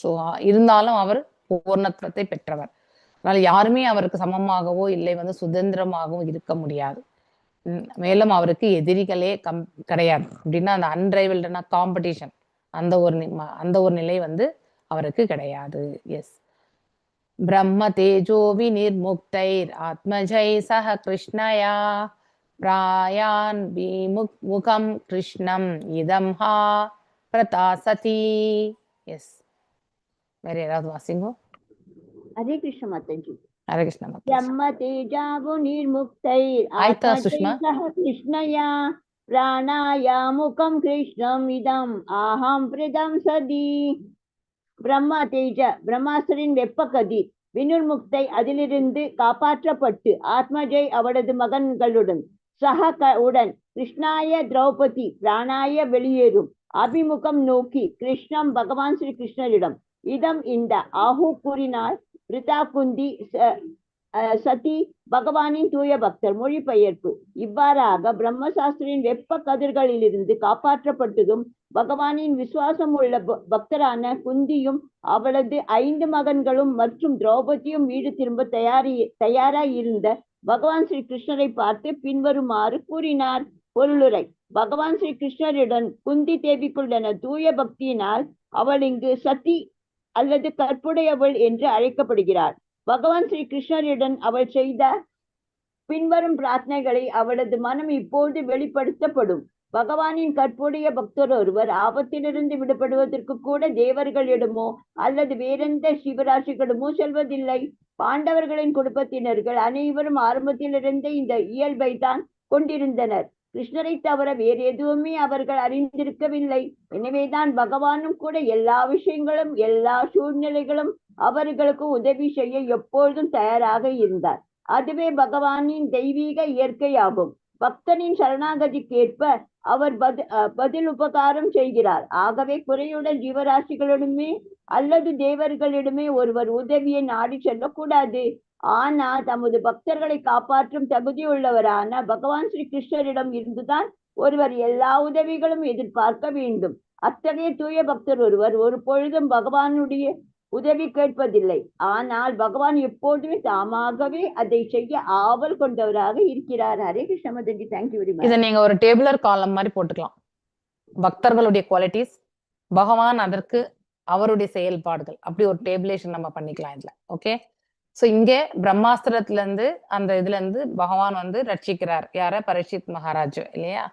ஸோ இருந்தாலும் அவர் பூர்ணத்துவத்தை பெற்றவர். அதனால யாருமே அவருக்கு சமமாகவோ இல்லை வந்து சுதந்திரமாகவும் இருக்க முடியாது. மேலும் அவருக்கு எதிரிகளே கிடையாது. அப்படின்னா அந்த அன்ரைவல்டுனா காம்படிஷன், அந்த ஒரு நிலை வந்து அவருக்கு கிடையாது. எஸ். பிரம்ம தேஜோ விநிர்முக்தைர் ஆத்மஜை சஹ கிருஷ்ணயா பிராயான் விமுகம் கிருஷ்ணம் இதம் ஹா பிரதாசதி. எஸ். வேற யாராவது வாசிங்கோ. ஹரே கிருஷ்ண மாதாஜி. ஹரே கிருஷ்ண மாதாஜி. பிரம்ம தேஜாவு நிர்முக்தைர் ஆயிட்டா ஆத்மஜை சுஷ்மா? சஹ கிருஷ்ணயா பிராணாயாமுகம் கிருஷ்ணம் இதம் ஆஹம் பிரதம்சதி. பிரம்மா தேஜ பிரம்மாசுரின் வெப்ப கதிர் வினுர்முக்தை அதிலிருந்து காப்பாற்றப்பட்டு ஆத்மஜை அவரது மகன்களுடன் உடன் கிருஷ்ணாய திரௌபதி பிராணாய வெளியேறும் அபிமுகம் நோக்கி கிருஷ்ணம் பகவான் ஸ்ரீ கிருஷ்ணரிடம் இதம் இந்த ஆஹு கூறினார். பிரிதா குந்தி சதி பகவானின் தூய பக்தர். மொழிபெயர்ப்பு. இவ்வாறாக பிரம்மசாஸ்திரியின் வெப்ப கதிர்களிலிருந்து காப்பாற்றப்பட்டதும் பகவானின் விசுவாசம் உள்ள பக்தரான குந்தியும் அவளது 5 மகன்களும் மற்றும் திரௌபதியும் வீடு திரும்ப தயாராய் இருந்த பகவான் ஸ்ரீ கிருஷ்ணரை பார்த்து பின்வருமாறு கூறினார். பொருளுரை. பகவான் ஸ்ரீ கிருஷ்ணருடன் குந்தி தேவிக்குள்ளன தூய பக்தியினால் அவள் இங்கு சதி அல்லது கற்புடையவள் என்று அழைக்கப்படுகிறார். பகவான் ஸ்ரீ கிருஷ்ணருடன் அவள் செய்த பின்வரும் பிரார்த்தனைகளை அவளது மனம் இப்போது வெளிப்படுத்தப்படும். பகவானின் கற்புடைய பக்தர் ஒருவர் ஆபத்திலிருந்து விடுபடுவதற்கு கூட தேவர்களிடமோ அல்லது வேறெந்த சிவராசிகளிடமோ செல்வதில்லை. பாண்டவர்களின் குடும்பத்தினர்கள் அனைவரும் ஆரம்பத்திலிருந்தே இந்த இயல்பை தான் கொண்டிருந்தனர். கிருஷ்ணரை தவிர வேறு எதுவுமே அவர்கள் அறிந்திருக்கவில்லை. எனவேதான் பகவானும் கூட எல்லா விஷயங்களும் எல்லா சூழ்நிலைகளும் அவர்களுக்கு உதவி செய்ய எப்பொழுதும் தயாராக இருந்தார். அதுவே பகவானின் தெய்வீக இயற்கையாகும். பக்தனின் சரணாகதிக்கேற்ப அவர் பதில் உபகாரம் செய்கிறார். ஆகவே குறையுடன் ஜீவராசிகளிடமே அல்லது தேவர்களிடமே ஒருவர் உதவியை நாடி செல்லக்கூடாது. ஆனால் தமது பக்தர்களை காப்பாற்றும் தகுதியுள்ளவரான பகவான் ஸ்ரீ கிருஷ்ணரிடம் இருந்துதான் ஒருவர் எல்லா உதவிகளும் எதிர்பார்க்க வேண்டும். அத்தகைய தூய பக்தர் ஒருவர் ஒரு பொழுதும் பகவானுடைய உதவி கேட்பதில்லை. ஆனால் பகவான் எப்போதுமே தாமாகவே அதை செய்ய ஆவல் கொண்டவராக இருக்கிறார். Hare Krishna Mataji. Thank you very much. இதை நீங்க ஒரு டேபிளர் காலம் மாதிரி போட்டுக்கலாம். பக்தர்களுடைய குவாலிட்டிஸ், பகவான் அதற்கு அவருடைய செயல்பாடுகள், அப்படி ஒரு டேபிளேஷன் நம்ம பண்ணிக்கலாம் இதுல. ஓகே. ஸோ இங்கே பிரம்மாஸ்திரத்துல இருந்து அந்த இதுல இருந்து பகவான் வந்து ரட்சிக்கிறார். யார? பரீட்சித் மகாராஜ் இல்லையா?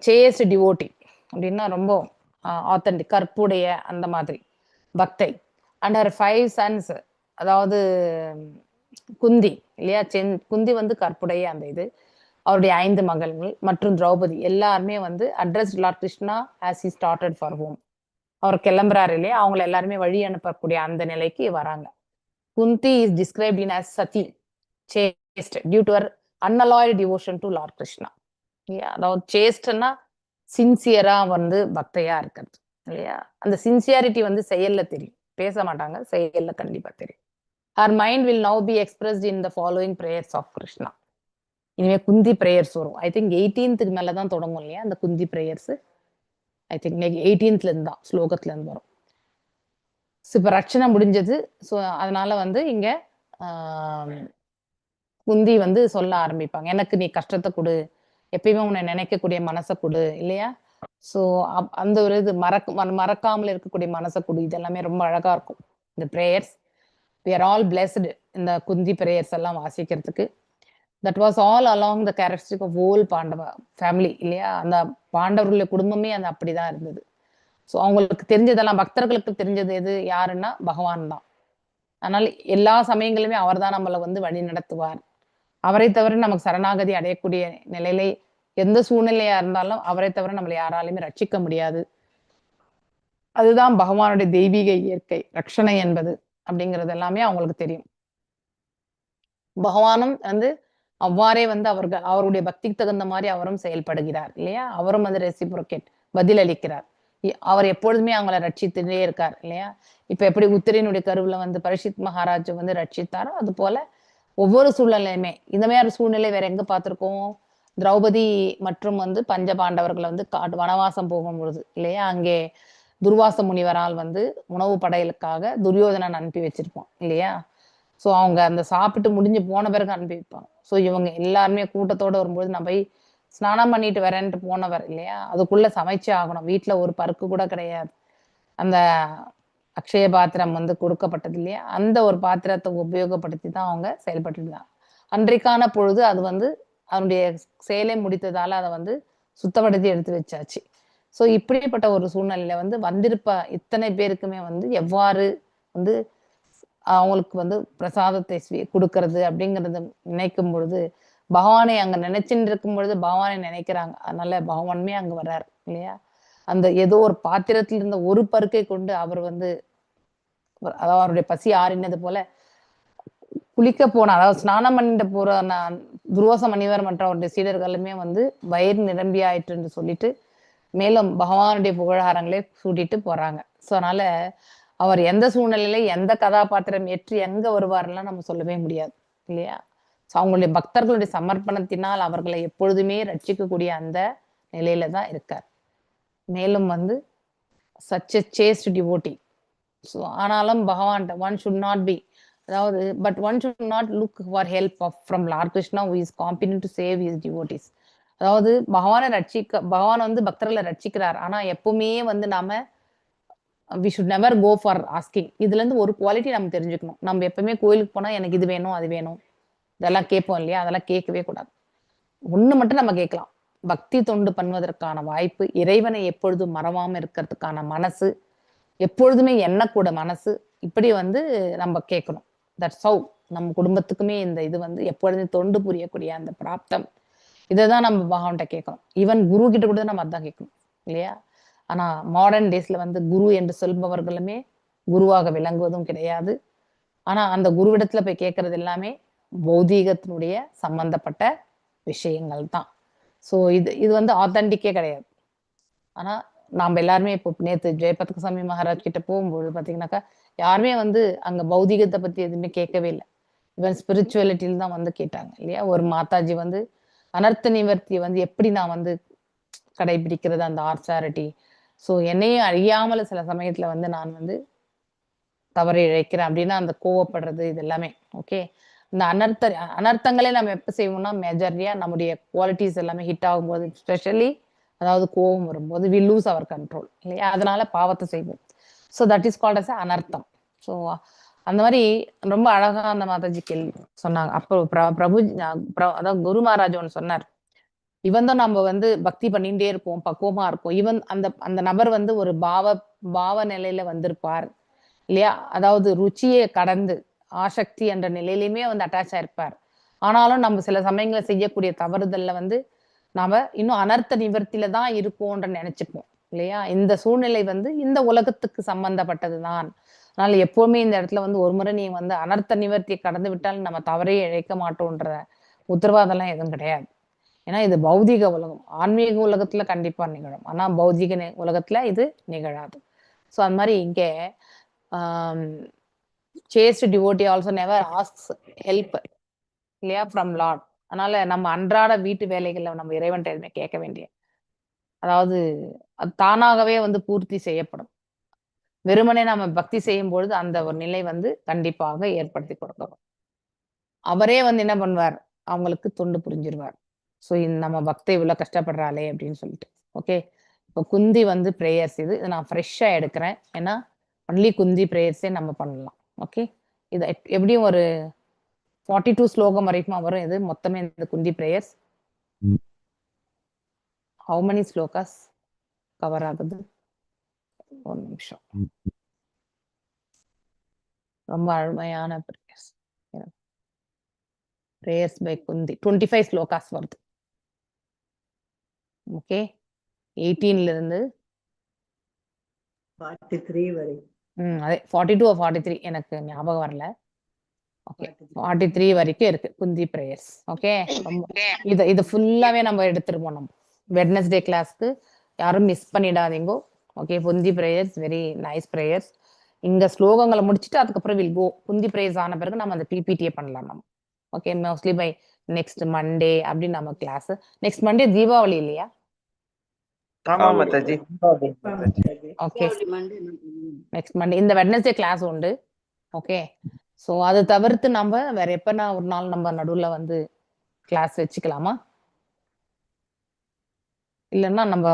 சேஸ்ட் டிவோட்டி அப்படின்னா ரொம்ப ஆத்தன்டிக் கற்புடைய அந்த மாதிரி பக்தை. அண்ட் ஹர் 5 சன்ஸ், அதாவது குந்தி இல்லையா? குந்தி வந்து கற்புடைய அந்த இது. அவருடைய 5 மகள்கள் மற்றும் திரௌபதி எல்லாருமே வந்து address Lord Krishna as he started for home. அவர் கிளம்புறாரு இல்லையா? அவங்களை எல்லாருமே வழி அனுப்பக்கூடிய அந்த நிலைக்கு வராங்க. Kunti is described in as Sati, chaste, due to her unalloyed devotion to Lord Krishna. Yeah, அதாவது சேஸ்ட்னா சின்சியரா வந்து பக்தையா இருக்கிறது இல்லையா? அந்த சின்சியாரிட்டி வந்து செயல்ல தெரியும். பேச மாட்டாங்க, செயல்ல கண்டிப்பா தெரியும். Her mind will now be expressed in the following prayers of Krishna. இனிமே குந்தி பிரேயர்ஸ் வரும். ஐ திங்க் 18th மேலதான் தொடங்கும் இல்லையா அந்த குந்தி பிரேயர்ஸ். ஐ திங்க் 18th இருந்து தான் ஸ்லோகத்துல இருந்து வரும். இப்ப ரட்சணை முடிஞ்சது. ஸோ அதனால வந்து இங்க குந்தி வந்து சொல்ல ஆரம்பிப்பாங்க, எனக்கு நீ கஷ்டத்தை கொடு, எப்பயுமே உன்னை நினைக்கக்கூடிய மனசை கொடு இல்லையா? ஸோ அந்த ஒரு இது மறக்காமல் இருக்கக்கூடிய மனசை கொடு. இதெல்லாமே ரொம்ப அழகா இருக்கும் இந்த prayers. we are all blessed இந்த குந்தி பிரேயர்ஸ் எல்லாம் வாசிக்கிறதுக்கு. That was all along the characteristic of whole Pandava family இல்லையா? அந்த பாண்டவர்களுடைய குடும்பமே அது அப்படிதான் இருந்தது. ஸோ அவங்களுக்கு தெரிஞ்சதெல்லாம், பக்தர்களுக்கு தெரிஞ்சது எது யாருன்னா பகவான் தான். அதனால எல்லா சமயங்களுமே அவர் தான் நம்மளை வந்து வழி நடத்துவார். அவரை தவிர நமக்கு சரணாகதி அடையக்கூடிய நிலையில எந்த சூழ்நிலையா இருந்தாலும் அவரை தவிர நம்மளை யாராலையுமே ரட்சிக்க முடியாது. அதுதான் பகவானுடைய தெய்வீக இயற்கை, ரட்சணை என்பது அப்படிங்கிறது எல்லாமே அவங்களுக்கு தெரியும். பகவானும் வந்து அவ்வாறே வந்து அவருடைய பக்திக்கு தகுந்த மாதிரி அவரும் செயல்படுகிறார் இல்லையா? அவரும் வந்து ரெசிப்ரோகேட் பதில் அளிக்கிறார். அவர் எப்பொழுதுமே அவங்களை ரட்சித்துட்டே இருக்கார் இல்லையா? இப்ப எப்படி உத்திரையினுடைய கருவுல வந்து பரீட்சித் மகாராஜ் வந்து ரட்சித்தாரோ அது போல ஒவ்வொரு சூழ்நிலையுமே. இந்த மாதிரி சூழ்நிலை வேற எங்க பார்த்திருக்கோம்? திரௌபதி மற்றும் வந்து பஞ்ச பாண்டவர்களை வந்து வனவாசம் போகும்பொழுது இல்லையா? அங்கே துர்வாச முனிவரால் வந்து உணவு படையலுக்காக துரியோதனன் அனுப்பி வச்சிருப்போம் இல்லையா? ஸோ அவங்க அந்த சாப்பிட்டு முடிஞ்சு போன பிறகு அனுப்பி வைப்பாங்க. ஸோ இவங்க எல்லாருமே கூட்டத்தோட வரும்போது நான் போய் ஸ்நானம் பண்ணிட்டு வரேன்ட்டு போனவர் இல்லையா, அதுக்குள்ள சமைச்சே ஆகணும். வீட்டுல ஒரு பருக்கு கூட கிடையாது. அந்த அக்ஷய பாத்திரம் வந்து கொடுக்கப்பட்டது இல்லையா, அந்த ஒரு பாத்திரத்தை உபயோகப்படுத்தி தான் அவங்க செயல்பட்டு இருந்தாங்க. அன்றைக்கான பொழுது அது வந்து அதனுடைய செயலை முடித்ததால அதை வந்து சுத்தப்படுத்தி எடுத்து வச்சாச்சு. ஸோ இப்படிப்பட்ட ஒரு சூழ்நிலையில வந்து வந்திருப்ப இத்தனை பேருக்குமே வந்து எவ்வாறு வந்து அவங்களுக்கு வந்து பிரசாதத்தை கொடுக்கறது அப்படிங்கறத நினைக்கும் பொழுது, பகவானை அங்க நினைச்சுட்டு இருக்கும் பொழுது பகவானை நினைக்கிறாங்க. அதனால பகவானுமே அங்க வர்றாரு இல்லையா. அந்த ஏதோ ஒரு பாத்திரத்தில் இருந்த ஒரு பருக்கை கொண்டு அவர் வந்து அதாவது அவருடைய பசி ஆறினது போல குளிக்க போன, அதாவது ஸ்நானம் பண்ணிட்டு போற துர்வாச முனிவர் மற்ற அவருடைய சீடர்களுமே வந்து வயிறு நிரம்பி ஆயிற்று என்று சொல்லிட்டு மேலும் பகவானுடைய புகழாரங்களே சூட்டிட்டு போறாங்க. ஸோ அதனால அவர் எந்த சூழ்நிலையில எந்த கதாபாத்திரம் ஏற்று எங்க வருவாருலாம் நம்ம சொல்லவே முடியாது இல்லையா. ஸோ அவங்களுடைய பக்தர்களுடைய சமர்ப்பணத்தினால் அவர்களை எப்பொழுதுமே ரட்சிக்கக்கூடிய அந்த நிலையில தான் இருக்கார். மேலும் வந்து such a chaste devotee. So ஆனாலும் பகவான் ஒன் ஷுட் நாட் பி, அதாவது but one should not look for help from Lord Krishna who is competent to save his devotees. அதாவது பகவான் வந்து பக்தர்களை ரட்சிக்கிறார். ஆனா எப்பவுமே வந்து நாம we should never go for asking. இதுல இருந்து ஒரு குவாலிட்டி நம்ம தெரிஞ்சுக்கணும். நம்ம எப்பவுமே கோயிலுக்கு போனா எனக்கு இது வேணும் அது வேணும் இதெல்லாம் கேட்போம் இல்லையா, அதெல்லாம் கேட்கவே கூடாது. ஒண்ணு மட்டும் நம்ம கேட்கலாம், பக்தி தொண்டு பண்ணுவதற்கான வாய்ப்பு, இறைவனை எப்பொழுதும் மறவாம இருக்கிறதுக்கான மனசு, எப்பொழுதுமே எண்ணக்கூட மனசு, இப்படி வந்து நம்ம கேட்கணும். தட்ஸ் ஹவ் நம்ம குடும்பத்துக்குமே இந்த இது வந்து எப்பொழுதுமே தொண்டு புரியக்கூடிய அந்த பிராப்தம், இதைதான் நம்ம பகவான்கிட்ட கேட்கணும். ஈவன் குரு கிட்ட கூட நம்ம அதான் கேட்கணும் இல்லையா. ஆனா மாடர்ன் டேஸ்ல வந்து குரு என்று சொல்பவர்களுமே குருவாக விளங்குவதும் கிடையாது. ஆனா அந்த குருவிடத்துல போய் கேட்கறது எல்லாமே பௌதீகத்தினுடைய சம்பந்தப்பட்ட விஷயங்கள் தான். ஸோ இது வந்து ஆத்தென்டிக்கே கிடையாது. ஆனா நாம எல்லாருமே இப்போ நேற்று ஜெயபத்க சாமி மகாராஜ் கிட்ட போகும்போது பாத்தீங்கன்னாக்கா யாருமே வந்து அங்க பௌதிகத்தை பத்தி எதுவுமே கேட்கவே இல்லை. ஈவன் ஸ்பிரிச்சுவலிட்டியில தான் வந்து கேட்டாங்க இல்லையா. ஒரு மாதாஜி வந்து அனர்த்த நிவர்த்தியை வந்து எப்படி நான் வந்து கடைபிடிக்கிறது அந்த ஆர்ச்சாரிட்டி. ஸோ என்னையும் அறியாமல சில சமயத்துல வந்து நான் வந்து தவறு இழைக்கிறேன் அப்படின்னா அந்த கோவப்படுறது இது எல்லாமே ஓகே. இந்த அனர்த்தங்களே நம்ம எப்ப செய்வோம்னா மெஜரியா நம்முடைய குவாலிட்டிஸ் எல்லாமே ஹிட் ஆகும்போது, ஸ்பெஷலி அதாவது கோபம் வரும்போது வி லூஸ் அவர் கண்ட்ரோல் இல்லையா, அதனால பாவத்தை செய்வோம். So that is called as அனர்த்தம். ஸோ அந்த மாதிரி ரொம்ப அழகா அந்த மாதாஜி கேள்வி சொன்னாங்க. அப்போ பிரபு அதாவது குரு மகாராஜ் ஒன்று சொன்னார், இவன் தான் நம்ம வந்து பக்தி பண்ணிட்டே இருப்போம், பக்குவமா இருக்கும். இவன் அந்த நபர் வந்து ஒரு பாவ நிலையில வந்திருப்பார் இல்லையா, அதாவது ருச்சியை கடந்து ஆசக்தி என்ற நிலையிலுமே வந்து அட்டாச் ஆயிருப்பார். ஆனாலும் நம்ம சில சமயங்களை செய்யக்கூடிய தவறுதல்ல வந்து நாம இன்னும் அனர்த்த நிவர்த்தியில தான் இருக்கோன்ற நினைச்சுப்போம் இல்லையா. இந்த சூழ்நிலை வந்து இந்த உலகத்துக்கு சம்பந்தப்பட்டதுதான். அதனால எப்பவுமே இந்த இடத்துல வந்து ஒரு முறை நீ வந்து அனர்த்த நிவர்த்தியை கடந்து விட்டால் நம்ம தவறையே இழைக்க மாட்டோன்ற உத்தரவாதம்லாம் எதுவும் கிடையாது. ஏன்னா இது பௌதிக உலகம். ஆன்மீக உலகத்துல கண்டிப்பா நிகழும், ஆனா பௌதிக உலகத்துல இது நிகழாது. ஸோ அந்த மாதிரி இங்கே chaste devotee also never asks help இல்லையா from Lord. அதனால நம்ம அன்றாட வீட்டு வேலைகள்ல நம்ம இறைவன்ட்ட எதுவுமே கேட்க வேண்டிய, அதாவது அது தானாகவே வந்து பூர்த்தி செய்யப்படும். வெறுமனே நம்ம பக்தி செய்யும் பொழுது அந்த ஒரு நிலை வந்து கண்டிப்பாக ஏற்படுத்தி கொடுக்கணும். அவரே வந்து என்ன பண்ணுவார், அவங்களுக்கு தொண்டு புரிஞ்சிருவார். ஸோ நம்ம பக்தி இவ்வளவு கஷ்டப்படுறாளே அப்படின்னு சொல்லிட்டு. ஓகே, இப்போ குந்தி வந்து ப்ரேயர்ஸ் இது நான் ஃப்ரெஷ்ஷா எடுக்கிறேன். ஏன்னா ஒன்லி குந்தி ப்ரேயர்ஸே நம்ம பண்ணலாம். ஓகே, இது எப்படியும் ஒரு 42 ஸ்லோகம் வரைக்கும் வரும். இது மொத்தமே இந்த Kunti prayers. How many slokas cover ஆகுது? ஒரு நிமிஷம். ரொம்ப அருமையான prayers. Prayers by Kunti 25 slokas வருது. ஓகே, 18ல இருந்து 43 வரை. அதே 42 or 43 எனக்கு ஞாபகம் வரல. ஓகே, 43 வரைக்கும் இருக்கு குந்தி ப்ரேயர்ஸ். ஓகே, இது ஃபுல்லாவே நம்ம எடுத்துருவோம். நம்ம வெட்னஸ்டே கிளாஸ்க்கு யாரும் மிஸ் பண்ணிடாதீங்க. ஓகே, குந்தி ப்ரேயர்ஸ் வெரி நைஸ் ப்ரேயர்ஸ். இங்க ஸ்லோகங்களை முடிச்சுட்டு அதுக்கப்புறம் வில் கோ. குந்தி ப்ரேயர்ஸ் ஆன பிறகு நம்ம அந்த பிபிடியே பண்ணலாம் நம்ம. Okay, mostly by next Monday அப்படி நம்ம கிளாஸ். நெக்ஸ்ட் மண்டே தீபாவளி இல்லையா? ஆமா மாதாஜி. ஓகே, நெக்ஸ்ட் மண்டே இந்த வெட்னஸ்டே கிளாஸ் உண்டு. ஓகே, ஸோ அதை தவிர்த்து நம்ம வேற எப்பனா ஒரு நாள் நம்ம நடுவுல வந்து கிளாஸ் வச்சுக்கலாமா? இல்லைன்னா நம்ம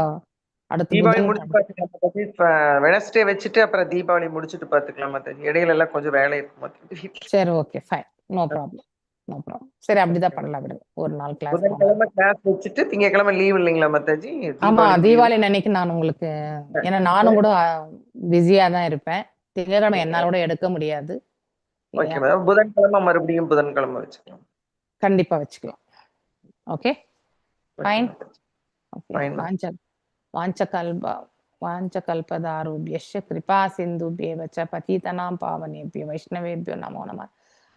அடுத்த தீபாவளி புதன் முடிச்சு பாத்துக்கலாம் மாதாஜி. இப்ப வெனஸ்டே வச்சுட்டு அப்புறம் தீபாவளி முடிச்சுட்டு பாத்துக்கலாம் மாதாஜி. இடையில எல்லாம் கொஞ்சம் வேலை இருக்கும் மாதாஜி வீட்டுல. சரி, okay, fine, no problem, no problem. சரி, அப்படிதான் பண்ணலாம், விடுங்க. ஒரு நாள் கிளாஸ் போங்க. புதன்கிழமை கிளாஸ் வச்சுட்டு திங்கக்கிழமை லீவ் இல்லைங்களா மாதாஜி? ஆமா, தீபாவளி leave. தீபாவளி அன்னைக்கு நான் உங்களுக்கு, ஏன்னா நானும் கூட பிஸியா தான் இருப்பேன். திங்கட்கிழமை என்னால கூட எடுக்க முடியாது. Okay madam. புதன்கிழமை மறுபடியும் புதன்கிழமை வச்சுக்கலாம். கண்டிப்பா வச்சுக்கலாம். Okay, okay fine. Mataji. Okay, Fine, ma'am. வாஞ்சகல்பதாருभ्यश्च कृपा सिन्धुभ्येव च पतितनां पावनेभ्यो वैष्णवेभ्यो नमो नमः.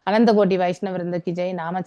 अनंत कोटि वैष्णव वृंद की जय. नाम